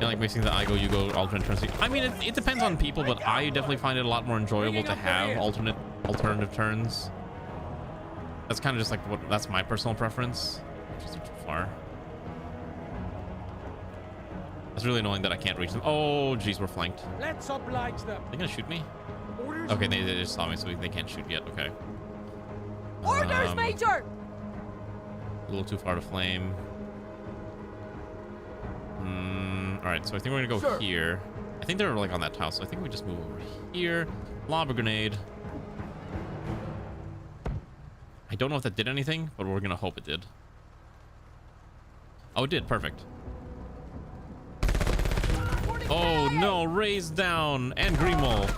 I like mixing the I go, you go alternate turns. I mean, it depends on people, but I definitely find it a lot more enjoyable to have alternative turns. That's kind of just like that's my personal preference. Just too far. It's really annoying that I can't reach them. Oh, geez, we're flanked. Let's oblige them. They're gonna shoot me? Okay, they just saw me, so they can't shoot yet. Okay. Orders, Major! A little too far to flame. All right, so I think we're gonna go here. I think they're like on that tile, so I think we just move over here. Lob a grenade. I don't know if that did anything, but we're gonna hope it did. Oh, it did. Perfect. Oh no, Ray's down, and Greenwall,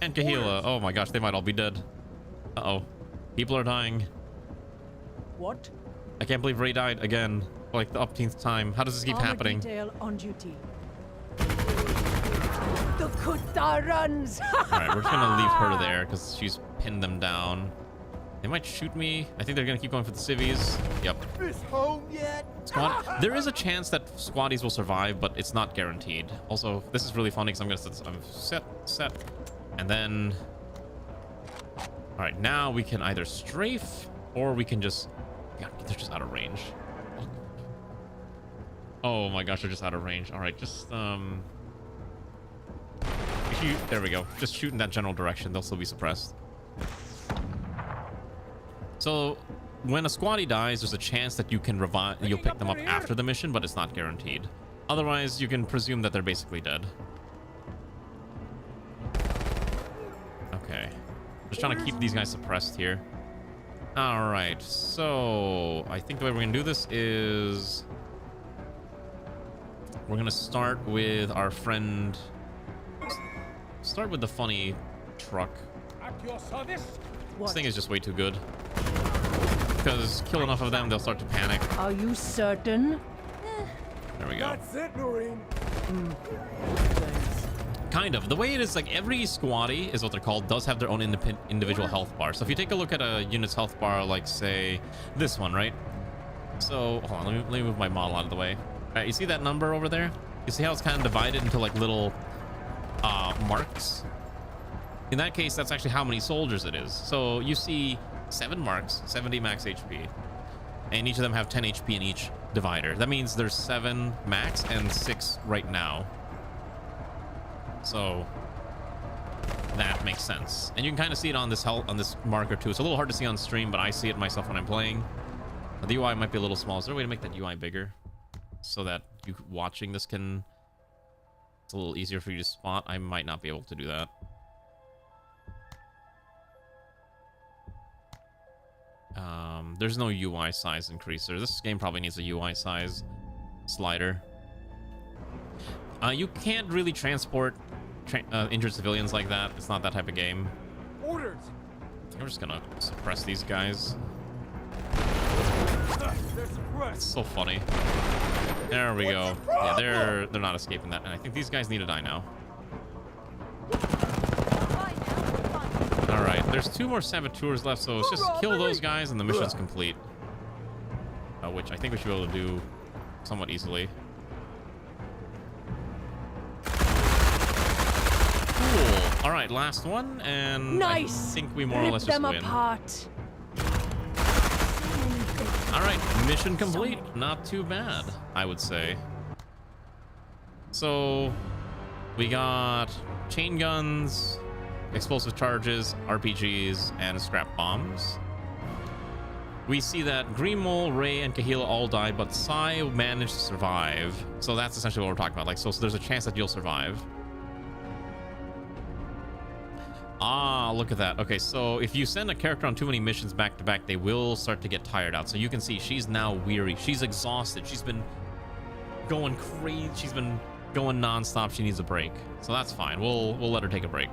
and Kahila. Oh my gosh, they might all be dead. Uh-oh. People are dying. What? I can't believe Ray died again. For like the upteenth time. How does this keep happening? Detail on duty. The Kutta runs. Alright, we're just gonna leave her there because she's pinned them down. They might shoot me. I think they're gonna keep going for the civvies. Yep. This home yet? Squad. There is a chance that squaddies will survive, but it's not guaranteed. Also, this is really funny because I'm set, and then. All right, now we can either strafe or we can just. Yeah, they're just out of range. Oh my gosh, they're just out of range. All right, just shoot. There we go. Just shoot in that general direction. They'll still be suppressed. So when a squaddie dies, there's a chance that you can revive. You'll pick them up after the mission, but it's not guaranteed. Otherwise, you can presume that they're basically dead. Okay, just trying to keep these guys suppressed here. All right, so I think the way we're gonna do this is we're gonna start with our friend. Start with the funny truck. At your service. This thing is just way too good. Because kill enough of them, they'll start to panic. Are you certain? There we go. That's it, Noreen. Kind of. The way it is, like, every squaddie is what they're called, does have their own individual health bar. So if you take a look at a unit's health bar, like, say, this one, right? So, hold on, let me move my model out of the way. All right, you see that number over there? You see how it's kind of divided into, like, little marks? In that case, that's actually how many soldiers it is. So you see 7 marks, 70 max HP, and each of them have 10 HP in each divider. That means there's 7 max and 6 right now. So that makes sense, and you can kind of see it on this marker too. It's a little hard to see on stream, but I see it myself when I'm playing. The UI might be a little small. Is there a way to make that UI bigger so that you watching this can? It's a little easier for you to spot. I might not be able to do that. There's no UI size increaser. This game probably needs a UI size slider. You can't really transport injured civilians like that. It's not that type of game. Orders. I'm just gonna suppress these guys. It's so funny. There we go. Yeah, they're not escaping that, and I think these guys need to die now. All right, there's 2 more saboteurs left, so it's just kill those guys and the mission's complete. Which I think we should be able to do somewhat easily. Cool. All right, last one, and nice. I think we more or less just win. Apart. All right, mission complete. Not too bad, I would say. So we got chain guns, explosive charges, RPGs, and scrap bombs. we see that Greenmole, Ray, and Kahila all died, but Sai managed to survive. So that's essentially what we're talking about. Like, so there's a chance that you'll survive. Ah, look at that. Okay, so if you send a character on too many missions back to back, they will start to get tired out. So you can see she's now weary. She's exhausted. She's been going crazy. She's been going nonstop. She needs a break. So that's fine. We'll let her take a break.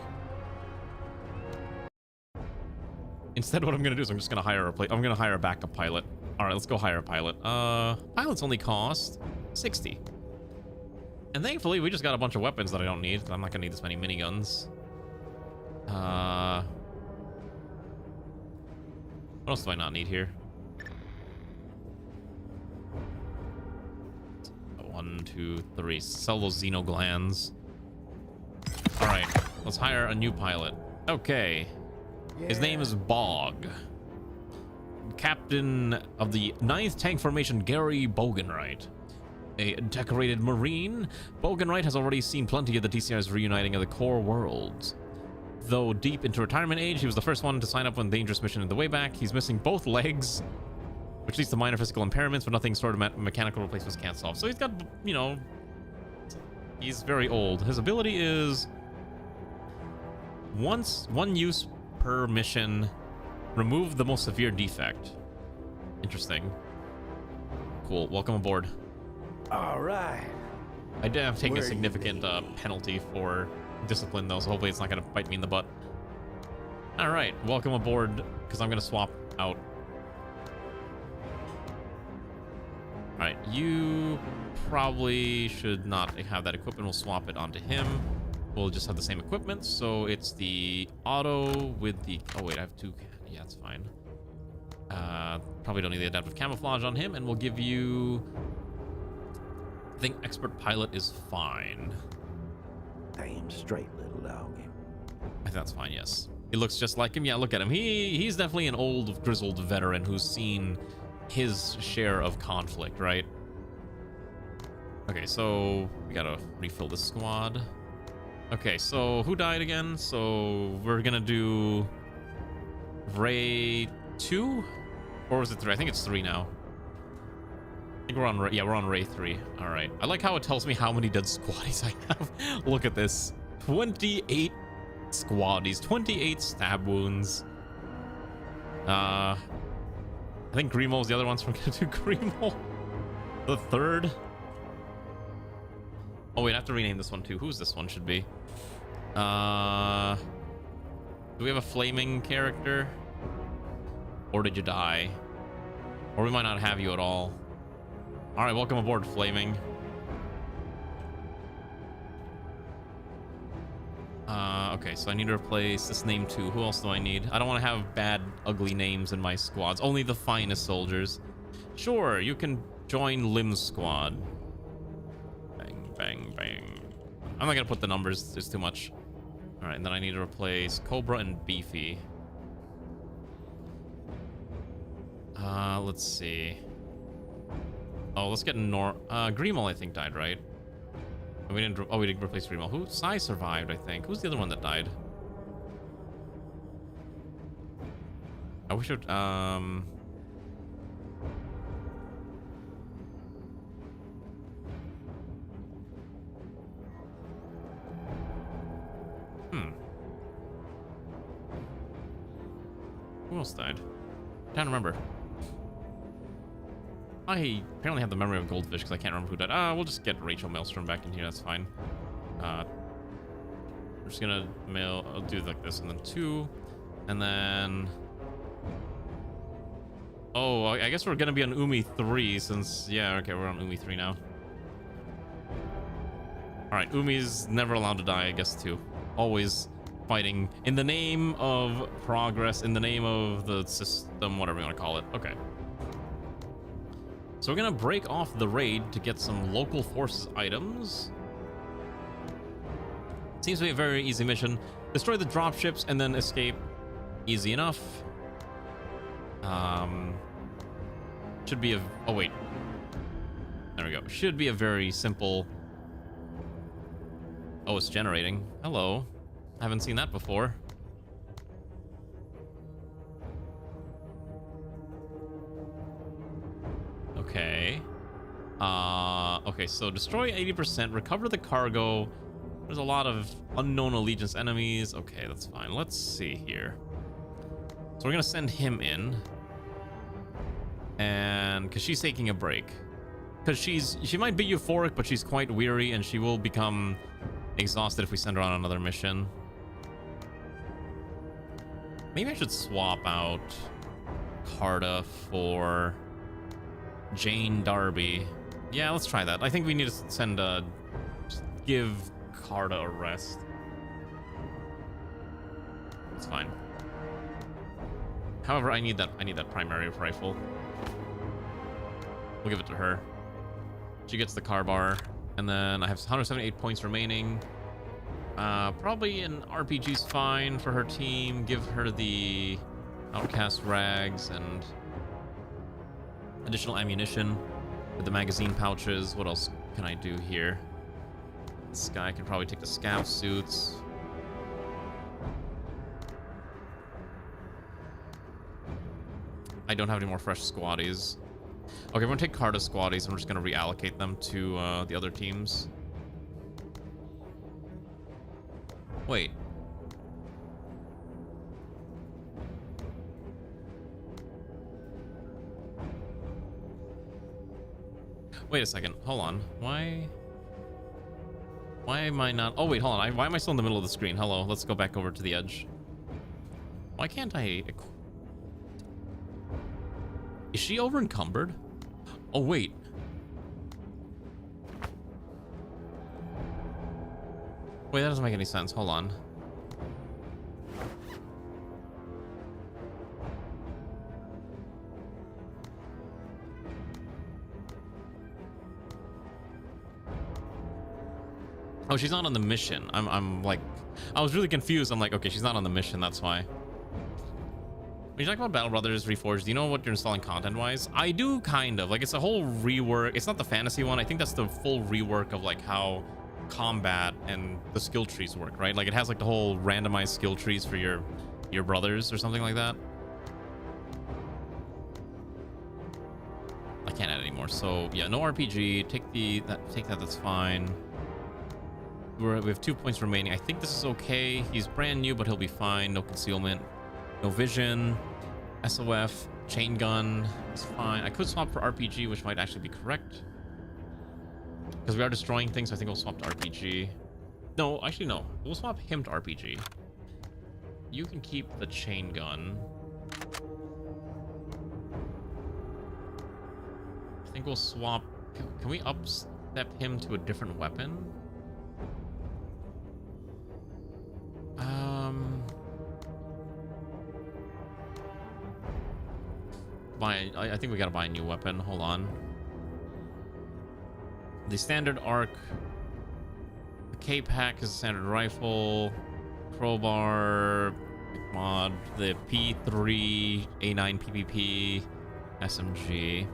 Instead, what I'm gonna do is I'm just gonna hire a backup pilot. All right, let's go hire a pilot. Pilots only cost 60. And thankfully, we just got a bunch of weapons that I don't need. I'm not gonna need this many miniguns. What else do I not need here? 1, 2, 3. Sell those xenoglands. All right, let's hire a new pilot. Okay. His name is Bog. Captain of the 9th Tank Formation, Gary Bogenwright. A decorated Marine, Bogenwright has already seen plenty of the TCR's reuniting of the core worlds. Though deep into retirement age, he was the first one to sign up on dangerous mission in the way back. He's missing both legs, which leads to minor physical impairments, but nothing sort of mechanical replacements can't solve. So he's got, you know, he's very old. His ability is one use per mission, remove the most severe defect. Interesting. Cool. Welcome aboard. All right. I did have to take a significant penalty for discipline, though, so hopefully it's not going to bite me in the butt. All right. Welcome aboard, because I'm going to swap out. All right. You probably should not have that equipment. We'll swap it onto him. We'll just have the same equipment, so it's the auto with the... Oh, wait, I have 2... Yeah, it's fine. Probably don't need the adaptive camouflage on him, and we'll give you... I think expert pilot is fine. Damn straight, little doggy. I think that's fine, yes. He looks just like him. Yeah, look at him. He's definitely an old, grizzled veteran who's seen his share of conflict, right? Okay, so we gotta refill the squad. Okay, so who died again? So we're gonna do Ray 2? Or was it 3? I think it's 3 now. I think we're on Ray 3. All right. I like how it tells me how many dead squaddies I have. Look at this. 28 squaddies, 28 stab wounds. I think Grimo's the other ones. We're gonna do Grimo the 3rd. Oh wait, I have to rename this one too. Who's this one should be? Do we have a flaming character? Or did you die? Or we might not have you at all. All right, welcome aboard, Flaming. Okay, so I need to replace this name too. Who else do I need? I don't want to have bad, ugly names in my squads. Only the finest soldiers. Sure, you can join Lim's squad. Bang, bang, bang. I'm not gonna put the numbers, it's too much. All right, and then I need to replace Cobra and Beefy. Let's see. Oh, let's get Grimo, I think, died, right? We didn't replace Grimo. Who? Sai survived, I think. Who's the other one that died? I wish it, Who else died? I can't remember. I apparently have the memory of Goldfish because I can't remember who died. We'll just get Rachel Maelstrom back in here. That's fine. We're just gonna I'll do like this, and then 2, and then... Oh, I guess we're gonna be on Umi 3 since... Yeah, okay, we're on Umi 3 now. Alright, Umi's never allowed to die, I guess, too. Always fighting in the name of progress, in the name of the system, whatever you want to call it. Okay. So we're gonna break off the raid to get some local forces items. Seems to be a very easy mission. Destroy the dropships and then escape. Easy enough. Should be a... Oh, wait. There we go. Should be a very simple... Oh, it's generating. Hello. I haven't seen that before. Okay, so destroy 80%, recover the cargo. There's a lot of unknown allegiance enemies. Okay, that's fine. Let's see here. So we're gonna send him in. And because she's taking a break. Because she might be euphoric, but she's quite weary, and she will become exhausted if we send her on another mission. Maybe I should swap out Carta for Jane Darby. Yeah, let's try that. I think we need to send just give Carta a rest. It's fine. However, I need that primary rifle. We'll give it to her. She gets the car bar, and then I have 178 points remaining. Probably an RPG's fine for her team. Give her the outcast rags and additional ammunition with the magazine pouches. What else can I do here? This guy can probably take the scav suits. I don't have any more fresh squaddies. Okay, we're gonna take Carta squaddies and we're just gonna reallocate them to the other teams. Wait. Wait a second. Hold on. Why am I not... Oh, wait, hold on. Why am I still in the middle of the screen? Hello, let's go back over to the edge. Why can't I... Is she over encumbered? Oh, wait. Wait, that doesn't make any sense. Hold on. Oh, she's not on the mission. I'm like, I was really confused. I'm like, okay, she's not on the mission. That's why. When you talk about Battle Brothers Reforged, do you know what you're installing content-wise? I do, kind of. Like, it's a whole rework. It's not the fantasy one. I think that's the full rework of, like, how combat and the skill trees work, right? Like, it has, like, the whole randomized skill trees for your brothers or something like that. I can't add anymore. So, yeah, no RPG. Take that, that's fine. We have 2 points remaining. I think this is okay. He's brand new, but he'll be fine. No concealment. No vision, SOF, chain gun is fine. I could swap for RPG, which might actually be correct. Because we are destroying things, so I think we'll swap to RPG. No, actually no. We'll swap him to RPG. You can keep the chain gun. I think we'll swap... Can we upstep him to a different weapon? I think we gotta buy a new weapon. Hold on. The standard arc. The K-Pack is a standard rifle. Crowbar. Mod. The P3 A9 PPP SMG.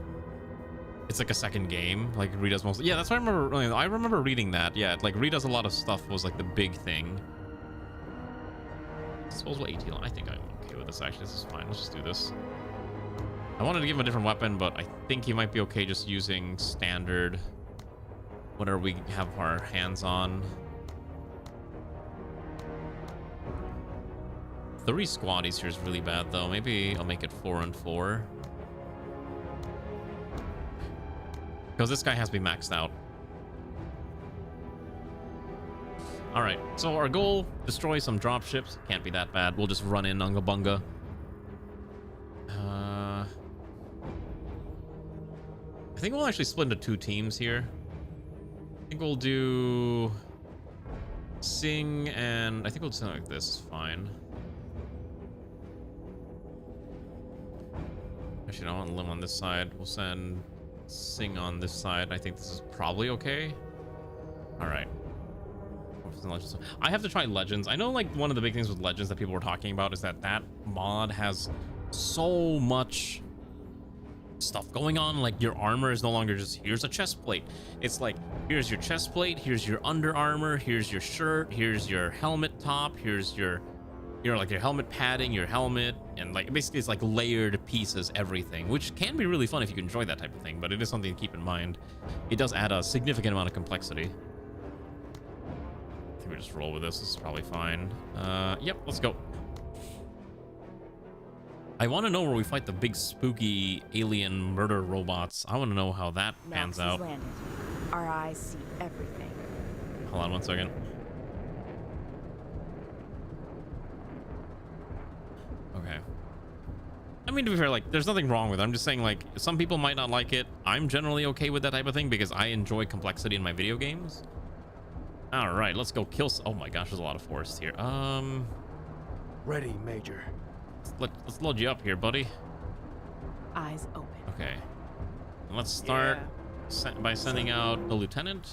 It's like a second game. Like Rita's mostly. Yeah, that's what I remember. I remember reading that. Yeah, like Rita's a lot of stuff was like the big thing. Disposable AT. I think I'm okay with this. Actually, this is fine. Let's just do this. I wanted to give him a different weapon, but I think he might be okay just using standard, whatever we have our hands on. 3 squaddies here is really bad, though. Maybe I'll make it 4 and 4. Because this guy has to be maxed out. All right, so our goal, destroy some dropships. Can't be that bad. We'll just run in Unga Bunga. I think we'll actually split into 2 teams here. I think we'll do Sing and I think we'll do something like this. Fine. Actually, I don't want Lim on this side. We'll send Sing on this side. I think this is probably okay. All right. I have to try Legends. I know, like, one of the big things with Legends that people were talking about is that mod has so much stuff going on. Like, your armor is no longer just here's a chest plate. It's like here's your chest plate, here's your under armor, here's your shirt, here's your helmet top, here's your like your helmet padding, your helmet, and like basically it's like layered pieces, everything, which can be really fun if you can enjoy that type of thing, but it is something to keep in mind. It does add a significant amount of complexity. I think we just roll with this. This is probably fine. Yep, let's go. I want to know where we fight the big spooky alien murder robots. I want to know how that pans out. Landed. Our eyes see everything. Hold on one second. Okay. I mean, to be fair, like, there's nothing wrong with it. I'm just saying, like, some people might not like it. I'm generally okay with that type of thing because I enjoy complexity in my video games. All right, let's go kill. Oh my gosh, there's a lot of forest here. Ready, Major. Let's load you up here, buddy. Eyes open. Okay. And let's start by sending out the lieutenant.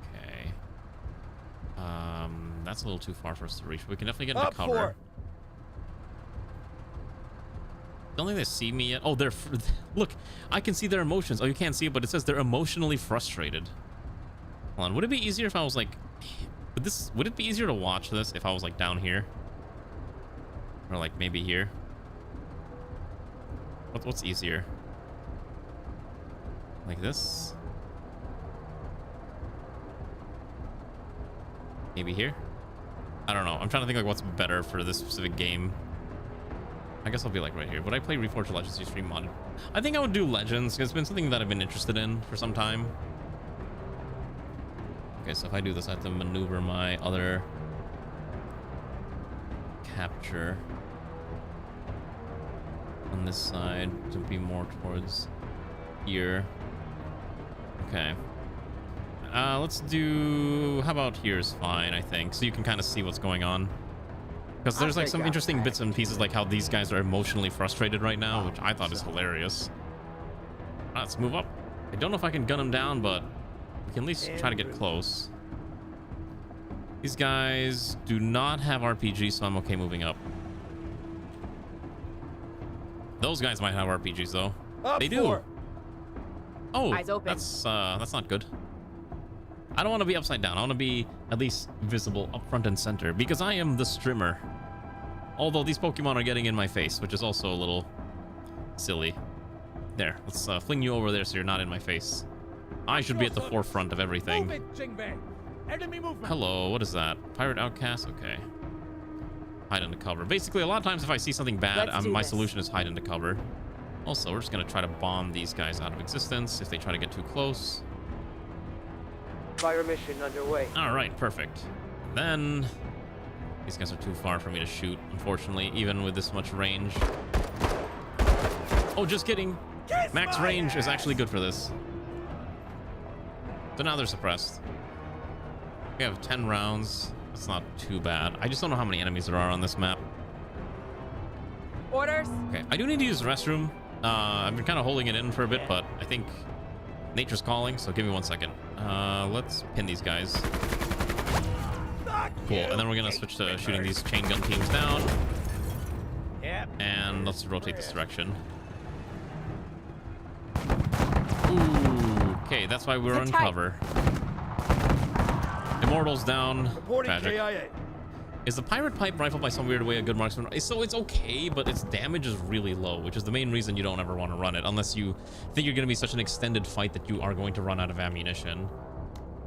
Okay. That's a little too far for us to reach. We can definitely get into cover. Don't think they see me yet. Oh, look, I can see their emotions. Oh, you can't see it, but it says they're emotionally frustrated. Hold on. Would it be easier if I was like, would it be easier to watch this if I was like down here? Or like maybe here? What's easier? Like this? Maybe here? I don't know. I'm trying to think like what's better for this specific game. I guess I'll be like right here. Would I play Reforged Legends stream modded? I think I would do Legends because it's been something that I've been interested in for some time. Okay, so if I do this, I have to maneuver my other capture on this side to be more towards here. Okay. Let's do... How about here is fine, I think. So you can kind of see what's going on. Because there's like some interesting bits and pieces, like how these guys are emotionally frustrated right now, which I thought is hilarious. Let's move up. I don't know if I can gun them down, but we can at least try to get close. These guys do not have RPG, so I'm okay moving up. Those guys might have RPGs though. They do. Oh, that's not good. I don't want to be upside down. I want to be at least visible up front and center because I am the streamer. Although these Pokemon are getting in my face, which is also a little silly. There, let's fling you over there so you're not in my face. I should be at the forefront of everything. Hello, what is that? Pirate Outcast? Okay. Hide under cover. Basically, a lot of times if I see something bad, my solution is hide under cover. Also, we're just going to try to bomb these guys out of existence if they try to get too close. Fire mission underway. All right, perfect. Then these guys are too far for me to shoot, unfortunately, even with this much range. Oh, just kidding. Max range is actually good for this. So now they're suppressed. We have 10 rounds. That's not too bad. I just don't know how many enemies there are on this map. Orders. Okay, I do need to use the restroom. I've been kind of holding it in for a bit, but I think nature's calling, so give me 1 second. Let's pin these guys. Cool, and then we're gonna switch to shooting these chain gun teams down. And let's rotate this direction. Ooh, okay, that's why we're on cover. Immortals down. Tragic. Is the pirate pipe rifle by some weird way a good marksman? So it's okay, but its damage is really low, which is the main reason you don't ever want to run it, unless you think you're going to be such an extended fight that you are going to run out of ammunition.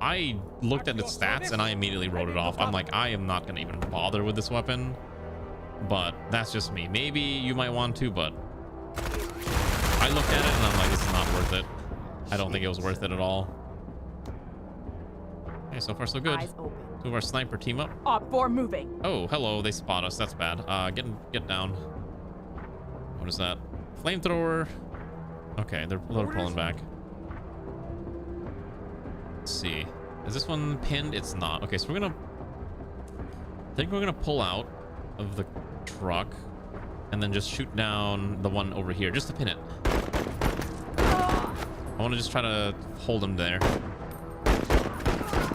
I looked at its stats and I immediately wrote it off. I'm like, I am not going to even bother with this weapon, but that's just me. Maybe you might want to, but I looked at it and I'm like, this is not worth it. I don't think it was worth it at all. Okay, so far so good. Two of our sniper team up. Op 4 moving. Oh, hello. They spot us. That's bad. Get down. What is that? Flamethrower. Okay, they're pulling back. Let's see. Is this one pinned? It's not. Okay, so I think we're gonna pull out of the truck and then just shoot down the one over here just to pin it. I want to just try to hold him there.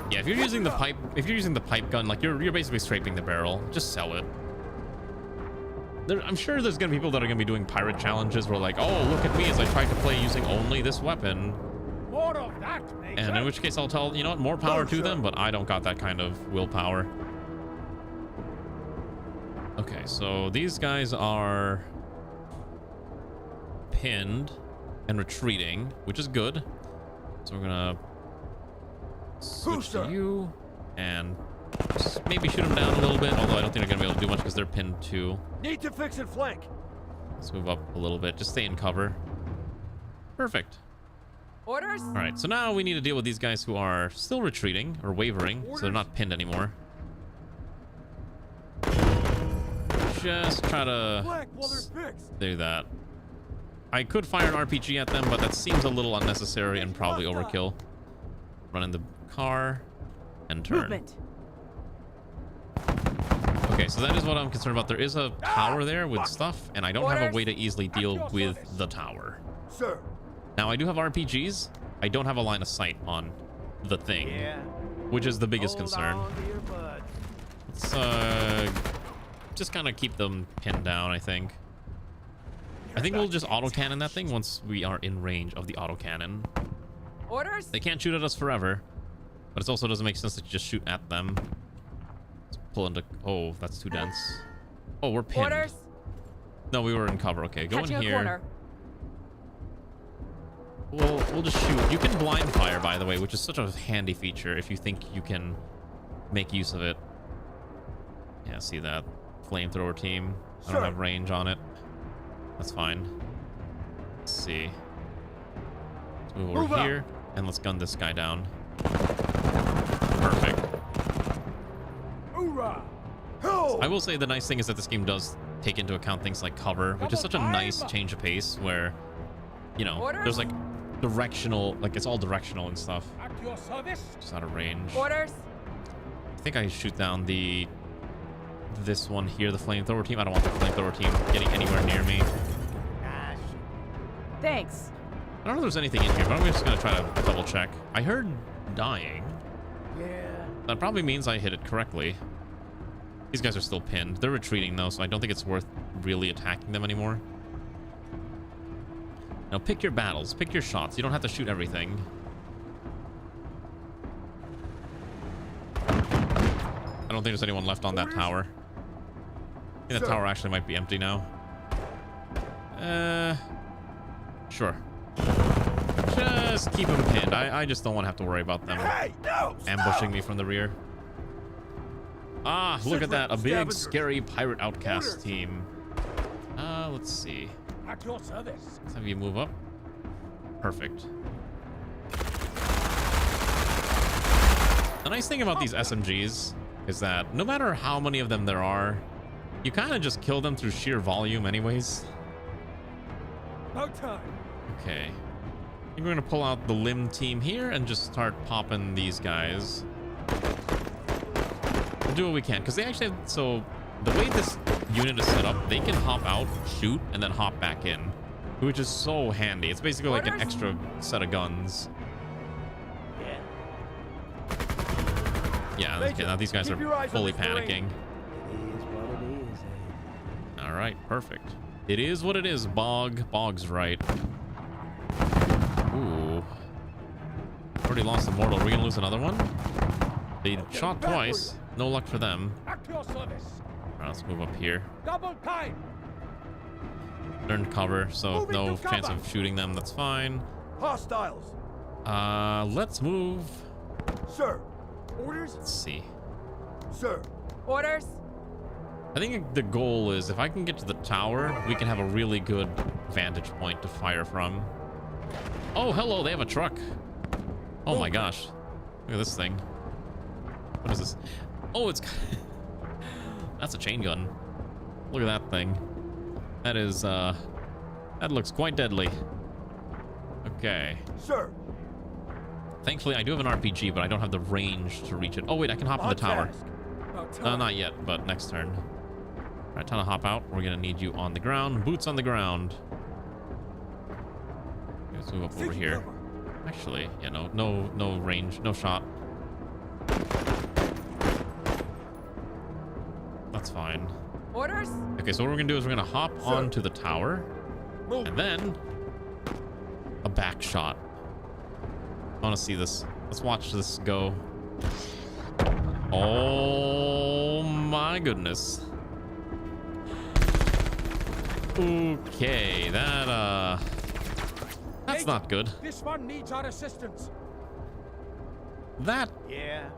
Yeah, if you're using the pipe gun, like you're basically scraping the barrel. Just sell it. I'm sure there's gonna be people that are gonna be doing pirate challenges where like, oh, look at me as I tried to play using only this weapon. More of that, and in which case I'll tell, you know what, more power to them, but I don't got that kind of willpower. Okay, so these guys are pinned and retreating, which is good. So we're gonna switch to you and maybe shoot them down a little bit, although I don't think they're gonna be able to do much because they're pinned too. Need to fix and flank. Let's move up a little bit. Just stay in cover. Perfect. Orders? All right, so now we need to deal with these guys who are still retreating or wavering, so they're not pinned anymore. Just try to Flank while they're fixed. do that. I could fire an RPG at them, but that seems a little unnecessary and probably overkill. Run in the car and turn. Movement. Okay, so that is what I'm concerned about. There is a tower there with stuff, and I don't have a way to easily deal with the tower. Sir. Now, I do have RPGs. I don't have a line of sight on the thing, which is the biggest concern. Let's just kind of keep them pinned down, I think. I think we'll just autocannon that thing once we are in range of the autocannon. Orders? They can't shoot at us forever, but it also doesn't make sense to just shoot at them. Let's pull into... Oh, that's too dense. Oh, we're pinned. Orders? No, we were in cover. Okay, go Catching in a here. corner. We'll just shoot. You can blind fire, by the way, which is such a handy feature if you think you can make use of it. Yeah, see that? Flamethrower team. I don't have range on it. That's fine. Let's see. Let's move over here and let's gun this guy down. Perfect. Hoorah! I will say the nice thing is that this game does take into account things like cover, which is such a nice change of pace where, you know, there's like directional, like it's all directional and stuff. At your service. Just out of range. Orders? I think I shoot down this one here, the flamethrower team. I don't want the flamethrower team getting anywhere near me. Thanks. I don't know if there's anything in here, but I'm just gonna try to double check. I heard dying. Yeah. That probably means I hit it correctly. These guys are still pinned. They're retreating though, so I don't think it's worth really attacking them anymore. Now pick your battles, pick your shots. You don't have to shoot everything. I don't think there's anyone left on that tower. I think that tower actually might be empty now. Sure. Just keep them pinned. I just don't want to have to worry about them ambushing me from the rear. Ah, look at that. A big, scary pirate outcast team. Let's see. At your service. Let's have you move up. Perfect. The nice thing about these SMGs is that no matter how many of them there are, you kind of just kill them through sheer volume anyways. No time. Okay. I think we're gonna pull out the limb team here and just start popping these guys. We'll do what we can, because they actually have, so the way this unit is set up, they can hop out, shoot, and then hop back in, which is so handy. It's basically like an extra set of guns. Yeah, okay, now these guys are fully panicking. All right, perfect. It is what it is, Bog. Bog's right. Ooh. Already lost a mortal. Are we gonna lose another one? They shot twice. No luck for them. At your service. All right, let's move up here. Double time. They're in cover, so Moving no to chance cover. of shooting them. That's fine. Hostiles. Let's move. Sir. Orders. Let's see. Sir. Orders? I think the goal is if I can get to the tower, we can have a really good vantage point to fire from. Oh, hello, they have a truck. Oh my gosh. Look at this thing. What is this? Oh, it's... That's a chain gun. Look at that thing. That is, that looks quite deadly. Okay. Sir. Thankfully, I do have an RPG, but I don't have the range to reach it. Oh, wait, I can hop in the tower. Not yet, but next turn. All right, time to hop out. We're gonna need you on the ground. Boots on the ground. Let's move up over here. Actually, yeah, no range, no shot. That's fine. Orders? Okay, so what we're gonna do is we're gonna hop onto the tower, and then a back shot. I want to see this. Let's watch this go. Oh my goodness. Okay, that's not good. This one needs our assistance. That, Yeah.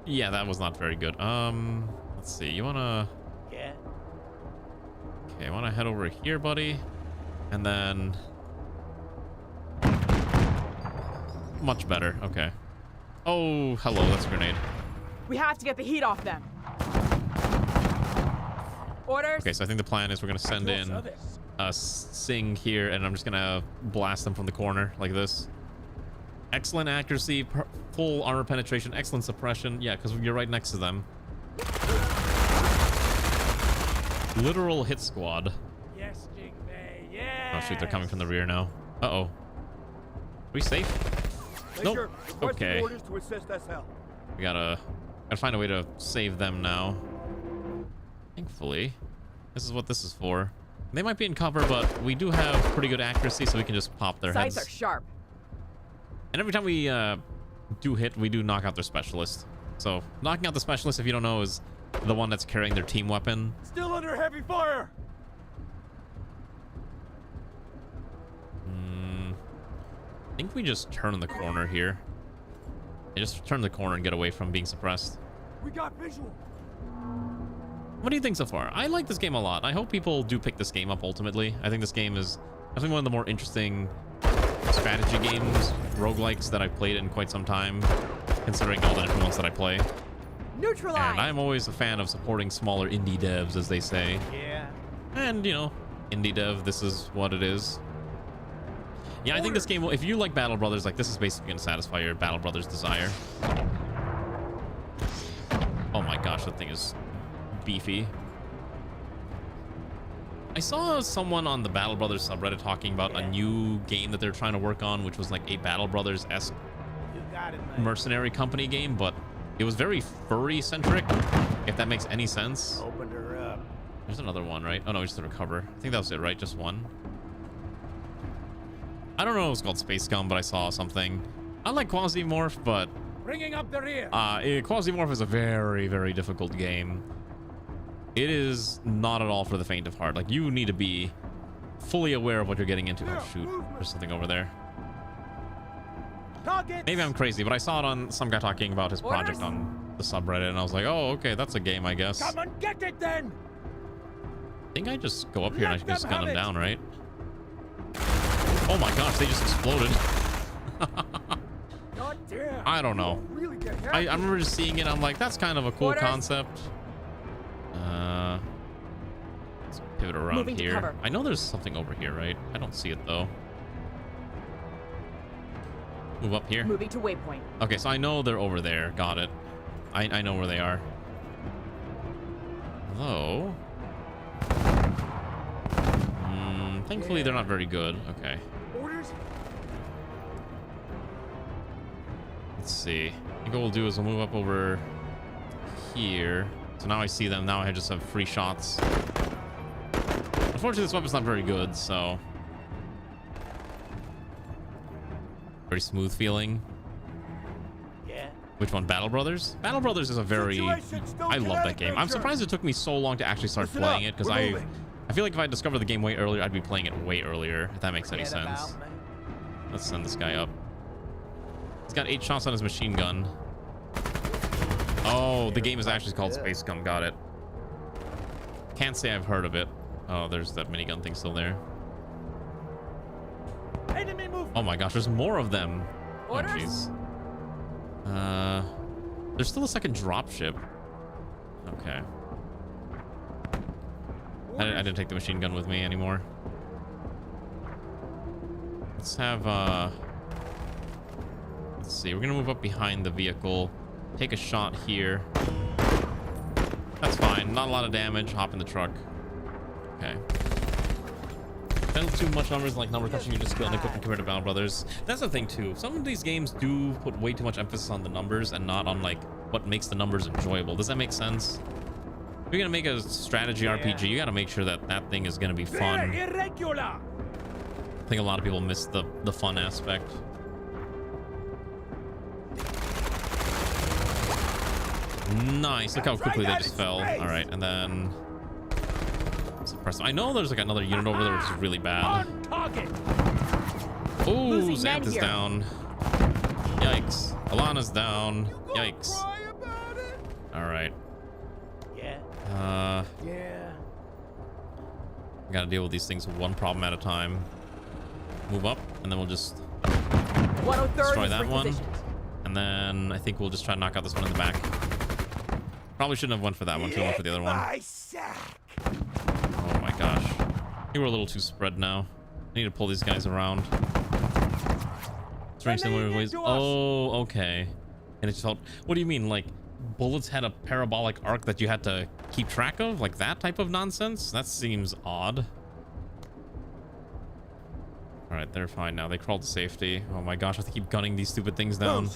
yeah, that was not very good. Let's see. You wanna? Yeah. Okay, I wanna head over here, buddy, and then much better. Okay. Oh, hello. That's a grenade. We have to get the heat off them. Orders. Okay, so I think the plan is we're gonna send in a Sing here, and I'm just gonna blast them from the corner like this. Excellent accuracy, full armor penetration, excellent suppression. Yeah, because you're right next to them. Literal hit squad. Yes, Jingmei, yes. Oh shoot, they're coming from the rear now. Uh-oh. Are we safe? Nope. Major, requesting Okay. orders to assist SL. We gotta find a way to save them now. Thankfully, this is what this is for. They might be in cover, but we do have pretty good accuracy, so we can just pop their Sights heads. are sharp. And every time we do hit, we do knock out their specialist. So knocking out the specialist, if you don't know, is the one that's carrying their team weapon. Still under heavy fire. I think we just turn the corner here. Yeah, just turn the corner and get away from being suppressed. We got visual. What do you think so far? I like this game a lot. I hope people do pick this game up ultimately. I think this game is definitely one of the more interesting strategy games, roguelikes that I've played in quite some time, considering all the different ones that I play. Neutralize. And I'm always a fan of supporting smaller indie devs, as they say. Yeah. And, you know, indie dev, this is what it is. Yeah, I think this game will, if you like Battle Brothers, like, this is basically going to satisfy your Battle Brothers desire. Oh my gosh, that thing is beefy. I saw someone on the Battle Brothers subreddit talking about a new game that they're trying to work on, which was like a Battle Brothers-esque You got it, man. mercenary company game, but it was very furry-centric, if that makes any sense. Opened her up. There's another one, right? Oh no, just to recover. I think that was it, right? Just one. I don't know if it was called Space Scum, but I saw something. I like Quasimorph, but Bringing up the rear. Quasimorph is a very, very difficult game. It is not at all for the faint of heart. Like, you need to be fully aware of what you're getting into. Oh shoot, there's something over there. Maybe I'm crazy, but I saw it on some guy talking about his project on the subreddit, and I was like, oh, okay, that's a game, I guess. Come and get it then. I think I just go up here and I can just gun them down, right? Oh my gosh, they just exploded. God damn. I don't know. Really get I happy. remember just seeing it. I'm like, that's kind of a cool Orders. concept. Let's pivot around Moving to here. cover. I know there's something over here, right? I don't see it though. Move up here. Moving to waypoint. Okay, so I know they're over there. Got it. I know where they are. Though. Thankfully, they're not very good. Okay. Orders. Let's see. I think what we'll do is we'll move up over here. So now I see them. Now I just have free shots. Unfortunately, this weapon's not very good, so. Very smooth feeling. Yeah. Which one? Battle Brothers? Battle Brothers is a very... Situation still I love that kinetic, game. I'm Major. surprised it took me so long to actually start Listen playing up. it, because We're moving. I feel like if I discovered the game way earlier, I'd be playing it way earlier, if that makes any Forget sense. about me. Let's send this guy up. He's got 8 shots on his machine gun. Oh, the game is actually called Space Scum. Got it. Can't say I've heard of it. Oh, there's that minigun thing still there. Enemy move. Oh my gosh, there's more of them. Oh, Orders. jeez. There's still a second dropship. Okay. I didn't take the machine gun with me anymore. Let's have, let's see. We're gonna move up behind the vehicle. Take a shot here. That's fine. Not a lot of damage. Hop in the truck. Okay. Don't too much numbers, like number crushing, you just skill and equipment compared to Battle Brothers. That's the thing too. Some of these games do put way too much emphasis on the numbers and not on like what makes the numbers enjoyable. Does that make sense? If you're gonna make a strategy RPG, you gotta make sure that that thing is gonna be fun. Irregular. I think a lot of people miss the fun aspect. Nice. Look how quickly they just fell. All right, and then suppress them. I know there's like another unit over there which is really bad. On target. Oh, Losing men Xanth is here. down. Yikes. Alana's down. Yikes. All right. Yeah. I gotta deal with these things one problem at a time. Move up, and then we'll just 103rd destroy is that one. repositioned. And then I think we'll just try to knock out this one in the back. Probably shouldn't have went for that one. Should have went for the other one. Oh my gosh. You were a little too spread now. I need to pull these guys around. Strange similar ways. Oh, okay. And it just felt. What do you mean? Like bullets had a parabolic arc that you had to keep track of? Like that type of nonsense? That seems odd. Alright, they're fine now. They crawled to safety. Oh my gosh, I have to keep gunning these stupid things down.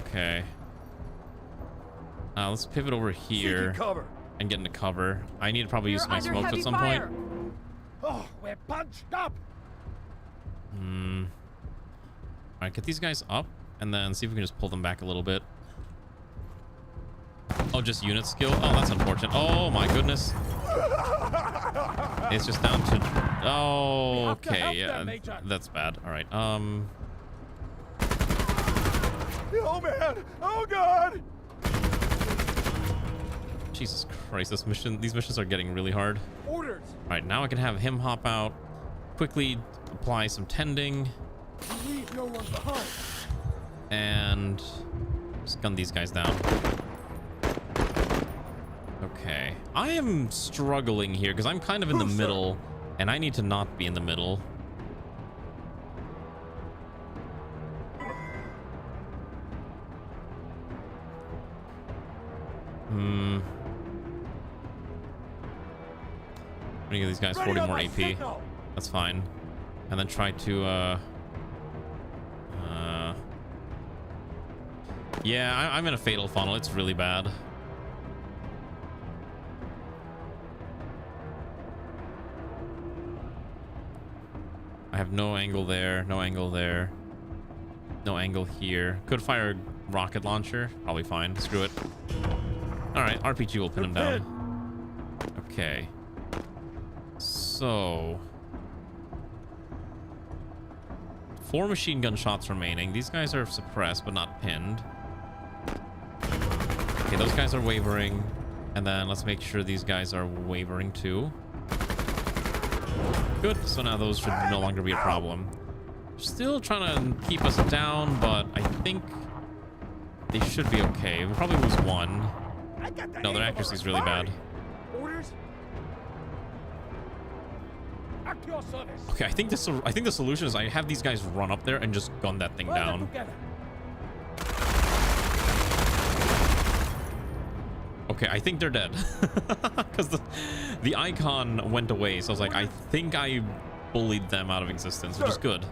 Okay. Let's pivot over here and get into cover. I need to probably use my smokes at some point. Oh, we're bunched up. Alright, get these guys up and then see if we can just pull them back a little bit. Oh, just unit skill? Oh, that's unfortunate. Oh my goodness. It's just down to... Oh, okay, yeah, that's bad. Alright, Oh man! Oh god! Jesus Christ, these missions are getting really hard. Orders. Alright, now I can have him hop out, quickly apply some tending, Leave no one behind. and just gun these guys down. Okay. I am struggling here because I'm kind of in the middle, and I need to not be in the middle. I'm gonna give these guys 40 more AP. That's fine. And then try to, yeah, I'm in a fatal funnel. It's really bad. I have no angle there, no angle there, no angle here. Could fire a rocket launcher. Probably fine. Screw it. All right, RPG will pin him down. Okay. So... 4 machine gun shots remaining. These guys are suppressed, but not pinned. Okay, those guys are wavering. And then let's make sure these guys are wavering too. Good. So now those should no longer be a problem. Still trying to keep us down, but I think they should be okay. We'll probably lose one. No, their accuracy is really bad. Orders. At your service. Okay, I think the solution is I have these guys run up there and just gun that thing down. Okay, I think they're dead. Because the icon went away, so I was like, I think I bullied them out of existence, which is good.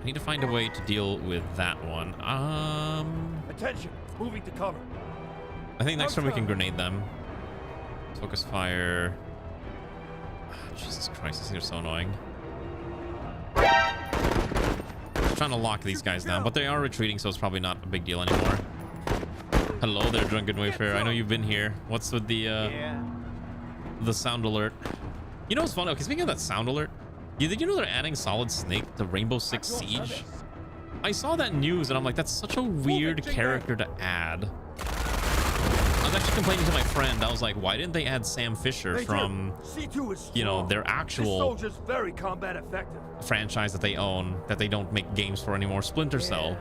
I need to find a way to deal with that one. Attention, moving to cover. I think next time we can grenade them. Focus fire. Jesus Christ, these things are so annoying. Just trying to lock these guys down, but they are retreating, so it's probably not a big deal anymore. Hello there, drunken wayfarer. I know you've been here. What's with the sound alert? You know what's funny? Okay, speaking of that sound alert, did you know they're adding Solid Snake to Rainbow Six Siege? I saw that news and I'm like, that's such a weird character to add. I was actually complaining to my friend. I was like, why didn't they add Sam Fisher from, you know, their actual very combat effective franchise that they own, that they don't make games for anymore, Splinter Cell.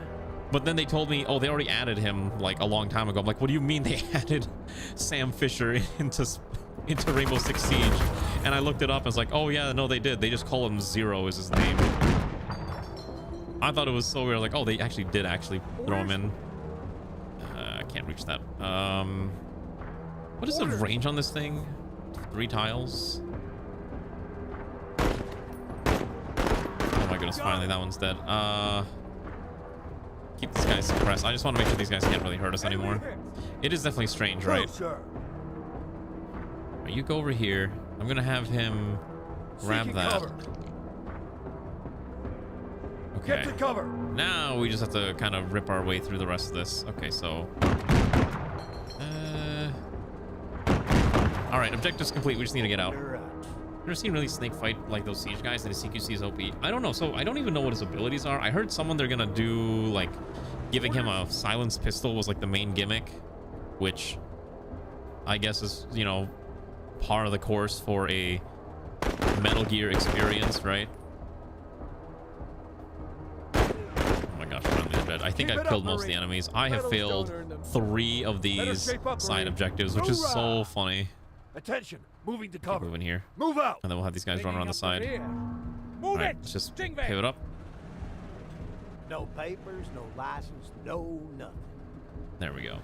But then they told me, oh, they already added him like a long time ago. I'm like, what do you mean they added Sam Fisher into Rainbow Six Siege? And I looked it up and was like, oh yeah, no, they did. They just call him Zero is his name. I thought it was so weird. Like, oh, they actually did throw him in. I can't reach that. What is the range on this thing? 3 tiles. Oh my goodness, finally that one's dead. Keep this guy suppressed. I just want to make sure these guys can't really hurt us anymore. It is definitely strange, right? You go over here. I'm gonna have him grab that. Okay. Now we just have to kind of rip our way through the rest of this. Okay, so All right, objectives complete. We just need to get out. Never seen really snake fight like those siege guys, and his CQC is OP. I don't know, so I don't even know what his abilities are. I heard someone they're gonna do like giving him a silenced pistol was like the main gimmick, which I guess is, you know, part of the course for a Metal Gear experience, right? Oh my gosh, I'm dead. I think I've killed most of the enemies. I have failed 3 of these side objectives, which is so funny. Attention, moving to Keep cover. moving here, Move out. and then we'll have these guys run around the side. Move Alright, it! let's just Stingray. pivot up. No papers, no license, no nothing. There we go.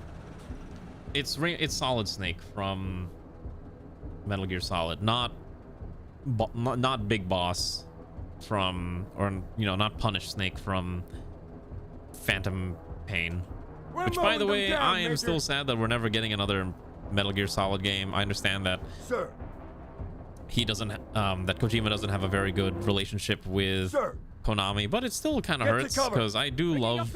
It's Solid Snake from Metal Gear Solid, not Big Boss from, or you know, not Punish Snake from Phantom Pain. Which, by the way, I am still sad that we're never getting another Metal Gear Solid game. I understand that Sir. he doesn't, that Kojima doesn't have a very good relationship with Konami, but it still kind of hurts because I do love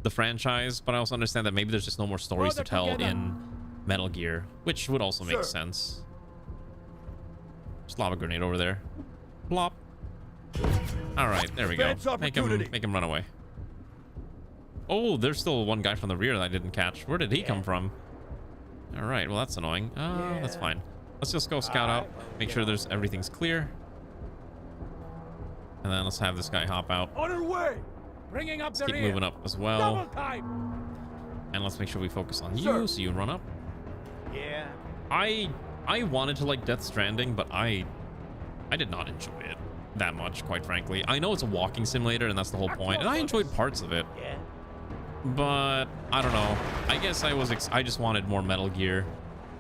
the franchise, but I also understand that maybe there's just no more stories to tell in Metal Gear, which would also make sense. Just lob a grenade over there. Plop. All right, there we go. Make him run away. Oh, there's still one guy from the rear that I didn't catch. Where did he come from? All right, well, that's annoying. That's fine. Let's just go scout out, make sure everything's clear. And then let's have this guy hop out. On our way. Bringing up Let's keep moving up as well. Double time. And let's make sure we focus on you, so you run up. Yeah. I wanted to like Death Stranding, but I did not enjoy it that much, quite frankly. I know it's a walking simulator, and that's the whole point, and I enjoyed parts of it. Yeah. But I don't know. I guess I just wanted more Metal Gear,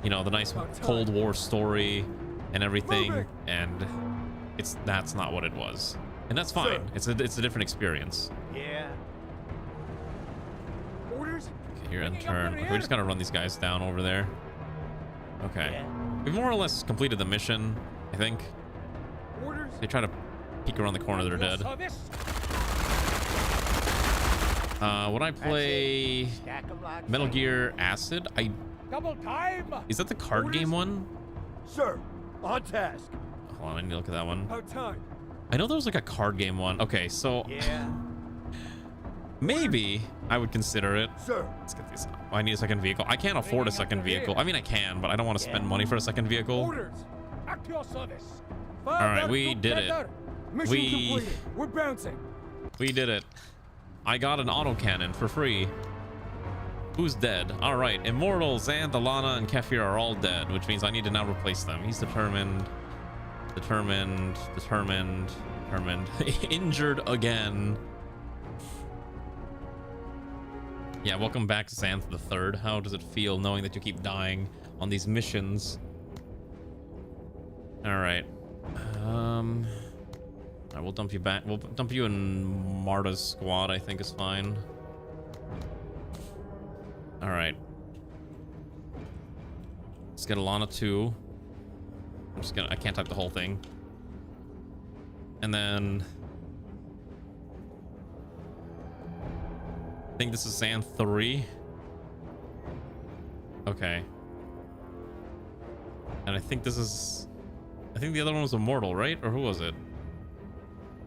you know, the nice Cold War story and everything, and that's not what it was, and that's fine. It's a different experience. Yeah. Orders. Okay, here and turn. Okay, we just gotta run these guys down over there. Okay, we've more or less completed the mission, I think. Orders. They try to peek around the corner, they're dead. Would I play Metal Gear Acid? Double time. Is that the card game one? Sir, on task. Hold on, I need to look at that one. About time. I know there was like a card game one. Okay, so maybe I would consider it. Sir. Let's get these. I need a second vehicle. I can't afford a second vehicle. I mean, I can, but I don't want to spend money for a second vehicle. Orders. At your service. All right, we did it. Mission completed. We're bouncing. We did it. I got an autocannon for free. Who's dead? All right, Immortal, Xanth, Alana, and Kefir are all dead, which means I need to now replace them. He's determined. Injured again. Yeah, welcome back, Xanth the Third. How does it feel knowing that you keep dying on these missions? All right. I will dump you back. We'll dump you in Marta's squad, I think is fine. All right. Let's get Alana 2. I can't type the whole thing. And then I think this is Xanth 3. Okay. And I think the other one was Immortal, right? Or who was it?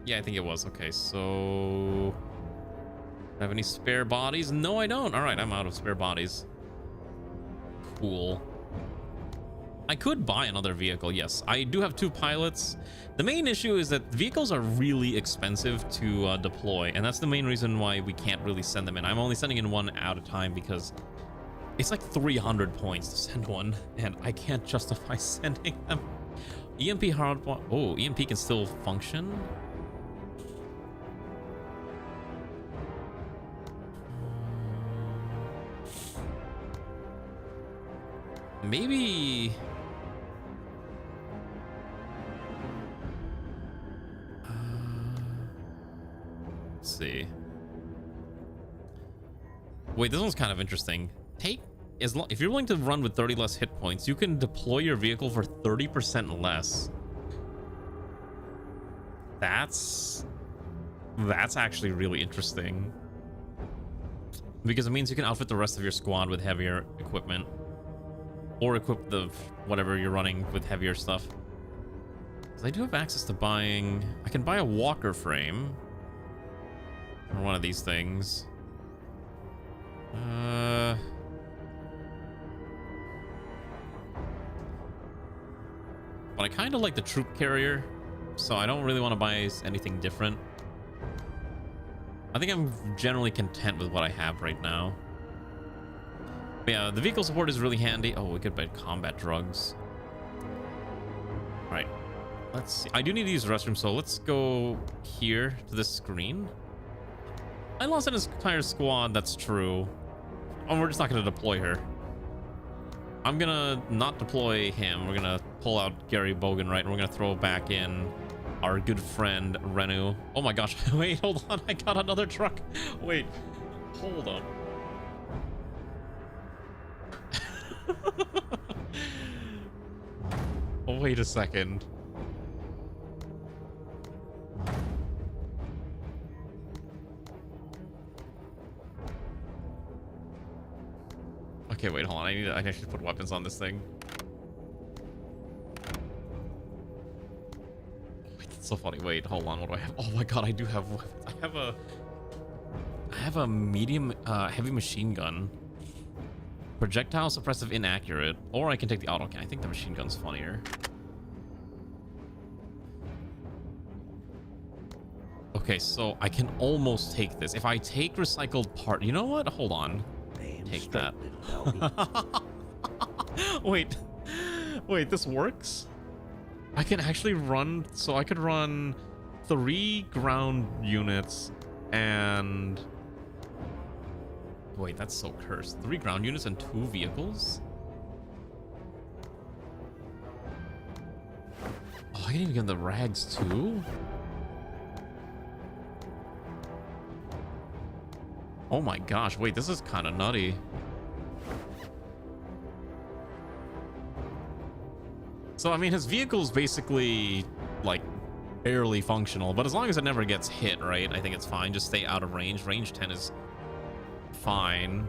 Yeah, I think it was. Okay, so do I have any spare bodies? No, I don't. All right, I'm out of spare bodies. Cool. I could buy another vehicle. Yes, I do have 2 pilots. The main issue is that vehicles are really expensive to deploy, and that's the main reason why we can't really send them in. I'm only sending in one at a time because it's like 300 points to send one, and I can't justify sending them. EMP hard. Oh, EMP can still function. Maybe. Let's see. Wait, this one's kind of interesting. If you're willing to run with 30 less hit points, you can deploy your vehicle for 30% less. That's actually really interesting. Because it means you can outfit the rest of your squad with heavier equipment. or equip the whatever you're running with heavier stuff. I do have access to buying... I can buy a walker frame. Or one of these things. But I kind of like the troop carrier, so I don't really want to buy anything different. I think I'm generally content with what I have right now. But yeah, the vehicle support is really handy. Oh, we could buy combat drugs. All right. Let's see. I do need to use the restroom, so let's go here to this screen. I lost an entire squad, that's true. Oh, we're just not going to deploy her. I'm going to not deploy him. We're going to pull out Gary Boganright, and we're going to throw back in our good friend, Renu. Oh my gosh. Wait, hold on. I got another truck. Wait. Hold on. Oh, wait a second. Okay, wait, hold on. I should put weapons on this thing. Wait, that's so funny. Wait, hold on. What do I have? Oh my god, I do have weapons. I have a medium heavy machine gun. Projectile suppressive inaccurate. Or I can take the auto cannon. I think the machine gun's funnier. Okay, so I can almost take this. If I take recycled part, you know what? Hold on. Take that. Wait, this works? I can actually run, so I could run 3 ground units and... Wait, that's so cursed. 3 ground units and 2 vehicles? Oh, I can even get the rags too? Oh my gosh, wait, this is kind of nutty. So, I mean, his vehicle's basically, like, barely functional, but as long as it never gets hit, right, I think it's fine. Just stay out of range. Range 10 is fine.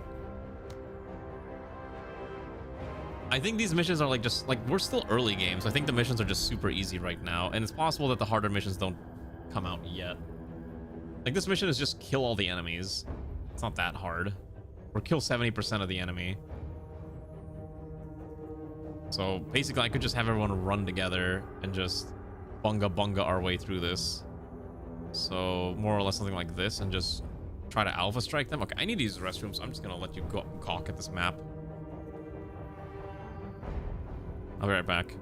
I think these missions are, like, just, like, we're still early games. I think the missions are just super easy right now, and it's possible that the harder missions don't come out yet. Like, this mission is just kill all the enemies. It's not that hard. Or kill 70% of the enemy. So basically I could just have everyone run together and just bunga our way through this. So more or less something like this, and just try to alpha strike them. Okay, I need to use the restroom, so I'm just gonna let you go gawk at this map. I'll be right back.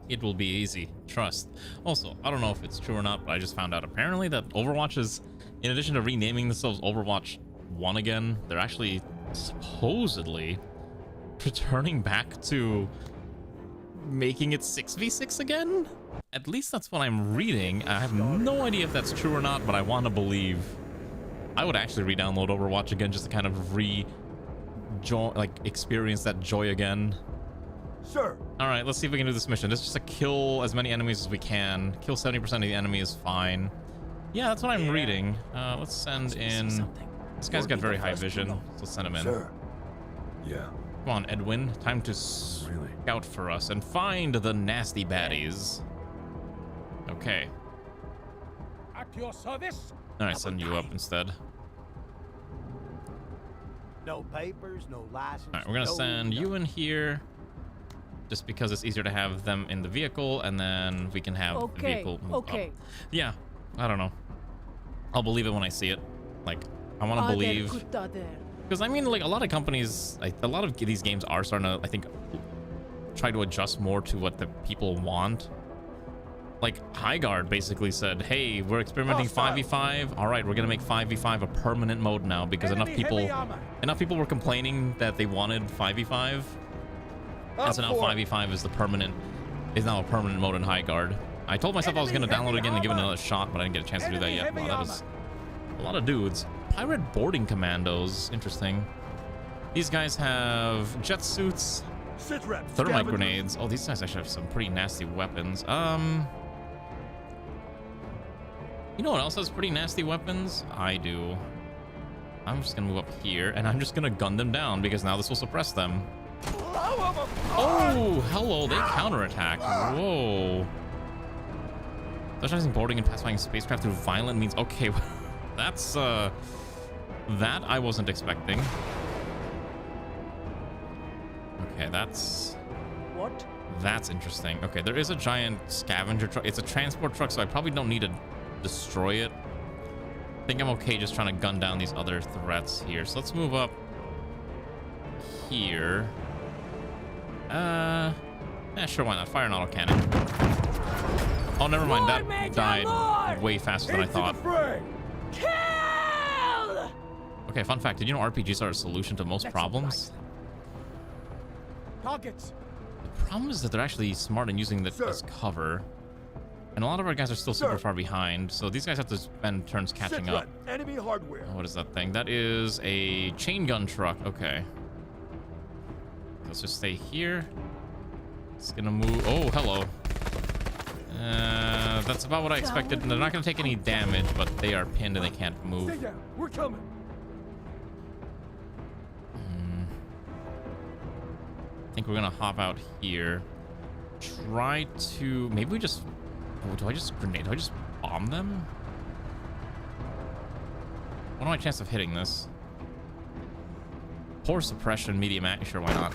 It will be easy. Trust. Also, I don't know if it's true or not, but I just found out apparently that Overwatch is, in addition to renaming themselves Overwatch 1 again, they're actually supposedly returning back to making it 6v6 again? At least that's what I'm reading. I have no idea if that's true or not, but I want to believe. I would actually re-download Overwatch again just to kind of experience that joy again. Sir. All right, let's see if we can do this mission. This is just to kill as many enemies as we can. Kill 70% of the enemy is fine. Yeah, that's what I'm reading. Let's send in... This guy's got very high vision, so let's send him in. Sir. Yeah. Come on, Edwin. Time to scout for us and find the nasty baddies. Okay. At your service. All right, send you up instead. No papers, no license. All right, we're gonna send you in here, just because it's easier to have them in the vehicle, and then we can have the vehicle move up. Yeah, I don't know. I'll believe it when I see it. Like, I want to believe, because I mean, like, a lot of companies, like, a lot of these games are starting to, I think, try to adjust more to what the people want. Like, Highguard basically said, hey, we're experimenting 5v5. All right, we're gonna make 5v5 a permanent mode now, because enough people were complaining that they wanted 5v5. And so now 5v5 is now a permanent mode in Highguard. I told myself I was gonna download it again and give it another shot, but I didn't get a chance to do that yet. Wow, that was a lot of dudes. Pirate boarding commandos, interesting. These guys have jet suits, thermite grenades. Oh, these guys actually have some pretty nasty weapons. You know what else has pretty nasty weapons? I do. I'm just gonna move up here, and I'm just gonna gun them down, because now this will suppress them. Oh, hello, they counterattack. Whoa. Specializing boarding and pacifying spacecraft through violent means. Okay, that's, that I wasn't expecting. Okay, that's... What? That's interesting. Okay, there is a giant scavenger truck. It's a transport truck, so I probably don't need to destroy it. I think I'm okay just trying to gun down these other threats here. So let's move up here. Yeah, sure, why not? Fire an autocannon. Oh, never mind. That died way faster than I thought. Kill! Okay, fun fact. Did you know RPGs are a solution to most problems? Targets. The problem is that they're actually smart in using this as cover. And a lot of our guys are still super far behind, so these guys have to spend turns catching up. Enemy hardware. What is that thing? That is a chain gun truck. Okay. Let's just stay here. It's gonna move. Oh, hello. That's about what I expected. And they're not gonna take any damage, but they are pinned and they can't move. Stay down. We're coming. I think we're gonna hop out here. Try to maybe we just. Oh, do I just grenade? Do I just bomb them? What are my chances of hitting this? Poor suppression, medium action. Sure, why not?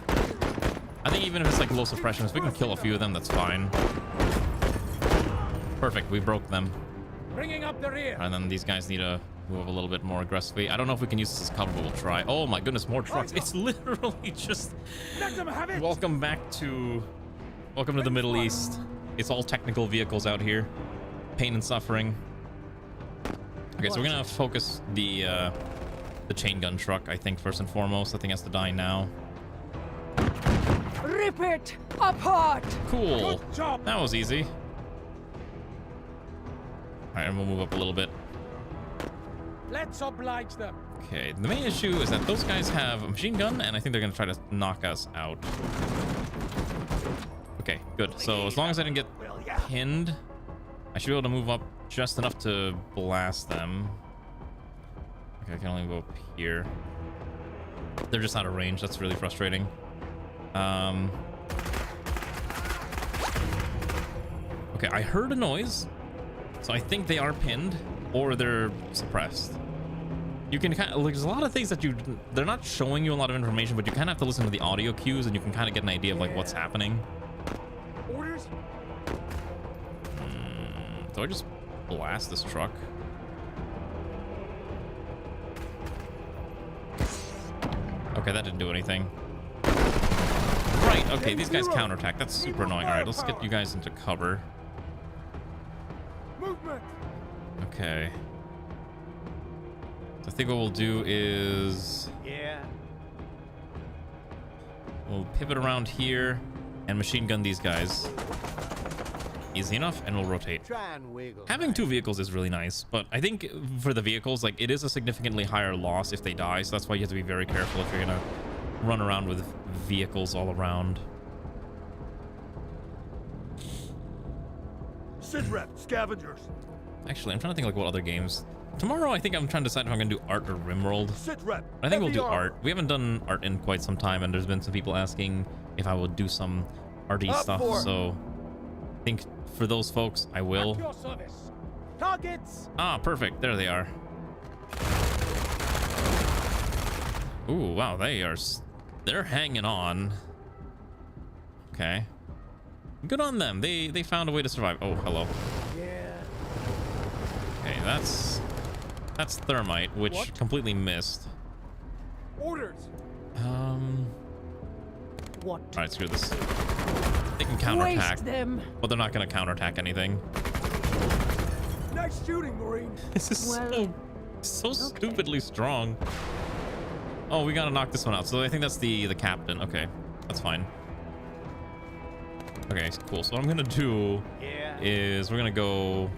I think even if it's like low suppression, if we can kill a few of them, that's fine. Perfect, we broke them. Bringing up the rear. And then these guys need to move a little bit more aggressively. I don't know if we can use this as cover, but we'll try. Oh my goodness, more trucks. It's literally just... Welcome to the Middle East. It's all technical vehicles out here. Pain and suffering. Okay, so we're gonna focus the chain gun truck, I think, first and foremost. That thing has to die now. Rip it apart! Cool. That was easy. Alright, and we'll move up a little bit. Let's oblige them. Okay, the main issue is that those guys have a machine gun, and I think they're gonna try to knock us out. Okay, good. So as long as I didn't get pinned, I should be able to move up just enough to blast them. Okay, I can only go up here. They're just out of range. That's really frustrating. Okay, I heard a noise, so I think they are pinned or they're suppressed. You can kind of, like, there's a lot of things that they're not showing you a lot of information, but you kind of have to listen to the audio cues and you can kind of get an idea of like what's happening. Orders? Do I just blast this truck? Okay, that didn't do anything. right. Okay, these guys counterattack. That's super annoying. All right, let's get you guys into cover. Movement. Okay. So I think what we'll do is Yeah. we'll pivot around here and machine gun these guys. Easy enough, and we'll rotate. Try and wiggle. Having two vehicles is really nice, but I think for the vehicles, like, it is a significantly higher loss if they die, so that's why you have to be very careful if you're gonna run around with vehicles all around. Sit rep, scavengers. Actually, I'm trying to think like what other games. Tomorrow, I think I'm trying to decide if I'm gonna do art or Rimworld. Sit rep. I think we'll heavy do armor. art. We haven't done art in quite some time, and there's been some people asking if I would do some arty Up stuff, for it. so I think for those folks, I will. At your service. Targets. Ah, perfect. There they are. Ooh, wow, they're hanging on. Okay. Good on them. They found a way to survive. Oh, hello. Yeah. Okay, that's thermite, which What? completely missed. Orders. What? All right, screw this. They can counterattack, Waste them. but they're not going to counterattack anything. Nice shooting, Marine. This is Well, so stupidly strong. Oh, we got to knock this one out. So I think that's the captain. Okay, that's fine. Okay, cool. So what I'm going to do Yeah. is we're going to go...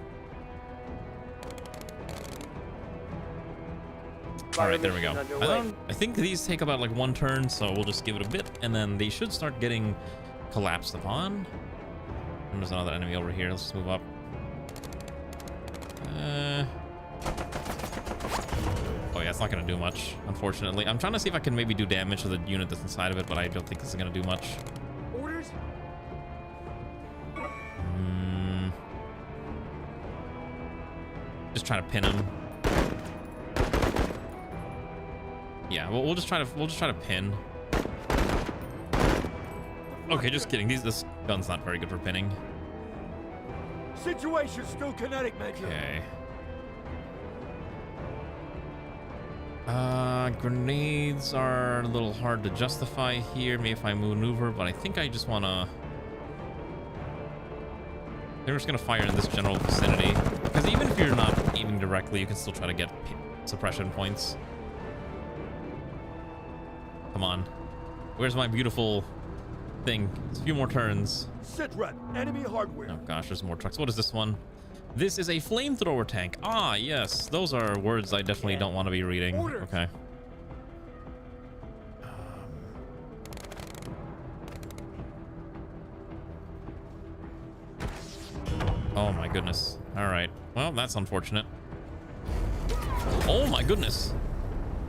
All right, there we go. I think these take about like one turn, so we'll just give it a bit, and then they should start getting collapsed upon. And there's another enemy over here. Let's just move up. Oh yeah, it's not gonna do much, unfortunately. I'm trying to see if I can maybe do damage to the unit that's inside of it, but I don't think this is gonna do much. Orders. Just try to pin him. Yeah, well, we'll just try to pin. Okay, just kidding. This gun's not very good for pinning. Situation still kinetic, Major. Okay. Grenades are a little hard to justify here. Maybe if I maneuver, but I think I just wanna... They're just gonna fire in this general vicinity, because even if you're not aiming directly, you can still try to get suppression points. Come on. Where's my beautiful thing? It's a few more turns. Sit rep. Enemy hardware. Oh gosh, there's more trucks. What is this one? This is a flamethrower tank. Ah, yes. Those are words I definitely don't want to be reading. Orders. Okay. Oh my goodness. All right. Well, that's unfortunate. Oh my goodness.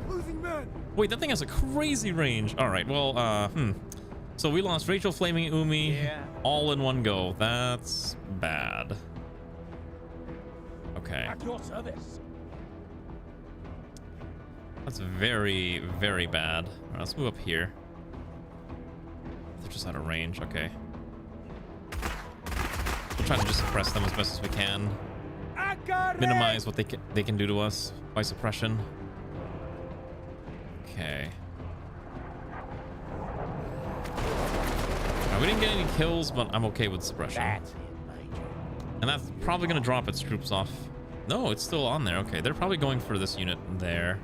Losing men. Wait, that thing has a crazy range. All right. Well, So we lost Rachel, Flaming Umi, Yeah. all in one go. That's bad. Okay. At your service. That's very, very bad. All right, let's move up here. They're just out of range. Okay. We'll try to just suppress them as best as we can. I got Minimize what they can do to us by suppression. Okay. Now, we didn't get any kills, but I'm okay with suppression. That's it, Major. And that's probably going to drop its troops off. No, it's still on there. Okay, they're probably going for this unit there.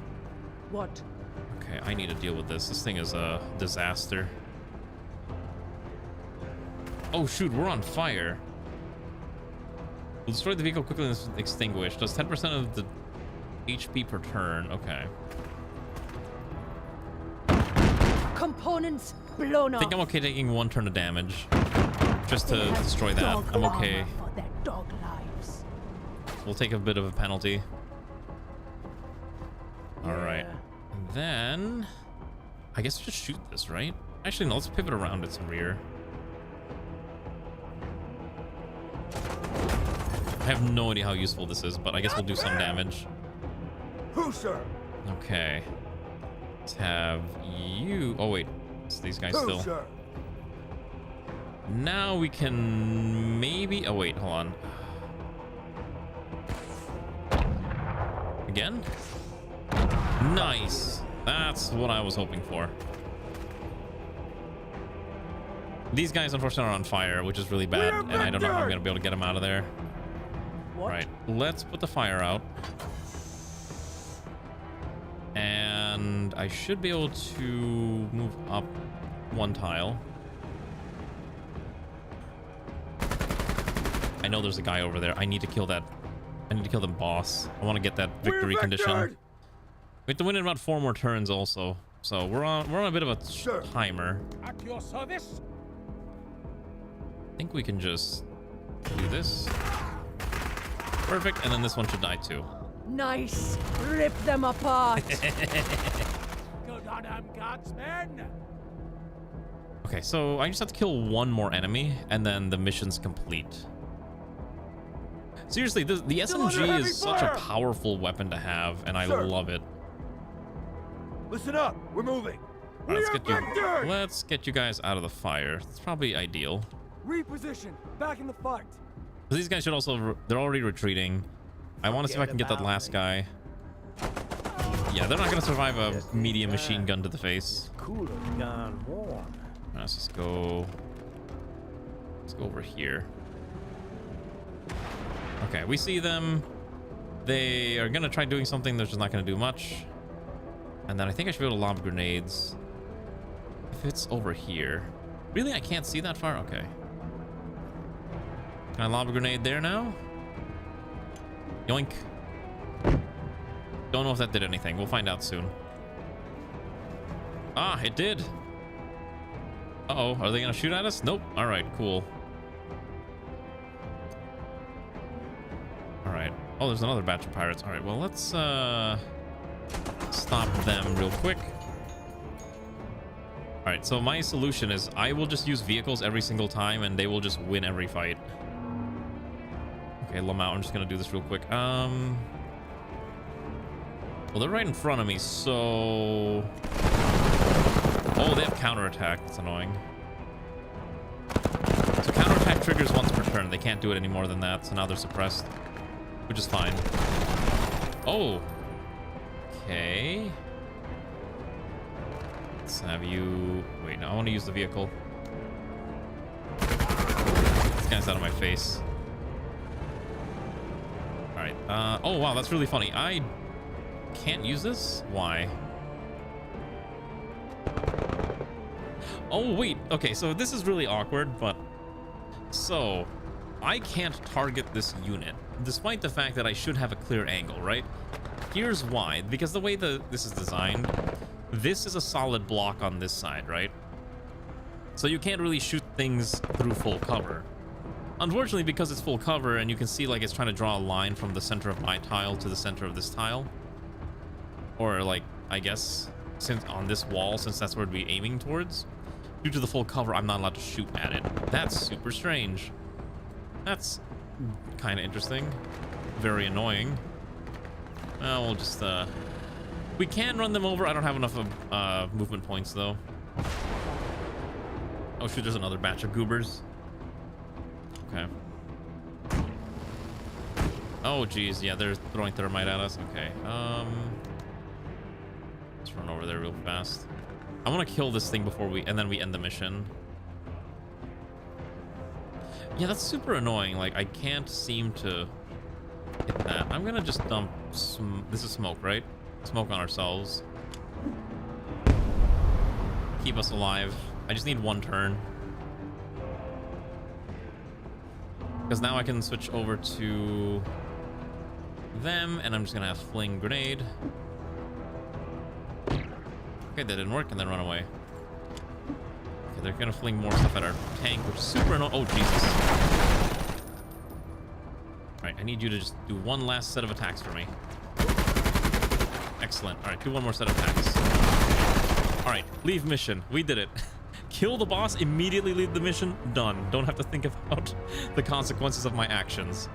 What? Okay, I need to deal with this. This thing is a disaster. Oh, shoot, we're on fire. We'll destroy the vehicle quickly and extinguish. Does 10% of the HP per turn. Okay. Components blown I off. think I'm okay taking one turn of damage. Just to They have destroy that. dog I'm okay. armor for their dog lives. We'll take a bit of a penalty. Alright. And then... I guess we just shoot this, right? Actually, no, let's pivot around its rear. I have no idea how useful this is, but I guess we'll do some damage. Who, sir? Okay. Let's have you... Oh, wait. It's these guys Who, still. sir? Now we can maybe... Oh, wait. Hold on. Again? Nice. That's what I was hoping for. These guys, unfortunately, are on fire, which is really bad, and I don't know if I'm going to be able to get them out of there. What? Right, let's put the fire out. And I should be able to move up one tile. I know there's a guy over there. I need to kill that. I need to kill the boss. I want to get that victory condition. We have to win in about 4 more turns also. So we're on a bit of a timer. At your service. I think we can just do this. Perfect, and then this one should die too. Nice. Rip them apart. Good on 'em, guardsmen. Okay, so I just have to kill one more enemy, and then the mission's complete. Seriously, the SMG is such a powerful weapon to have, and I love it. Listen up. We're moving. All right, let's get you guys out of the fire. It's probably ideal. Reposition. Back in the fight. These guys should also, they're already retreating. I want to see if I can get that last guy. Yeah, they're not going to survive a medium machine gun to the face. Cooler gone warm. Let's just go. Let's go over here. Okay, we see them. They are going to try doing something that's just not going to do much. And then I think I should be able to lob grenades. If it's over here. Really? I can't see that far? Okay. Can I lob a grenade there now? Yoink. Don't know if that did anything. We'll find out soon. Ah, it did. Uh-oh. Are they going to shoot at us? Nope. All right, cool. All right. Oh, there's another batch of pirates. All right, well, let's stop them real quick. All right, so my solution is I will just use vehicles every single time, and they will just win every fight. Okay, Lamau, I'm just gonna do this real quick. Well, they're right in front of me, so... Oh, they have counterattack. That's annoying. So counterattack triggers once per turn. They can't do it any more than that, so now they're suppressed, which is fine. Oh. Okay. Let's have you... Wait, no, I want to use the vehicle. This guy's out of my face. Alright, oh wow, that's really funny. I can't use this? Why? Oh wait, okay, so this is really awkward, but... So, I can't target this unit, despite the fact that I should have a clear angle, right? Here's why. Because the way this is designed, this is a solid block on this side, right? So you can't really shoot things through full cover. Unfortunately, because it's full cover and you can see like it's trying to draw a line from the center of my tile to the center of this tile. Or like, I guess, since on this wall, since that's where we'd be aiming towards. Due to the full cover, I'm not allowed to shoot at it. That's super strange. That's kind of interesting. Very annoying. Well, we'll just, we can run them over. I don't have enough of movement points, though. Oh, shoot, there's another batch of goobers. Okay. Oh, geez, yeah, they're throwing thermite at us. Okay, let's run over there real fast. I want to kill this thing before and then we end the mission. Yeah, that's super annoying. Like, I can't seem to hit that. I'm gonna just dump some... This is smoke, right? Smoke on ourselves. Keep us alive. I just need one turn. Because now I can switch over to them, and I'm just gonna have fling grenade. Okay, that didn't work, and then run away. Okay, they're gonna fling more stuff at our tank, which is super annoying. Oh, Jesus. Alright, I need you to just do one last set of attacks for me. Excellent. Alright, do one more set of attacks. Alright, leave mission. We did it. Kill the boss, immediately leave the mission. Done. Don't have to think about the consequences of my actions.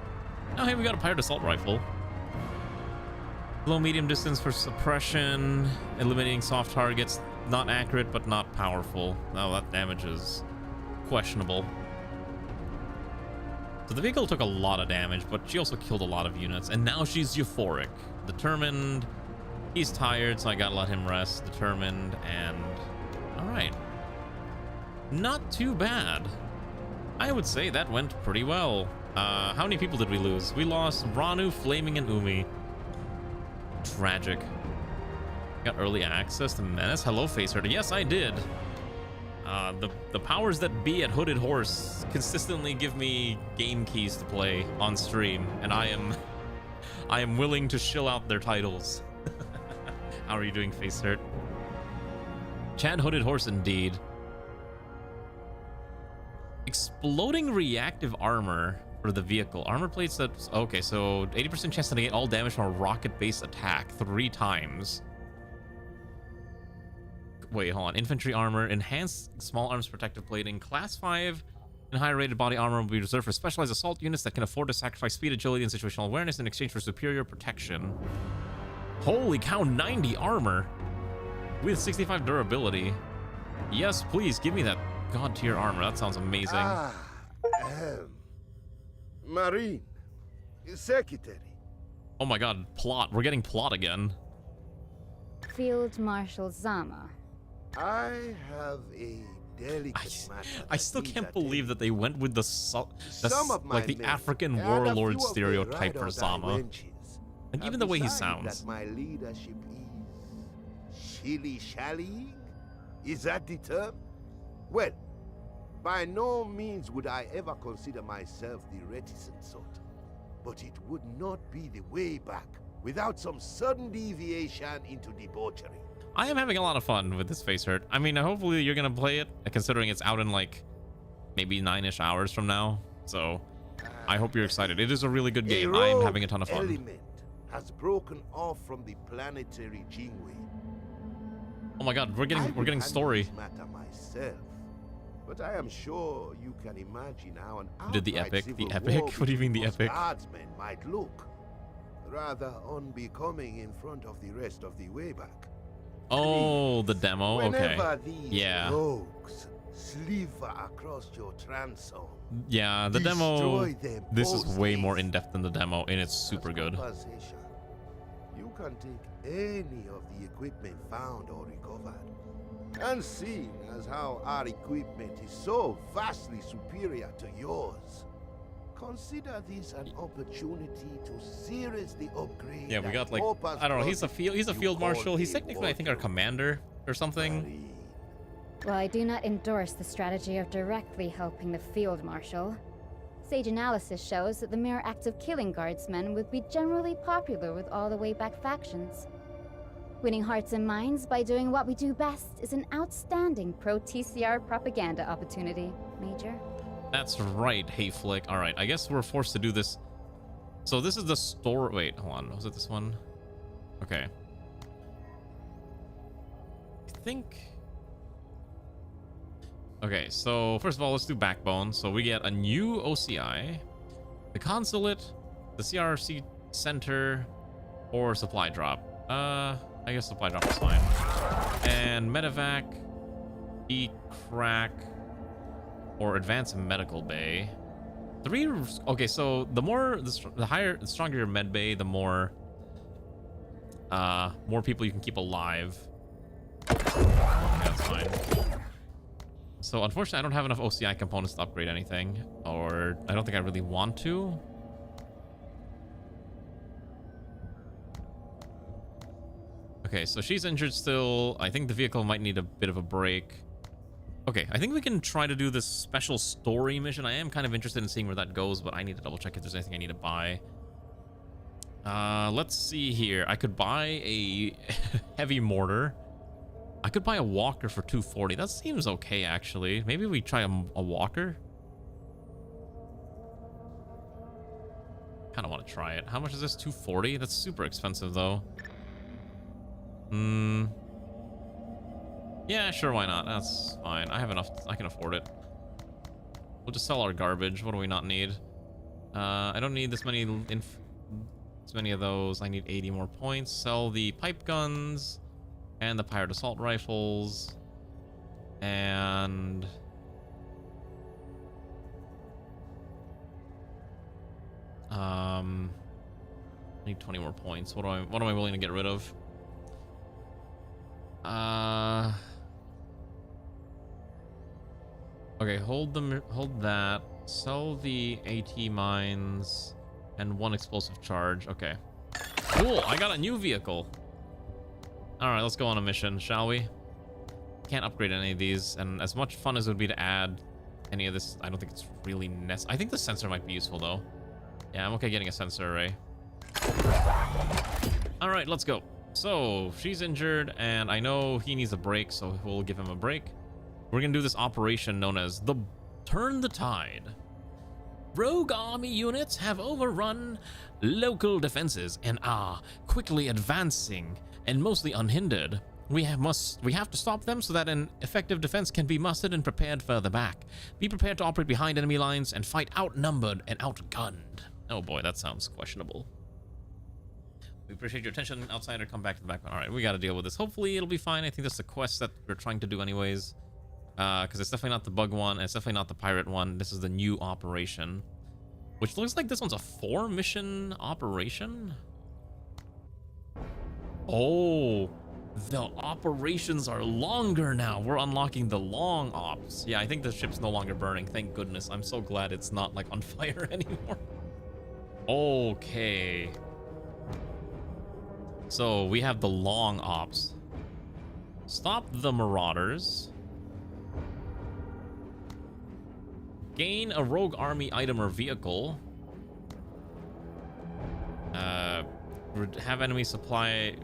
Oh, hey, we got a pirate assault rifle. Low medium distance for suppression, eliminating soft targets. Not accurate, but not powerful. Oh, that damage is questionable. So the vehicle took a lot of damage, but she also killed a lot of units. And now she's euphoric. Determined. He's tired, so I gotta let him rest. Determined, and... Alright. Not too bad. I would say that went pretty well. How many people did we lose? We lost Ranu, Flaming, and Umi. Tragic. Got early access to Menace. Hello, Faceherder. Yes, I did. The powers that be at Hooded Horse consistently give me game keys to play on stream, and I am willing to shill out their titles. How are you doing, Facehurt? Chad Hooded Horse, indeed. Exploding reactive armor for the vehicle. Armor plates that... Okay, so 80% chance to negate all damage from a rocket-based attack 3 times. Wait, hold on. Infantry armor. Enhanced small arms protective plating. Class 5 and higher rated body armor will be reserved for specialized assault units that can afford to sacrifice speed, agility, and situational awareness in exchange for superior protection. Holy cow, 90 armor with 65 durability. Yes, please, give me that god tier armor. That sounds amazing. Marine. Secretary. Oh my god, plot. We're getting plot again. Field Marshal Zama. I have a delicate matter. I still can't believe that they went with Some of my like the men African and a warlord few of the stereotype for ride-or-die Zama. wenches Like have even the way he decided sounds. That my leadership is shilly-shallying? Is that the term? Well, by no means would I ever consider myself the reticent sort. But it would not be the way back without some sudden deviation into debauchery. I am having a lot of fun with this Facehurt. I mean, hopefully you're gonna play it, considering it's out in like maybe 9-ish hours from now. So I hope you're excited. It is a really good game. I'm having a ton of fun. Element has broken off from the planetary Jingwei. Oh my god, we're getting story. This matter myself, but I am sure you can imagine how an Did the outright epic? civil The epic? war What do you mean the between us epic? Guardsmen might look rather unbecoming in front of the rest of the way back. Oh, the demo. Okay. Whenever these Yeah. rogues sliver across your transom, Yeah, the demo. destroy them This is way both more ways. in depth than the demo, and it's super As good. compensation, you can take any of the equipment found or recovered. And seeing as how our equipment is so vastly superior to yours, consider this an opportunity to seriously upgrade. Yeah, we got and like hope us I don't know. He's a you field call marshal. He's a technically I think our wardrobe. commander or something. Marine. While I do not endorse the strategy of directly helping the Field Marshal, sage analysis shows that the mere act of killing guardsmen would be generally popular with all the Wayback factions. Winning hearts and minds by doing what we do best is an outstanding pro-TCR propaganda opportunity, Major. That's right, Hey Flick. All right, I guess we're forced to do this. So this is the store. Wait, hold on. Was it this one? Okay. I think. Okay, so first of all, let's do Backbone. So we get a new OCI, the Consulate, the CRC Center, or Supply Drop. I guess Supply Drop is fine. And Medevac, E-Crack, or Advanced Medical Bay. Okay, so the stronger your med bay, the more people you can keep alive. Okay, that's fine. So unfortunately, I don't have enough OCI components to upgrade anything, or I don't think I really want to. Okay, so she's injured still. I think the vehicle might need a bit of a break. Okay, I think we can try to do this special story mission. I am kind of interested in seeing where that goes, but I need to double check if there's anything I need to buy. Let's see here. I could buy a heavy mortar. I could buy a walker for 240. That seems okay, actually. Maybe we try a walker. Kind of want to try it. How much is this? 240? That's super expensive, though. Yeah, sure, why not? That's fine. I have enough. I can afford it. We'll just sell our garbage. What do we not need? I don't need this many of those. I need 80 more points. Sell the pipe guns and the pirate assault rifles. And I need 20 more points. What am I willing to get rid of? Okay, hold that. Sell the AT mines and 1 explosive charge. Okay. Cool, I got a new vehicle. All right, let's go on a mission, shall we? Can't upgrade any of these, and as much fun as it would be to add any of this, I don't think it's really necessary. I think the sensor might be useful though. Yeah, I'm okay getting a sensor array. All right, let's go. So she's injured, and I know he needs a break, so we'll give him a break. We're gonna do this operation known as the Turn the Tide. Rogue army units have overrun local defenses and are quickly advancing and mostly unhindered. We have to stop them so that an effective defense can be mustered and prepared further back. Be prepared to operate behind enemy lines and fight outnumbered and outgunned. Oh boy, that sounds questionable. We appreciate your attention, outsider. Come back to the background. All right, we got to deal with this. Hopefully it'll be fine. I think that's the quest that we're trying to do anyways. Because it's definitely not the bug one, and it's definitely not the pirate one. This is the new operation, which looks like this one's a 4-mission operation. Oh, the operations are longer now. We're unlocking the long ops. Yeah, I think the ship's no longer burning. Thank goodness. I'm so glad it's not like on fire anymore. Okay. So we have the long ops. Stop the marauders. Gain a rogue army item or vehicle. Have enemy supply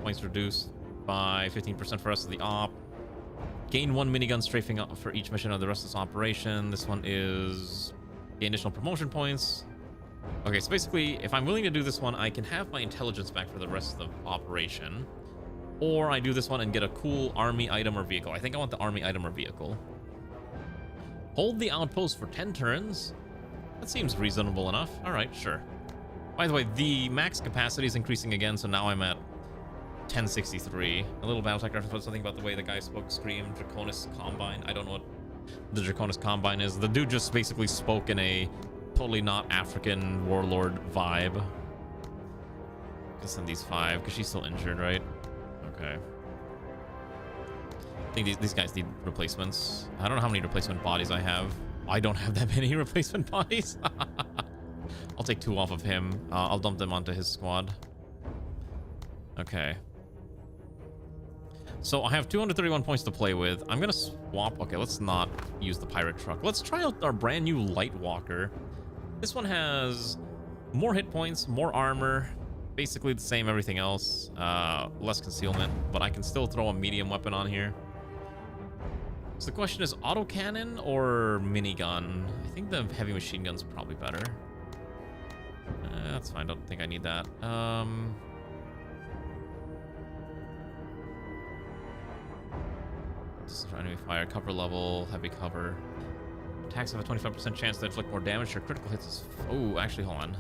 points reduced by 15% for the rest of the op. Gain 1 minigun strafing up for each mission of the rest of this operation. This one is the additional promotion points. Okay, so basically, if I'm willing to do this one, I can have my intelligence back for the rest of the operation. Or I do this one and get a cool army item or vehicle. I think I want the army item or vehicle. Hold the outpost for 10 turns. That seems reasonable enough. All right, sure. By the way, the max capacity is increasing again, so now I'm at 1063. A little Battletech reference was something about the way the guy screamed Draconis Combine. I don't know what the Draconis Combine is. The dude just basically spoke in a totally not African warlord vibe. Just send these 5 because she's still injured, right? Okay. I think these guys need replacements. I don't know how many replacement bodies I have. I don't have that many replacement bodies. I'll take 2 off of him. I'll dump them onto his squad. Okay. So I have 231 points to play with. I'm gonna swap. Okay, let's not use the pirate truck. Let's try out our brand new light walker. This one has more hit points, more armor, basically the same everything else. Less concealment, but I can still throw a medium weapon on here. So the question is autocannon or minigun? I think the heavy machine gun's probably better. That's fine. Don't think I need that. This is enemy fire, cover level, heavy cover. Attacks have a 25% chance to inflict more damage or critical hits. Oh, actually, hold on.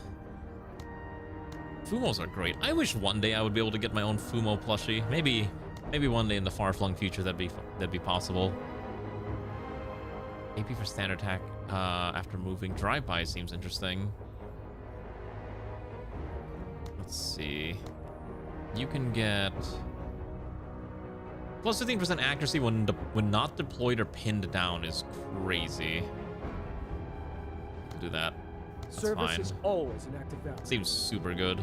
Fumos are great. I wish one day I would be able to get my own Fumo plushie. Maybe one day in the far-flung future that'd be possible. AP for standard attack after moving. Drive-by seems interesting. Let's see. You can get plus 15% accuracy when not deployed or pinned down is crazy. Do that. That's Service fine. is always an active value. Seems super good.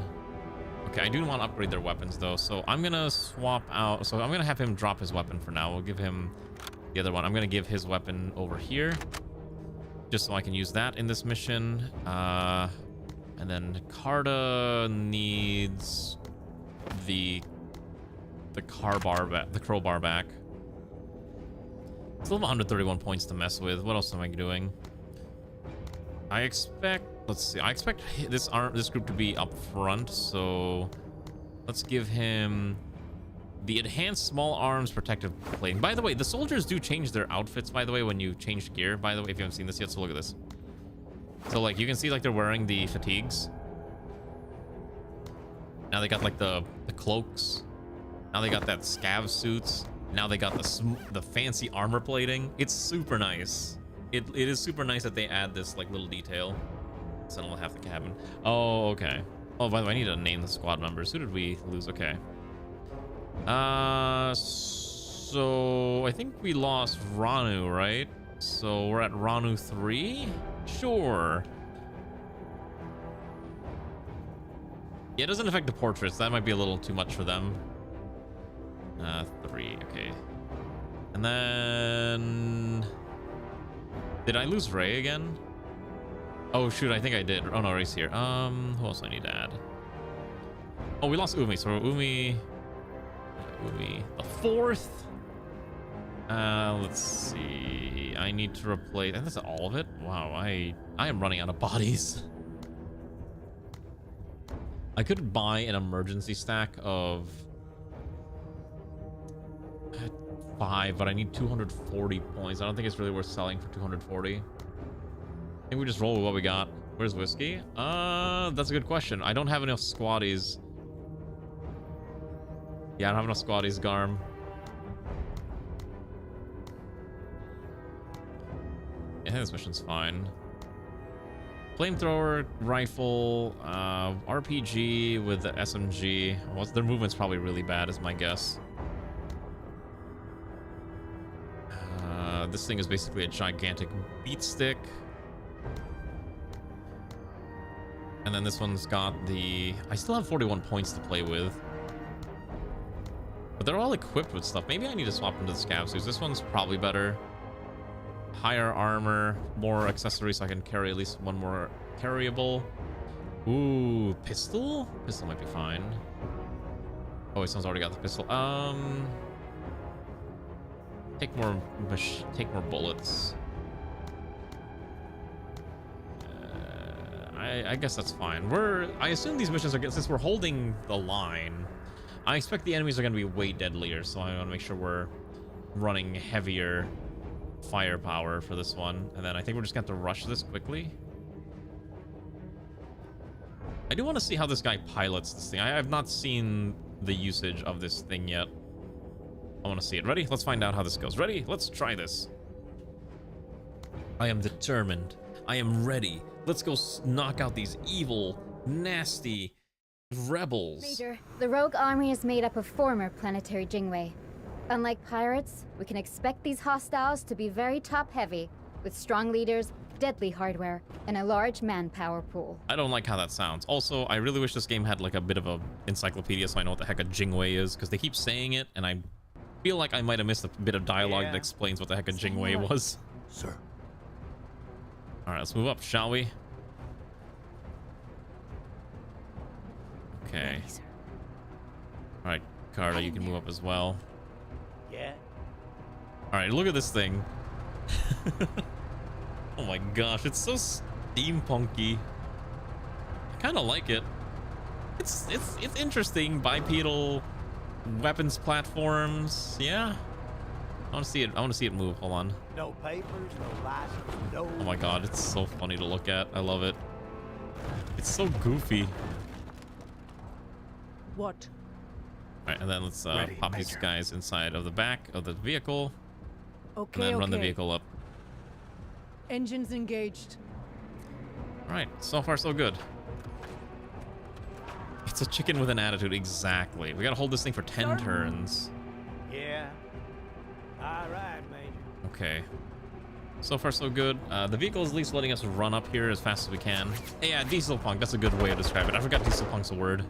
Okay, I do want to upgrade their weapons though, so I'm gonna swap out. So I'm gonna have him drop his weapon for now. We'll give him the other one. I'm gonna give his weapon over here, just so I can use that in this mission. And then Carta needs the crowbar back. Still have 131 points to mess with. What else am I doing? I expect, let's see, I expect this group to be up front, so let's give him the enhanced small arms protective plating. By the way, the soldiers do change their outfits, by the way, when you change gear, by the way, if you haven't seen this yet, so look at this. So like you can see like they're wearing the fatigues. Now they got like the cloaks. Now they got that scav suits. Now they got the fancy armor plating. It's super nice. It is super nice that they add this like little detail. So I don't have the cabin. Oh, okay. Oh, by the way, I need to name the squad members. Who did we lose? Okay. So I think we lost Ranu, right? So we're at Ranu 3? Sure. Yeah, it doesn't affect the portraits. That might be a little too much for them. 3, okay. And then... Did I lose Ray again? Oh shoot, I think I did. Oh no, Ray's here. Who else do I need to add? Oh, we lost Umi, so Umi the 4th. Let's see. I need to replace. I think that's all of it. Wow, I am running out of bodies. I could buy an emergency stack of 5, but I need 240 points. I don't think it's really worth selling for 240. I think we just roll with what we got. Where's Whiskey? That's a good question. I don't have enough squaddies. Yeah, I don't have enough squaddies, Garm. I think this mission's fine. Flamethrower, rifle, RPG with the SMG. Well, their movement's probably really bad, is my guess. This thing is basically a gigantic beat stick. And then this one's got the... I still have 41 points to play with. But they're all equipped with stuff. Maybe I need to swap them to the scav suits. This one's probably better. Higher armor, more accessories, so I can carry at least one more carryable. Ooh, pistol? Pistol might be fine. Oh, wait, someone's already got the pistol. Take more bullets. I guess that's fine. I assume these missions are, since we're holding the line, I expect the enemies are going to be way deadlier, so I want to make sure we're running heavier firepower for this one. And then I think we're just going to have to rush this quickly. I do want to see how this guy pilots this thing. I have not seen the usage of this thing yet. I want to see it. Ready? Let's find out how this goes. Ready? Let's try this. I am determined. I am ready. Let's go knock out these evil, nasty rebels. Major, the rogue army is made up of former planetary Jingwei. Unlike pirates, we can expect these hostiles to be very top-heavy, with strong leaders, deadly hardware, and a large manpower pool. I don't like how that sounds. Also, I really wish this game had like a bit of a encyclopedia so I know what the heck a Jingwei is, because they keep saying it, and I feel like I might have missed a bit of dialogue that explains what the heck a Jingwei was. Sir. All right, let's move up, shall we? Okay. All right, Carter, you can move up as well. Yeah. All right, look at this thing. Oh my gosh, it's so steampunky. I kind of like it. It's interesting. Bipedal weapons platforms. Yeah. I want to see it. I want to see it move. Hold on. No papers, no license, no... Oh my god, it's so funny to look at. I love it. It's so goofy. What? All right, and then let's pop these guys inside of the back of the vehicle. Okay, and then run the vehicle up. Engines engaged. All right, so far so good. It's a chicken with an attitude, exactly. We gotta hold this thing for 10 turns. Yeah. All right, Major. Okay. So far so good. The vehicle is at least letting us run up here as fast as we can. Hey, yeah, diesel punk. That's a good way to describe it. I forgot diesel punk's a word.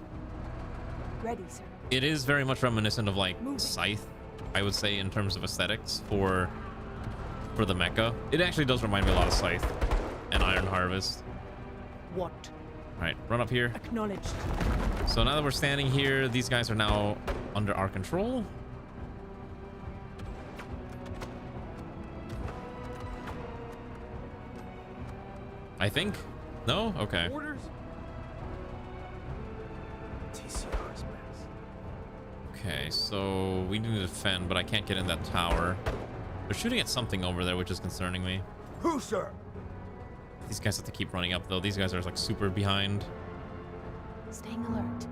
Ready, sir. It is very much reminiscent of like Scythe, I would say, in terms of aesthetics for the mecha. It actually does remind me a lot of Scythe and Iron Harvest. What? All right, run up here. Acknowledged. So now that we're standing here, these guys are now under our control. I think. No? Okay. Orders? TCR's mess. Okay, so we need to defend, but I can't get in that tower. They're shooting at something over there, which is concerning me. Who, sir? These guys have to keep running up, though. These guys are like super behind. Staying alert.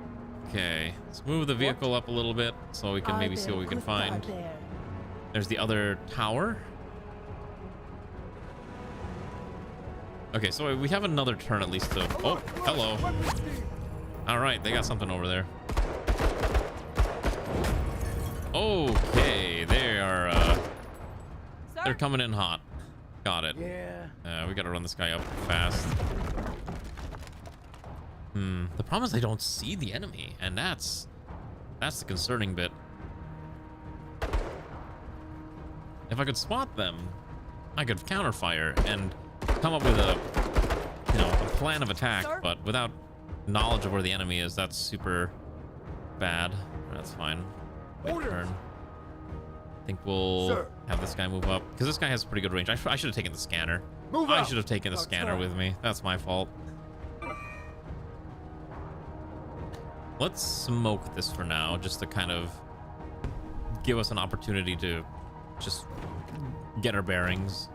Okay, let's move the vehicle up a little bit so we can maybe see what we can find. There's the other tower. Okay, so we have another turn at least to... Oh, hello. All right, they got something over there. Okay, they are... they're coming in hot. Got it. Yeah. We gotta run this guy up fast. The problem is I don't see the enemy, and that's the concerning bit. If I could spot them, I could counterfire and come up with a plan of attack, Sir? but without knowledge of where the enemy is, that's super bad. That's fine. Wait turn. I think we'll have this guy move up, because this guy has pretty good range. I should have taken the scanner. I should have taken the scanner with me. That's my fault. Let's smoke this for now, just to kind of give us an opportunity to just get our bearings.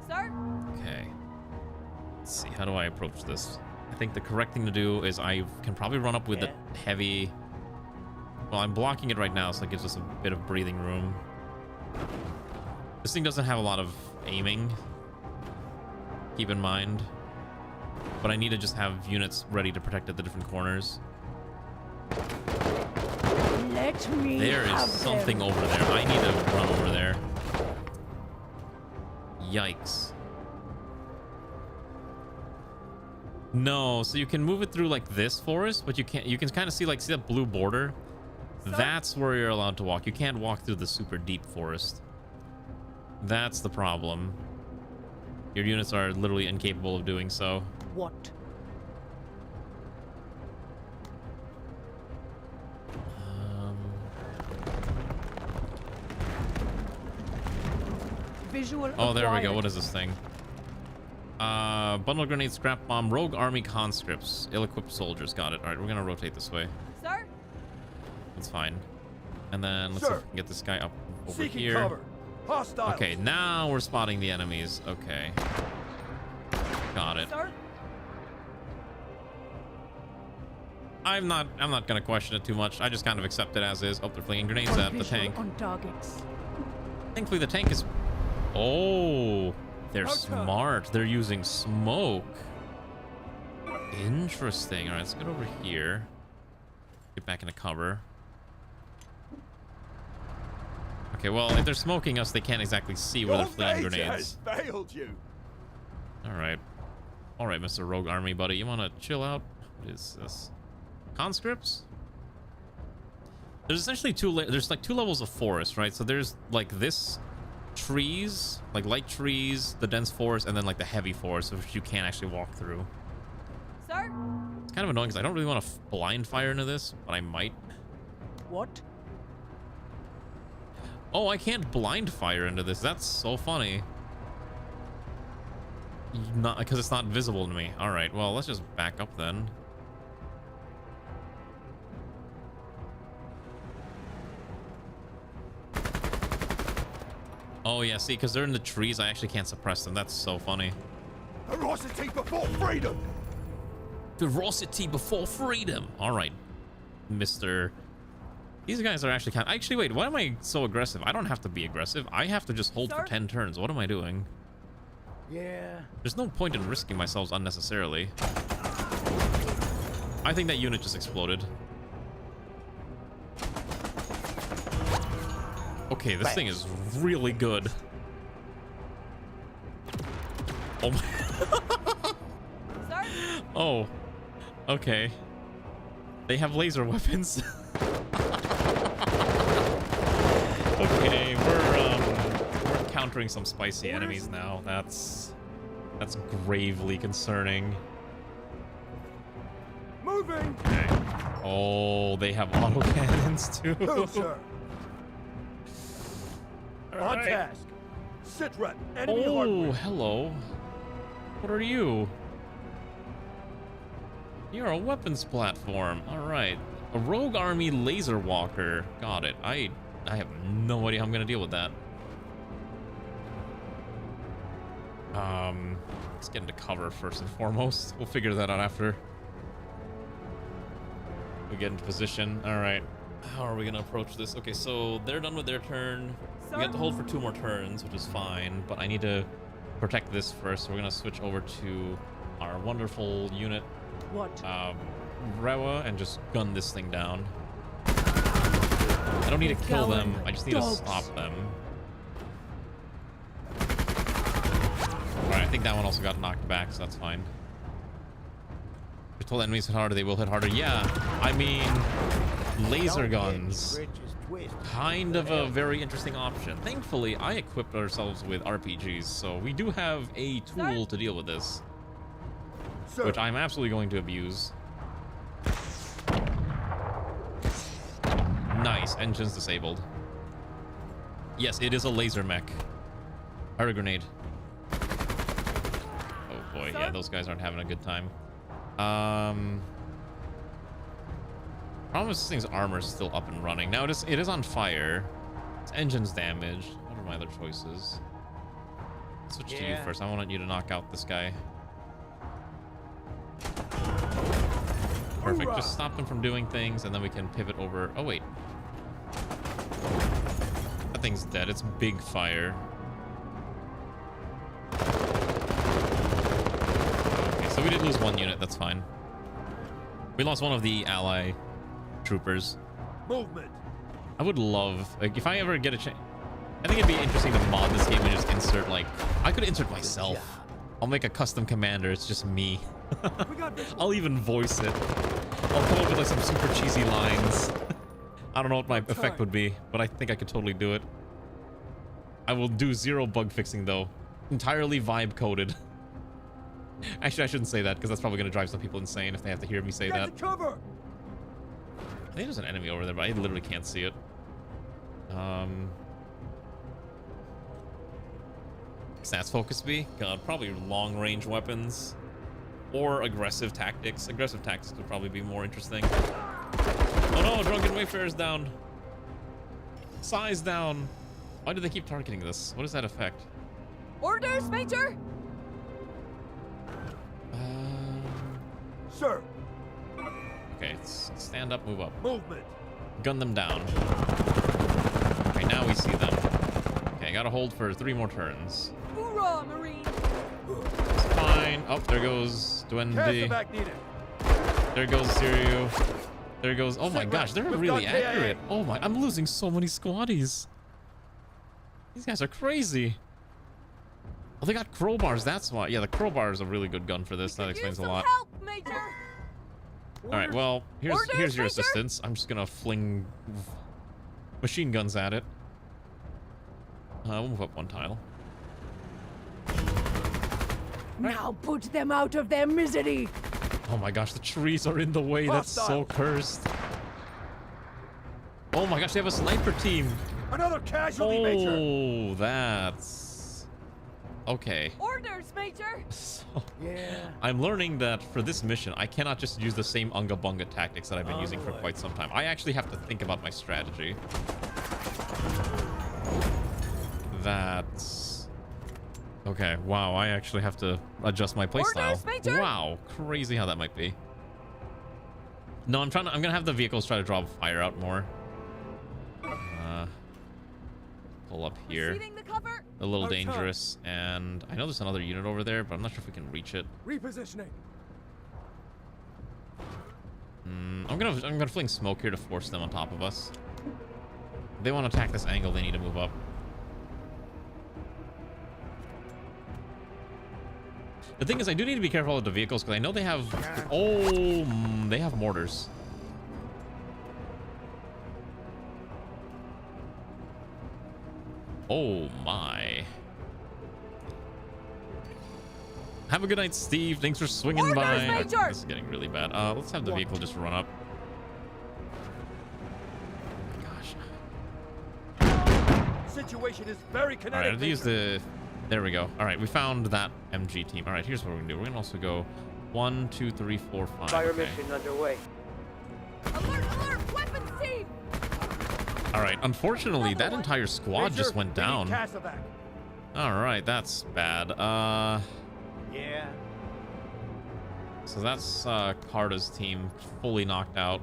Sir? Okay. Let's see, how do I approach this? I think the correct thing to do is I can probably run up with the heavy... Well, I'm blocking it right now, so it gives us a bit of breathing room. This thing doesn't have a lot of aiming, keep in mind. But I need to just have units ready to protect at the different corners. Let me There is have something them. over there. I need to run over there. Yikes. No, so you can move it through like this forest, but you can't. You can kind of see that blue border. That's where you're allowed to walk. You can't walk through the super deep forest. That's the problem. Your units are literally incapable of doing so. What? Visual Oh, there we go. acquired. What is this thing? Bundle grenade, scrap bomb, rogue army conscripts, ill-equipped soldiers. Got it. All right, we're gonna rotate this way. Sir? That's fine. And then let's see if we can get this guy up over here. Cover. Hostile. Okay, now we're spotting the enemies. Okay. Got it. Sir? I'm not gonna question it too much. I just kind of accept it as is. Oh, they're flinging grenades On at the visual tank. On targets. Thankfully, the tank is... Oh, they're smart. They're using smoke. Interesting. All right, let's get over here. Get back into cover. Okay, well, if they're smoking us, they can't exactly see where they're flinging grenades. Failed you. All right, Mr. Rogue Army buddy, you want to chill out? What is this? Conscripts? There's essentially there's like two levels of forest, right? So there's like this trees, like light trees, the dense forest, and then like the heavy forest, which you can't actually walk through. Sir? It's kind of annoying because I don't really want to blind fire into this, but I might. What? Oh, I can't blind fire into this. That's so funny. Not because it's not visible to me. All right, well, let's just back up then. Oh yeah, see, because they're in the trees, I actually can't suppress them. That's so funny. Ferocity before freedom. Ferocity before freedom. All right, Mr. These guys are actually actually, wait, why am I so aggressive? I don't have to be aggressive. I have to just hold for 10 turns. What am I doing? Yeah. There's no point in risking myself unnecessarily. I think that unit just exploded. Okay, this thing is really good. Oh my... Sir? Oh. Okay. They have laser weapons. Okay, we're countering some spicy enemies now. That's gravely concerning. Moving. Okay. Oh, they have autocannons too. No, sir. All On right. task. Sit rep. Enemy Oh, hardware. hello. What are you? You're a weapons platform. All right. A rogue army laser walker. Got it. I have no idea how I'm gonna deal with that. Let's get into cover first and foremost. We'll figure that out after we get into position. All right. How are we gonna approach this? Okay, so they're done with their turn. We have to hold for 2 more turns, which is fine, but I need to protect this first. So we're gonna switch over to our wonderful unit, What? Rewa, and just gun this thing down. I don't need to kill them. I just need to stop them. think that one also got knocked back, so that's fine. If you told enemies hit harder, they will hit harder. Yeah, I mean, laser guns. Kind of a very interesting option. Thankfully, I equipped ourselves with RPGs, so we do have a tool to deal with this. Which I'm absolutely going to abuse. Nice, engines disabled. Yes, it is a laser mech. Fire grenade. Oh boy, yeah, those guys aren't having a good time. Problem is this thing's armor is still up and running. Now it is on fire. Its engine's damaged. What are my other choices? I'll switch to you first. I want you to knock out this guy. Perfect. Just stop them from doing things, and then we can pivot over. Oh wait, that thing's dead. It's big fire. Okay, so we did lose one unit. That's fine. We lost one of the ally troopers. Movement. I would love, like, if I ever get a chance, I think it'd be interesting to mod this game and just insert, like, I could insert myself. I'll make a custom commander. It's just me. I'll even voice it. I'll come up with like some super cheesy lines. I don't know what my effect would be, but I think I could totally do it. I will do 0 bug fixing though. Entirely vibe coded. Actually, I shouldn't say that because that's probably going to drive some people insane if they have to hear me say that. Cover. I think there's an enemy over there, but I literally can't see it. Stats focus be? God, probably long range weapons. Or aggressive tactics. Aggressive tactics would probably be more interesting. Oh no, Drunken Wayfarer's down. Size down. Why do they keep targeting this? What does that affect? Orders, Major! Sir. Okay, stand up, move up. Movement. Gun them down. Okay, now we see them. Okay, gotta hold for 3 more turns. Hoorah, Marine! It's fine. Oh, there goes Duende. There goes Sirio. There goes. Oh my gosh, they're really accurate. Oh my, I'm losing so many squaddies. These guys are crazy. Oh, they got crowbars. That's why. Yeah, the crowbar is a really good gun for this. That explains a lot. Help, Major! All right, well, here's your assistance. I'm just gonna fling machine guns at it. We'll move up 1 tile. Now put them out of their misery. Oh my gosh, the trees are in the way. That's so cursed. Oh my gosh, they have a sniper team. Another casualty, Major. Oh, that's okay. Orders, Major! So, I'm learning that for this mission, I cannot just use the same Unga Bunga tactics that I've been using for quite some time. I actually have to think about my strategy. That's okay. Wow, I actually have to adjust my playstyle. Wow, crazy how that might be. No, I'm gonna have the vehicles try to draw fire out more. Pull up here. A little dangerous, and I know there's another unit over there, but I'm not sure if we can reach it. Repositioning. I'm gonna fling smoke here to force them on top of us. If they want to attack this angle, they need to move up. The thing is, I do need to be careful with the vehicles because I know they have. Oh, they have mortars. Oh my. Have a good night, Steve. Thanks for swinging by. Okay, this is getting really bad. Let's have the vehicle just run up. Gosh. Situation is very kinetic. All right, I'll use the. There we go. All right, we found that MG team. All right, here's what we're gonna do. We're gonna also go 1, 2, 3, 4, 5. Fire mission underway. Alert, alert! Weapons team! All right, unfortunately, that entire squad just went down. All right, that's bad. Yeah. So that's Carta's team fully knocked out.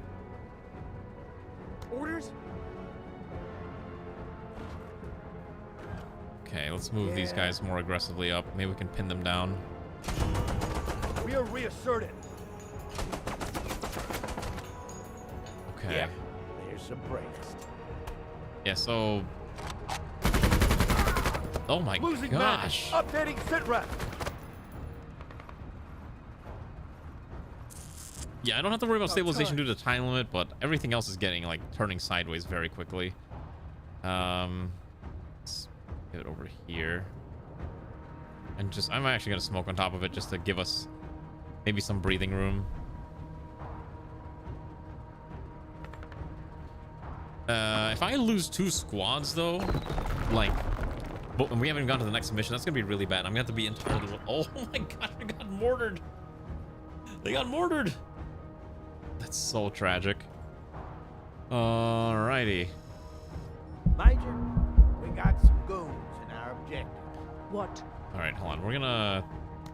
Orders? Okay, let's move these guys more aggressively up. Maybe we can pin them down. We are reasserted. Okay. Yeah. There's the bravest. Yeah, so... Oh my gosh. Updating sit rep. Yeah, I don't have to worry about stabilization due to the time limit, but everything else is getting, like, turning sideways very quickly. Let's get it over here. And just, I'm actually going to smoke on top of it just to give us maybe some breathing room. If I lose 2 squads, though, like, but we haven't gone to the next mission, that's going to be really bad. I'm going to have to be entirely... Oh my god, I got mortared. They got mortared. That's so tragic. Alrighty. Major, we got some goons in our objective. What? Alright, hold on. We're gonna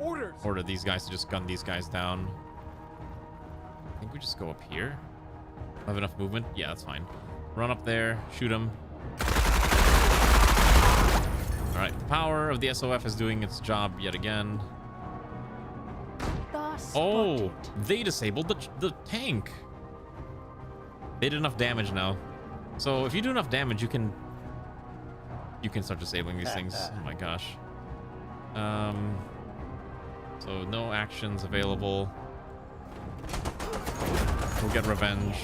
Orders. order these guys to just gun these guys down. I think we just go up here. Have enough movement? Yeah, that's fine. Run up there, shoot them. Alright, the power of the SOF is doing its job yet again. Oh, they disabled the tank. They did enough damage now. So if you do enough damage, you can start disabling these things. Oh my gosh. So no actions available. We'll get revenge.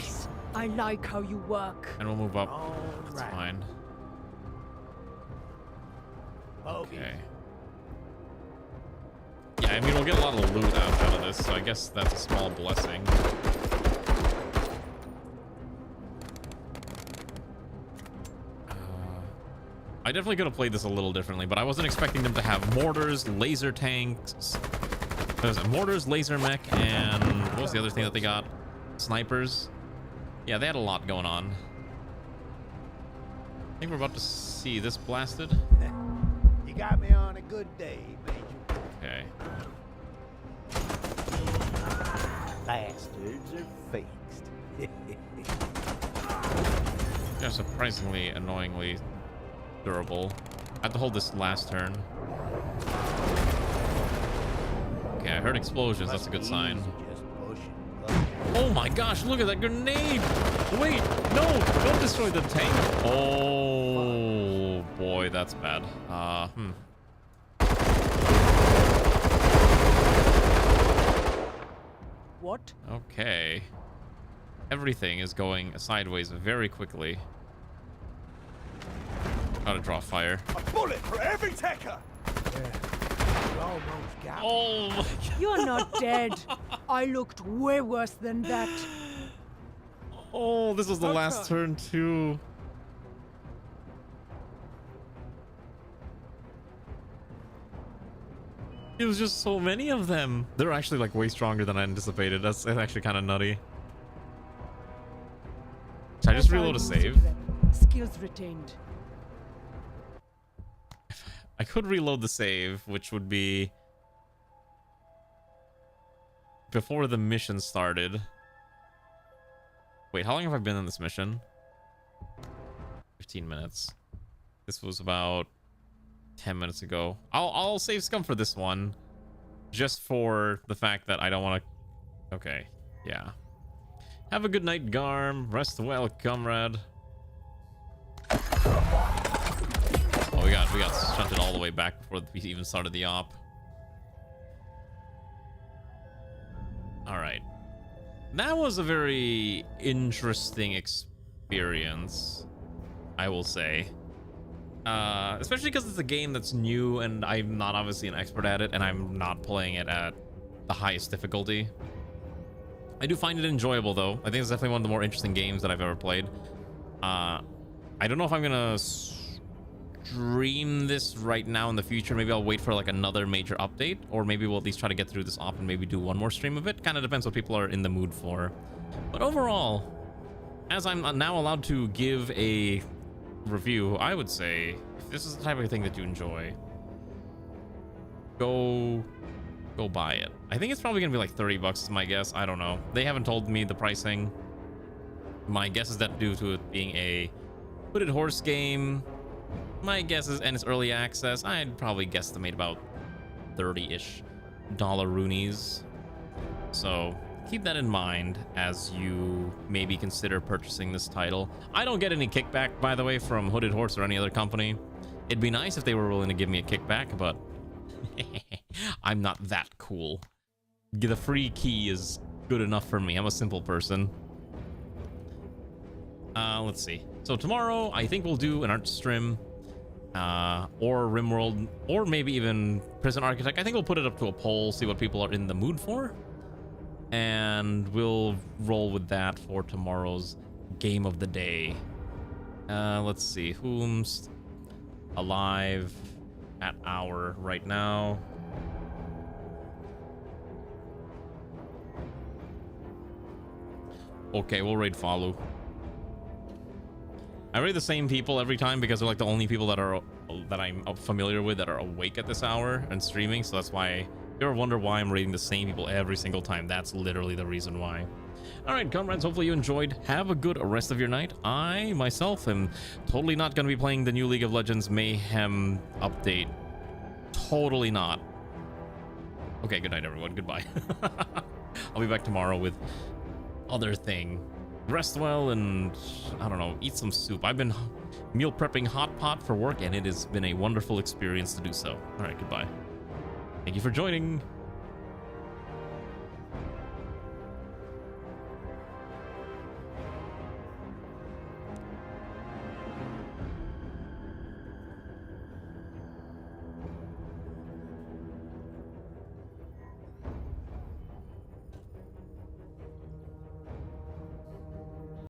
I like how you work. And we'll move up. That's fine. Okay. Yeah, I mean, we'll get a lot of loot out of this, so I guess that's a small blessing. I definitely could have played this a little differently, but I wasn't expecting them to have mortars, laser tanks, mortars, laser mech, and what was the other thing that they got? Snipers. Yeah, they had a lot going on. I think we're about to see this blasted. You got me on a good day, Major. Okay. Bastards are fixed. They're surprisingly, annoyingly durable. I have to hold this last turn. Okay, I heard explosions. That's a good sign. Oh my gosh, look at that grenade! Wait, no! Don't destroy the tank! Oh boy, that's bad. What? Okay. Everything is going sideways very quickly. Gotta draw fire. A bullet for every taker! Oh my god. You're not dead. I looked way worse than that. Oh, this was the last turn too. It was just so many of them. They're actually like way stronger than I anticipated. That's actually kind of nutty. Should I just reload a save? Skills retained. I could reload the save, which would be before the mission started. Wait, how long have I been in this mission? 15 minutes. This was about 10 minutes ago. I'll save scum for this one, just for the fact that I don't want to. Okay, yeah. Have a good night, Garm. Rest well, comrade. Oh, we got shunted all the way back before we even started the op. All right, that was a very interesting experience, I will say. Especially because it's a game that's new and I'm not obviously an expert at it, and I'm not playing it at the highest difficulty. I do find it enjoyable though. I think it's definitely one of the more interesting games that I've ever played. I don't know if I'm gonna stream this right now in the future. Maybe I'll wait for like another major update, or maybe we'll at least try to get through this op and maybe do one more stream of it. Kind of depends what people are in the mood for. But overall, as I'm now allowed to give a review, I would say if this is the type of thing that you enjoy, go buy it. I think it's probably gonna be like 30 bucks is my guess. I don't know, they haven't told me the pricing. My guess is that due to it being a hooded horse game, my guess is, and it's early access, I'd probably guesstimate about 30-ish dollar-roonies. So keep that in mind as you maybe consider purchasing this title. I don't get any kickback, by the way, from Hooded Horse or any other company. It'd be nice if they were willing to give me a kickback, but I'm not that cool. The free key is good enough for me. I'm a simple person. Let's see. So tomorrow, I think we'll do an art stream, or RimWorld, or maybe even Prison Architect. I think we'll put it up to a poll, see what people are in the mood for, and we'll roll with that for tomorrow's game of the day. Let's see, whom's alive at hour right now. Okay, we'll raid Falu. I raid the same people every time because they're like the only people that I'm familiar with that are awake at this hour and streaming, so that's why. If you ever wonder why I'm raiding the same people every single time, that's literally the reason why. Alright, comrades, hopefully you enjoyed. Have a good rest of your night. I, myself, am totally not going to be playing the new League of Legends Mayhem update. Totally not. Okay, good night, everyone. Goodbye. I'll be back tomorrow with other thing. Rest well and, I don't know, eat some soup. I've been meal prepping hot pot for work, and it has been a wonderful experience to do so. Alright, goodbye. Thank you for joining.